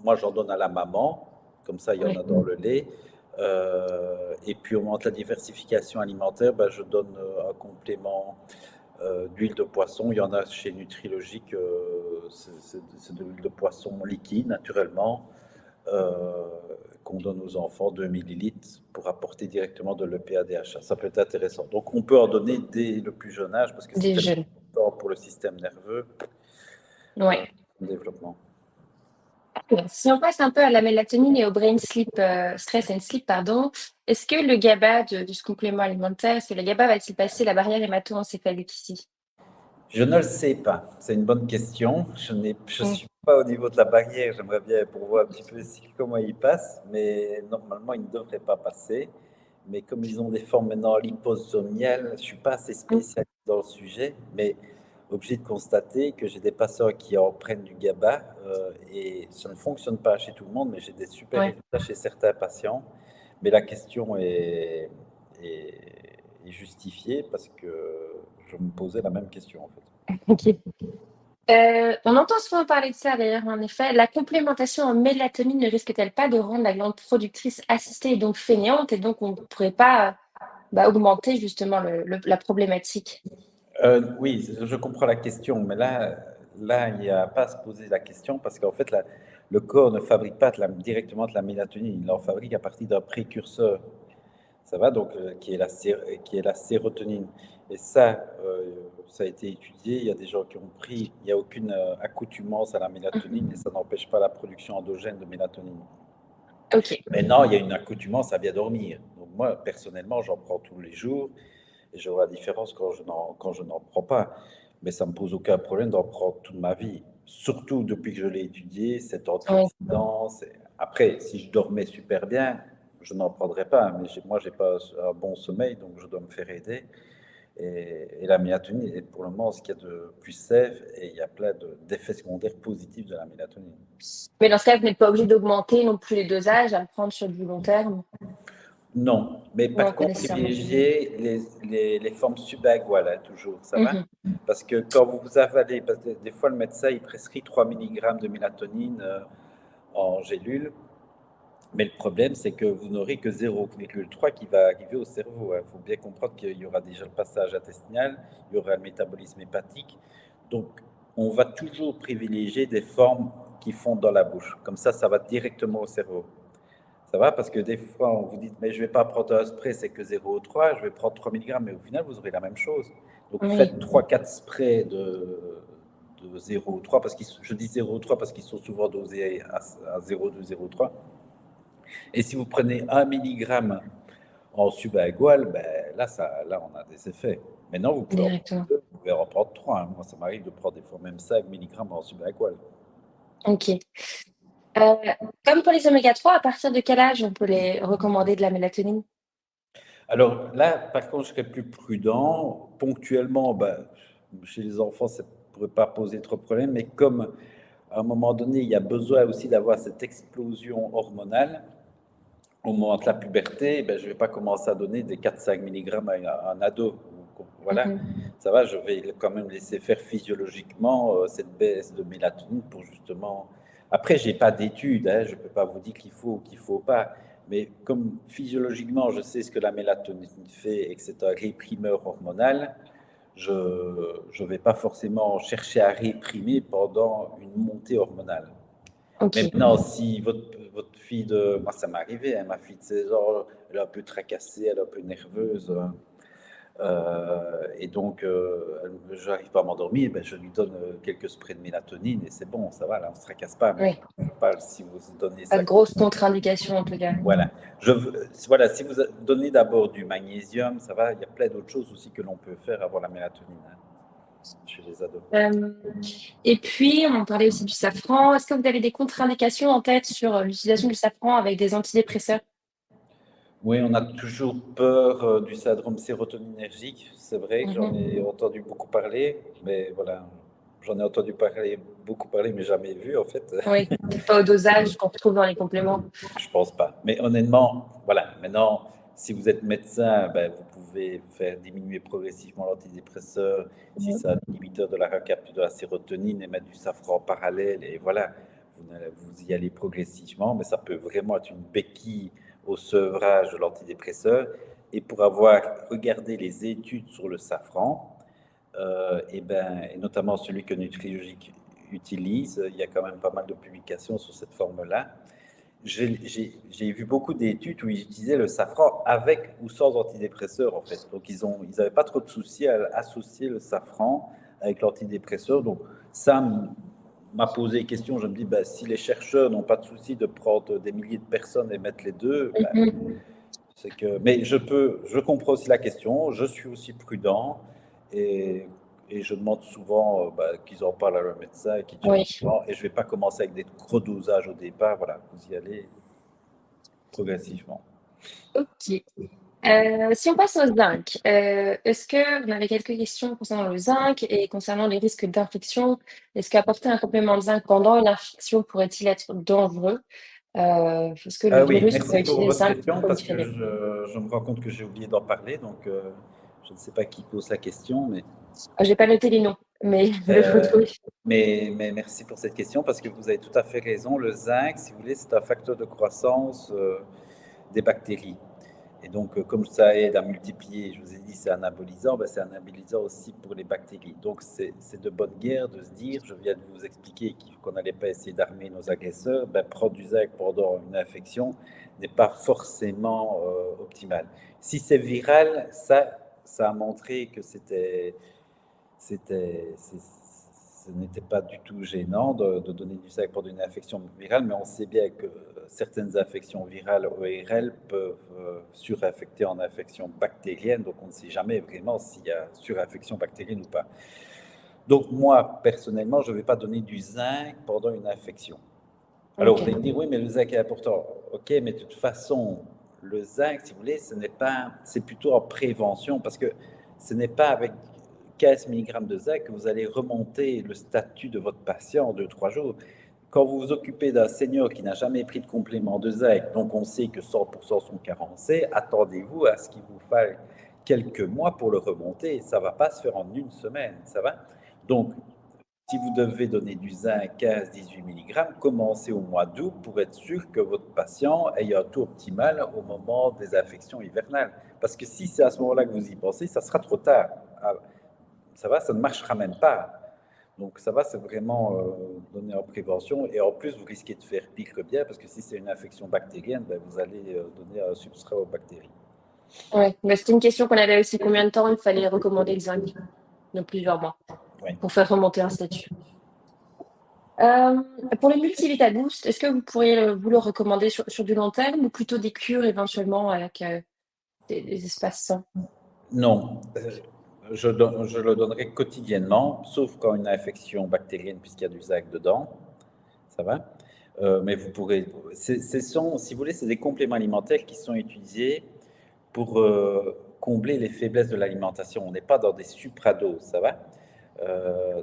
Moi, j'en donne à la maman, comme ça, il y en a dans le lait. Et puis, au moment de la diversification alimentaire, je donne un complément d'huile de poisson. Il y en a chez Nutrilogique, c'est de l'huile de poisson liquide, naturellement, qu'on donne aux enfants, 2 millilitres, pour apporter directement de l'EPA-DHA. Ça peut être intéressant. Donc, on peut en donner dès le plus jeune âge, parce que c'est tellement important pour le système nerveux. Ouais. Développement. Si on passe un peu à la mélatonine et au brain sleep, stress and sleep, pardon, est-ce que le GABA de ce complément alimentaire, est-ce que le GABA va-t-il passer la barrière hémato-encéphalique ici? Je ne le sais pas. C'est une bonne question. Je suis pas au niveau de la barrière. J'aimerais bien pour voir un petit peu comment il passe, mais normalement, il ne devrait pas passer. Mais comme ils ont des formes maintenant liposomiales, je ne suis pas assez spécialiste dans le sujet, mais obligé de constater que j'ai des patients qui en prennent du GABA et ça ne fonctionne pas chez tout le monde, mais j'ai des super résultats chez certains patients. Mais la question est justifiée parce que je me posais la même question en fait. Ok. On entend souvent parler de ça d'ailleurs, en effet. La complémentation en mélatonine ne risque-t-elle pas de rendre la glande productrice assistée et donc fainéante, et donc on ne pourrait pas augmenter justement la problématique? Oui, je comprends la question, mais là, il n'y a pas à se poser la question parce qu'en fait, le corps ne fabrique pas directement de la mélatonine, il en fabrique à partir d'un précurseur. Ça va donc, qui est la sérotonine. Et ça a été étudié. Il y a des gens qui ont pris, il n'y a aucune accoutumance à la mélatonine et ça n'empêche pas la production endogène de mélatonine. Ok. Maintenant, il y a une accoutumance à bien dormir. Donc moi, personnellement, j'en prends tous les jours et je vois la différence quand je n'en prends pas. Mais ça ne me pose aucun problème d'en prendre toute ma vie. Surtout depuis que je l'ai étudié, cet antioxydant. Après, si je dormais super bien, je n'en prendrais pas. Mais moi, je n'ai pas un bon sommeil, donc je dois me faire aider. Et la mélatonine est pour le moment ce qu'il y a de plus safe et il y a plein d'effets secondaires positifs de la mélatonine. Mais dans ce cas, vous n'êtes pas obligé d'augmenter non plus les dosages, à le prendre sur du long terme. Non, mais ou par en contre, connaissance? privilégier les formes subaguales, hein, toujours, ça va? Mhm. Parce que quand vous avalez, parce que des fois, le médecin, il prescrit 3 milligrammes de mélatonine en gélule, mais le problème, c'est que vous n'aurez que 0,3 qui va arriver au cerveau. Il faut bien comprendre qu'il y aura déjà le passage intestinal, il y aura le métabolisme hépatique. Donc, on va toujours privilégier des formes qui font dans la bouche. Comme ça va directement au cerveau. Ça va? Parce que des fois, on vous dit, mais je ne vais pas prendre un spray, c'est que 0,3, je vais prendre 3 milligrammes, mais au final, vous aurez la même chose. Donc, Oui, faites 3-4 sprays de 0,3, je dis 0,3 parce qu'ils sont souvent dosés à 0,2, 0,3. Et si vous prenez 1 milligramme en subagual, ben, là, on a des effets. Maintenant, vous pouvez en prendre directement. 2, vous pouvez en prendre 3. Moi, ça m'arrive de prendre des fois même 5 milligrammes en subagual. Ok. Euh, Comme pour les oméga 3, à partir de quel âge on peut les recommander de la mélatonine? Alors là, par contre, je serais plus prudent. Ponctuellement, ben, chez les enfants, ça ne pourrait pas poser trop de problèmes, mais comme à un moment donné, il y a besoin aussi d'avoir cette explosion hormonale, au moment de la puberté, ben, je ne vais pas commencer à donner des 4-5 milligrammes à un ado. Voilà, Mhm. ça va, je vais quand même laisser faire physiologiquement cette baisse de mélatonine pour justement. Après, j'ai pas d'études, hein, je ne peux pas vous dire qu'il faut ou qu'il ne faut pas, mais comme physiologiquement, je sais ce que la mélatonine fait et que c'est un réprimeur hormonal, je ne vais pas forcément chercher à réprimer pendant une montée hormonale. Ok. Maintenant, si votre fille de. Moi, ça m'est arrivé, hein, ma fille de 16 ans, elle est un peu tracassée, elle est un peu nerveuse. Et donc, je n'arrive pas à m'endormir, ben, je lui donne quelques sprays de mélatonine et c'est bon, ça va, là, on ne se tracasse pas. Mais Oui. pas si vous donnez Pas ça. de grosse contre-indication en tout cas. Voilà. Voilà, si vous donnez d'abord du magnésium, ça va, il y a plein d'autres choses aussi que l'on peut faire avant la mélatonine, hein, chez les ados. Euh, et puis, on parlait aussi du safran. Est-ce que vous avez des contre-indications en tête sur l'utilisation du safran avec des antidépresseurs? Oui, on a toujours peur du syndrome sérotoninergique. C'est vrai que j'en ai Mhm. entendu beaucoup parler, mais voilà, j'en ai entendu parler, beaucoup parler, mais jamais vu en fait. Oui, peut-être pas au dosage qu'on retrouve dans les compléments. Je pense pas. Mais honnêtement, voilà, maintenant, si vous êtes médecin, ben, vous pouvez faire diminuer progressivement l'antidépresseur si Mhm. c'est un inhibiteur de la recapture de la sérotonine et mettre du safran en parallèle. Et voilà, vous y allez progressivement, mais ça peut vraiment être une béquille au sevrage de l'antidépresseur. Et pour avoir regardé les études sur le safran, et notamment celui que Nutrilogique utilise, il y a quand même pas mal de publications sur cette forme-là. J'ai vu beaucoup d'études où ils utilisaient le safran avec ou sans antidépresseur, en fait. Donc, ils n'avaient pas trop de soucis à associer le safran avec l'antidépresseur. Donc, ça m'a posé question. Je me dis, bah, si les chercheurs n'ont pas de souci de prendre des milliers de personnes et mettre les deux, bah, Mhm. c'est que. Mais je comprends aussi la question. Je suis aussi prudent et, et je demande souvent bah, qu'ils en parlent à leur médecin et qu'ils tiennent Oui, au courant. Et je ne vais pas commencer avec des gros dosages au départ. Voilà, vous y allez progressivement. ok. Si on passe au zinc, est-ce que vous avez quelques questions concernant le zinc et concernant les risques d'infection? Est-ce qu'apporter un complément de zinc pendant une infection pourrait-il être dangereux? Est-ce que le Oui, virus pourrait merci pour utiliser le votre zinc pour question parce que proliférer? je me rends compte que j'ai oublié d'en parler, donc je ne sais pas qui pose la question, J'ai pas noté les noms, mais je vais le euh, retrouver. mais merci pour cette question parce que vous avez tout à fait raison. Le zinc, si vous voulez, c'est un facteur de croissance des bactéries. Et donc, comme ça aide à multiplier, je vous ai dit, c'est anabolisant, ben, c'est anabolisant aussi pour les bactéries. Donc, c'est de bonne guerre de se dire, je viens de vous expliquer qu'on n'allait pas essayer d'armer nos agresseurs, ben, prendre du zinc pendant une infection n'est pas forcément optimal. Si c'est viral, ça a montré que ce n'était pas du tout gênant de donner du zinc pour une infection virale, mais on sait bien que certaines infections virales ORL peuvent suraffecter en infection bactérienne, donc on ne sait jamais vraiment s'il y a surinfection bactérienne ou pas. Donc moi, personnellement, je ne vais pas donner du zinc pendant une infection. Alors, vous allez me OK. dire, oui, mais le zinc est important. OK, mais de toute façon, le zinc, si vous voulez, c'est plutôt en prévention parce que ce n'est pas avec 15 milligrammes de zinc que vous allez remonter le statut de votre patient en 2-3 jours. quand vous vous occupez d'un senior qui n'a jamais pris de complément de zinc, donc on sait que 100% sont carencés, attendez-vous à ce qu'il vous faille quelques mois pour le remonter. Ça ne va pas se faire en une semaine, ça va? Donc, si vous devez donner du zinc 15-18 mg, commencez au mois d'août pour être sûr que votre patient ait un taux optimal au moment des infections hivernales. Parce que si c'est à ce moment-là que vous y pensez, ça sera trop tard. Ah, ça va, ça ne marchera même pas. Donc ça va, c'est vraiment donner en prévention. Et en plus, vous risquez de faire pire que bien, parce que si c'est une infection bactérienne, ben, vous allez donner un substrat aux bactéries. Ouais, mais c'était une question qu'on avait aussi. Combien de temps il fallait recommander le zinc? Donc plusieurs mois Oui. pour faire remonter un statut. Pour le Multivita Boost, est-ce que vous pourriez vous le recommander sur du long terme ou plutôt des cures éventuellement avec des espaces sains? Non, je le donnerai quotidiennement, sauf quand une infection bactérienne, puisqu'il y a du zinc dedans. Ça va? Mais vous pourrez. Si vous voulez, c'est des compléments alimentaires qui sont utilisés pour combler les faiblesses de l'alimentation. On n'est pas dans des supradoses, ça va?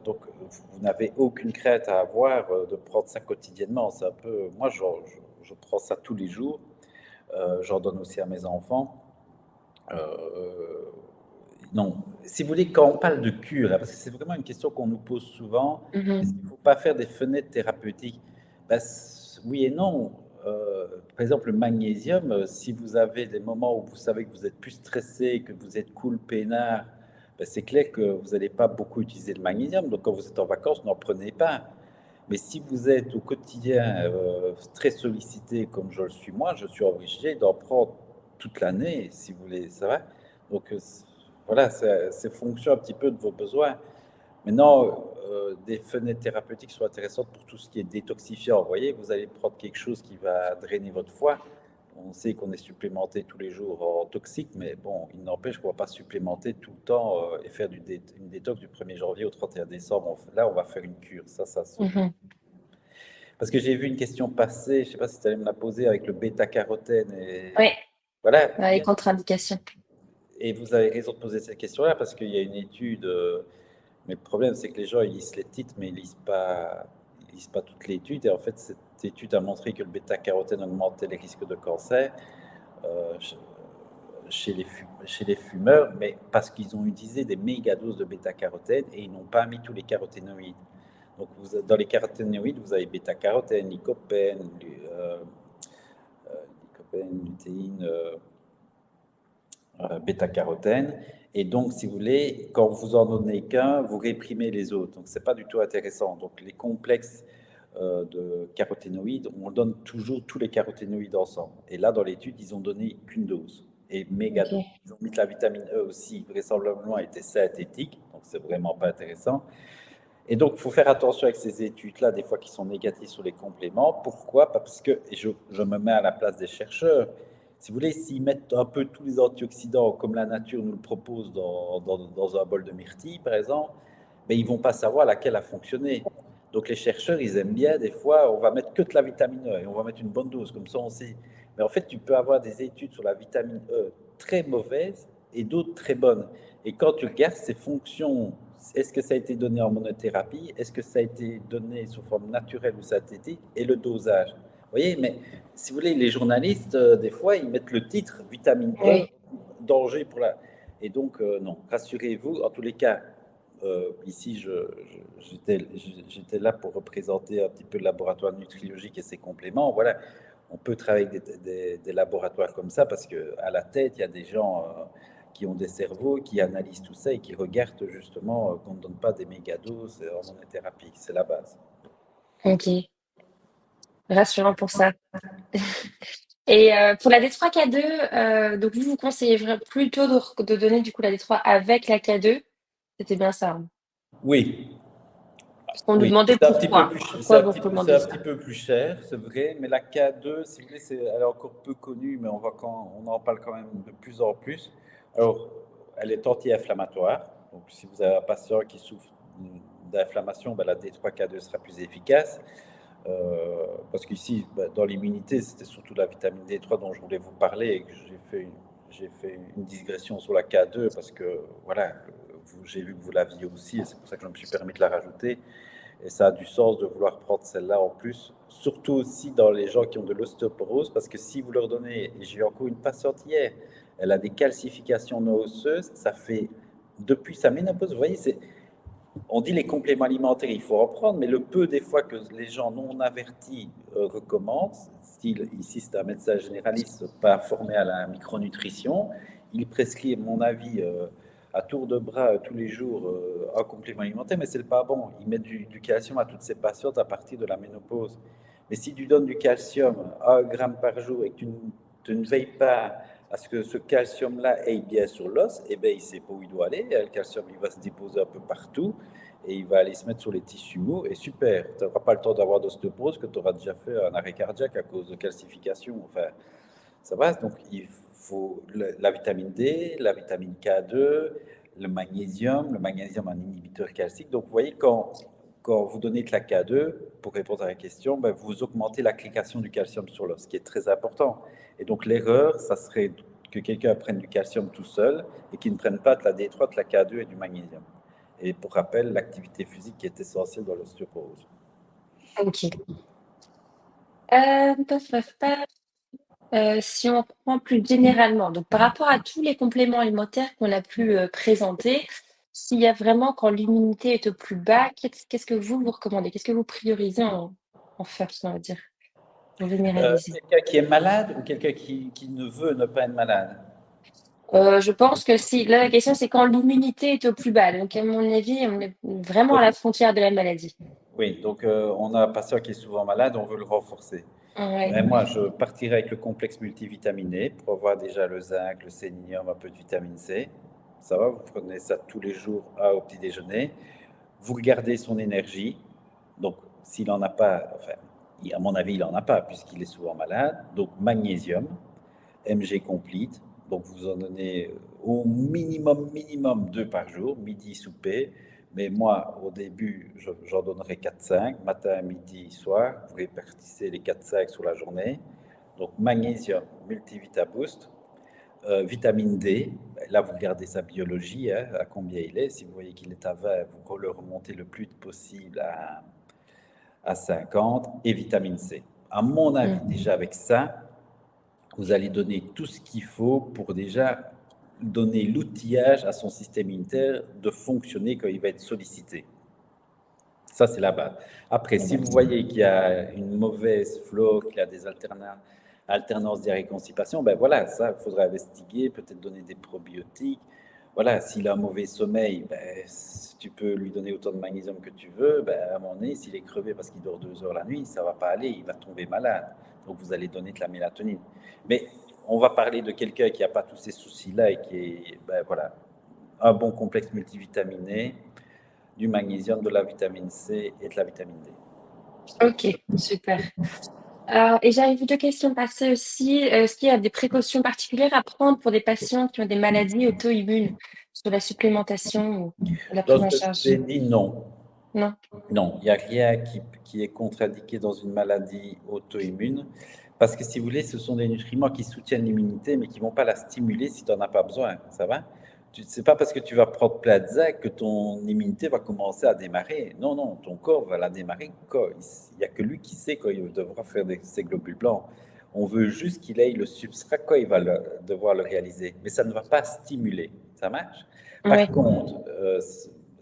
Donc, vous n'avez aucune crainte à avoir de prendre ça quotidiennement. C'est un peu. Moi, je prends ça tous les jours. J'en donne aussi à mes enfants. Non, si vous voulez, quand on parle de cure, hein, parce que c'est vraiment une question qu'on nous pose souvent, est-ce qu'il ne faut pas faire des fenêtres thérapeutiques? Ben, oui et non. Par exemple, le magnésium, si vous avez des moments où vous savez que vous êtes plus stressé, que vous êtes cool, peinard, ben, c'est clair que vous n'allez pas beaucoup utiliser le magnésium. Donc, quand vous êtes en vacances, n'en prenez pas. Mais si vous êtes au quotidien très sollicité, comme je le suis moi, je suis obligé d'en prendre toute l'année, si vous voulez, ça va? Donc, voilà, c'est fonction un petit peu de vos besoins. Maintenant, des fenêtres thérapeutiques sont intéressantes pour tout ce qui est détoxifiant. Vous voyez, vous allez prendre quelque chose qui va drainer votre foie. On sait qu'on est supplémenté tous les jours en toxique, mais bon, il n'empêche qu'on ne va pas supplémenter tout le temps et faire une détox du 1er janvier au 31 décembre. Là, on va faire une cure. Ça saute. Parce que j'ai vu une question passer, je ne sais pas si tu allais me la poser, avec le bêta-carotène. Oui, Voilà. les contre-indications. Et vous avez raison de poser cette question-là, parce qu'il y a une étude, mais le problème, c'est que les gens, ils lisent les titres, mais ils lisent pas toute l'étude. Et en fait, cette étude a montré que le bêta-carotène augmentait les risques de cancer euh, chez les fumeurs, mais parce qu'ils ont utilisé des méga-doses de bêta-carotène et ils n'ont pas mis tous les caroténoïdes. Donc, dans les caroténoïdes, vous avez bêta-carotène, lycopène, lutéine, bêta-carotène. Et donc, si vous voulez, quand vous en donnez qu'un, vous réprimez les autres. Donc, c'est pas du tout intéressant. Donc, les complexes de caroténoïdes, on donne toujours tous les caroténoïdes ensemble. Et là, dans l'étude, ils ont donné qu'une dose. Et méga dose. Ils ont mis que la vitamine E aussi, vraisemblablement, elle était synthétique. Donc, c'est vraiment pas intéressant. Et donc, il faut faire attention avec ces études-là, des fois qui sont négatives sur les compléments. Pourquoi? Parce que, et je me mets à la place des chercheurs, si vous voulez, s'ils mettent un peu tous les antioxydants comme la nature nous le propose dans un bol de myrtille, par exemple, mais ils ne vont pas savoir laquelle a fonctionné. Donc les chercheurs, ils aiment bien, des fois, on va mettre que de la vitamine E et on va mettre une bonne dose, comme ça on sait. Mais en fait, tu peux avoir des études sur la vitamine E très mauvaises et d'autres très bonnes. Et quand tu regardes ces fonctions, est-ce que ça a été donné en monothérapie? Est-ce que ça a été donné sous forme naturelle ou synthétique? Et le dosage. Vous voyez, mais si vous voulez, les journalistes, des fois, ils mettent le titre vitamine E, danger pour la. Et donc, non, rassurez-vous, en tous les cas, ici, j'étais là pour représenter un petit peu le laboratoire nutriologique et ses compléments. Voilà, on peut travailler avec des laboratoires comme ça parce qu'à la tête, il y a des gens qui ont des cerveaux, qui analysent tout ça et qui regardent justement qu'on ne donne pas des mégadoses en monothérapie. C'est la base. Ok, rassurant pour ça. Et pour la D3K2, donc vous conseillez plutôt de donner du coup la D3 avec la K2. C'était bien ça, hein? Oui, Parce qu'on nous oui, demandait c'est un petit peu pourquoi. plus, Pourquoi vous recommandez un ça? petit peu plus cher, c'est vrai, mais la K2, si vous voulez, elle est encore peu connue, mais on en parle quand même de plus en plus. Alors, elle est anti-inflammatoire, donc si vous avez un patient qui souffre d'inflammation, ben, la D3K2 sera plus efficace. Parce qu'ici, ben, dans l'immunité, c'était surtout la vitamine D3 dont je voulais vous parler et que j'ai fait une digression sur la K2 parce que, voilà, j'ai vu que vous l'aviez aussi et c'est pour ça que je me suis permis de la rajouter. Et ça a du sens de vouloir prendre celle-là en plus, surtout aussi dans les gens qui ont de l'ostéoporose, parce que si vous leur donnez, et j'ai eu encore une patiente hier, elle a des calcifications osseuses, ça fait depuis sa ménopause, vous voyez, on dit les compléments alimentaires, il faut en prendre, mais le peu des fois que les gens non avertis recommandent, style ici c'est un médecin généraliste pas formé à la micronutrition, il prescrit, à mon avis, à tour de bras tous les jours un complément alimentaire, mais c'est pas bon. Il met du calcium à toutes ses patientes à partir de la ménopause. Mais si tu donnes du calcium 1 gramme par jour et que tu ne veilles pas à ce que ce calcium-là aille bien sur l'os, eh bien, il ne sait pas où il doit aller. Le calcium, il va se déposer un peu partout et il va aller se mettre sur les tissus mous. Et super, tu n'auras pas le temps d'avoir d'ostéoporose que tu auras déjà fait un arrêt cardiaque à cause de calcification. Enfin, ça va. Donc, il faut la vitamine D, la vitamine K2, le magnésium. Le magnésium, un inhibiteur calcique. Donc, vous voyez, quand vous donnez de la K2, pour répondre à la question, ben, vous augmentez l'application du calcium sur l'os, ce qui est très important. Et donc, l'erreur, ça serait que quelqu'un prenne du calcium tout seul et qu'il ne prenne pas de la D3, de la K2 et du magnésium. Et pour rappel, l'activité physique qui est essentielle dans l'ostéoporose. Ok. Si on prend plus généralement, donc par rapport à tous les compléments alimentaires qu'on a pu présenter, s'il y a vraiment quand l'immunité est au plus bas, qu'est-ce que vous recommandez? Qu'est-ce que vous priorisez en first, on va dire, pour généraliser? Quelqu'un qui est malade ou quelqu'un qui ne veut ne pas être malade? Je pense que si, là la question c'est quand l'immunité est au plus bas, donc à mon avis, on est vraiment à Donc, la frontière de la maladie. oui, donc on a un patient qui est souvent malade, on veut le renforcer. Ouais. Ben, moi, je partirais avec le complexe multivitaminé pour avoir déjà le zinc, le sélénium, un peu de vitamine C. Ça va, vous prenez ça tous les jours au petit déjeuner. Vous regardez son énergie. Donc, s'il n'en a pas, enfin, à mon avis, il n'en a pas puisqu'il est souvent malade. Donc, magnésium, MG Complete. Donc, vous en donnez au minimum 2 par jour, midi, souper. Mais moi, au début, j'en donnerai 4-5, matin, midi, soir. Vous répartissez les 4-5 sur la journée. Donc, magnésium, Multivita Boost. Vitamine D, là, vous regardez sa biologie, hein, à combien il est. Si vous voyez qu'il est à 20, vous le remontez le plus possible à 50. Et vitamine C. À mon avis, Mm. déjà avec ça, vous allez donner tout ce qu'il faut pour déjà donner l'outillage à son système immunitaire de fonctionner quand il va être sollicité. Ça, c'est la base. Après, si vous voyez qu'il y a une mauvaise flore, qu'il y a des alternances diarrhée-constipation, ben voilà, ça, il faudra investiguer, peut-être donner des probiotiques. Voilà, s'il a un mauvais sommeil, ben, tu peux lui donner autant de magnésium que tu veux. Ben, à un moment donné, s'il est crevé parce qu'il dort 2 heures la nuit, ça va pas aller, il va tomber malade. Donc, vous allez donner de la mélatonine. Mais on va parler de quelqu'un qui n'a pas tous ces soucis-là et qui est, ben, voilà, un bon complexe multivitaminé, du magnésium, de la vitamine C et de la vitamine D. Ok, super. Et j'avais vu deux questions passer aussi. Est-ce qu'il y a des précautions particulières à prendre pour des patients qui ont des maladies auto-immunes sur la supplémentation ou la Dans prise ce en que je charge? vous ai dit, non. Non? Non, il n'y a rien qui est contre-indiqué dans une maladie auto-immune. Parce que si vous voulez, ce sont des nutriments qui soutiennent l'immunité, mais qui ne vont pas la stimuler si tu n'en as pas besoin. Ça va? Ce n'est pas parce que tu vas prendre plein de zinc que ton immunité va commencer à démarrer. Non, non, ton corps va la démarrer quand il n'y a que lui qui sait quand il devra faire ses globules blancs. On veut juste qu'il ait le substrat quand il va devoir le réaliser. Mais ça ne va pas stimuler. Ça marche? Par Oui. contre,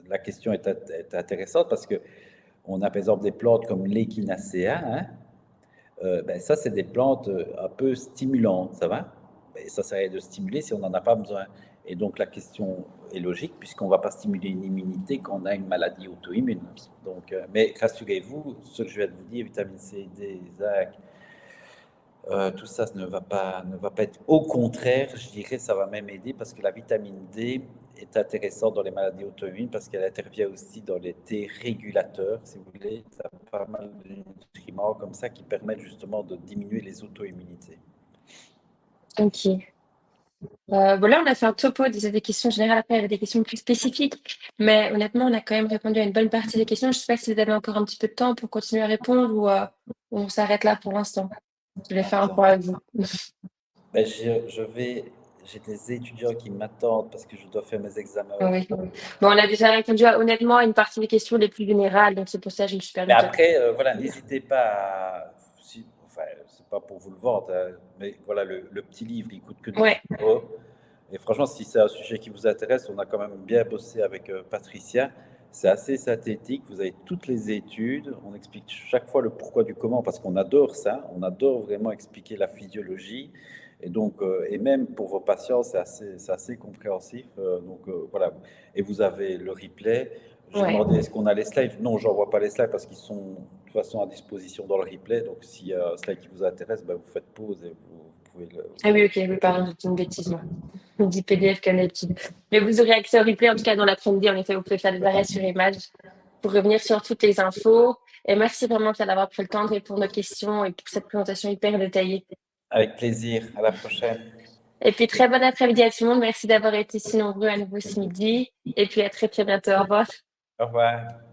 la question est intéressante parce que on a par exemple des plantes comme l'Echinacea, hein, ben ça, c'est des plantes un peu stimulantes, ça va? Ben, ça sert de stimuler si on n'en a pas besoin. Et donc la question est logique, puisqu'on ne va pas stimuler une immunité quand on a une maladie auto-immune. Donc, mais rassurez-vous, ce que je viens de vous dire, vitamine C, D, zinc, tout ça ne va pas être. Au contraire, je dirais, ça va même aider parce que la vitamine D est intéressante dans les maladies auto-immunes parce qu'elle intervient aussi dans les T-régulateurs, si vous voulez. Ça a pas mal de nutriments comme ça qui permettent justement de diminuer les auto-immunités. Ok. Voilà, on a fait un topo des questions générales. Après, il y avait des questions plus spécifiques. Mais honnêtement, on a quand même répondu à une bonne partie des questions. Je ne sais pas si vous avez encore un petit peu de temps pour continuer à répondre ou on s'arrête là pour l'instant. Je vais faire un Attends. point avec vous. Ben, je vais j'ai des étudiants qui m'attendent parce que je dois faire mes examens. Oui. Bon, on a déjà répondu honnêtement à une partie des questions les plus générales, donc c'est pour ça que je me suis Mais permis de... après, voilà, n'hésitez pas enfin, c'est pas pour vous le vendre, hein, mais voilà, le petit livre, il coûte que 12 Ouais, euros. Et franchement, si c'est un sujet qui vous intéresse, on a quand même bien bossé avec Patricia. C'est assez synthétique, vous avez toutes les études, on explique chaque fois le pourquoi du comment, parce qu'on adore ça, on adore vraiment expliquer la physiologie. Et donc, et même pour vos patients, c'est assez compréhensif. Donc, voilà. Et vous avez le replay. J'ai ouais. demandé est-ce qu'on a les slides. Non, j'envoie pas les slides parce qu'ils sont de toute façon à disposition dans le replay. Donc, s'il y a un slide qui vous intéresse, ben, vous faites pause et vous pouvez Ah oui, ok, oui, pardon, j'ai dit une bêtise, moi. Je dis PDF comme d'habitude. Mais vous aurez accès au replay, en tout cas dans l'après-midi, en effet, vous pouvez faire des arrêts sur image pour revenir sur toutes les infos. Et merci vraiment Pierre d'avoir pris le temps de répondre aux questions et pour cette présentation hyper détaillée. Avec plaisir. À la prochaine. Et puis très bon après-midi à tout le monde. Merci d'avoir été si nombreux à nouveau ce midi. Et puis à très très bientôt. Au revoir. Au revoir.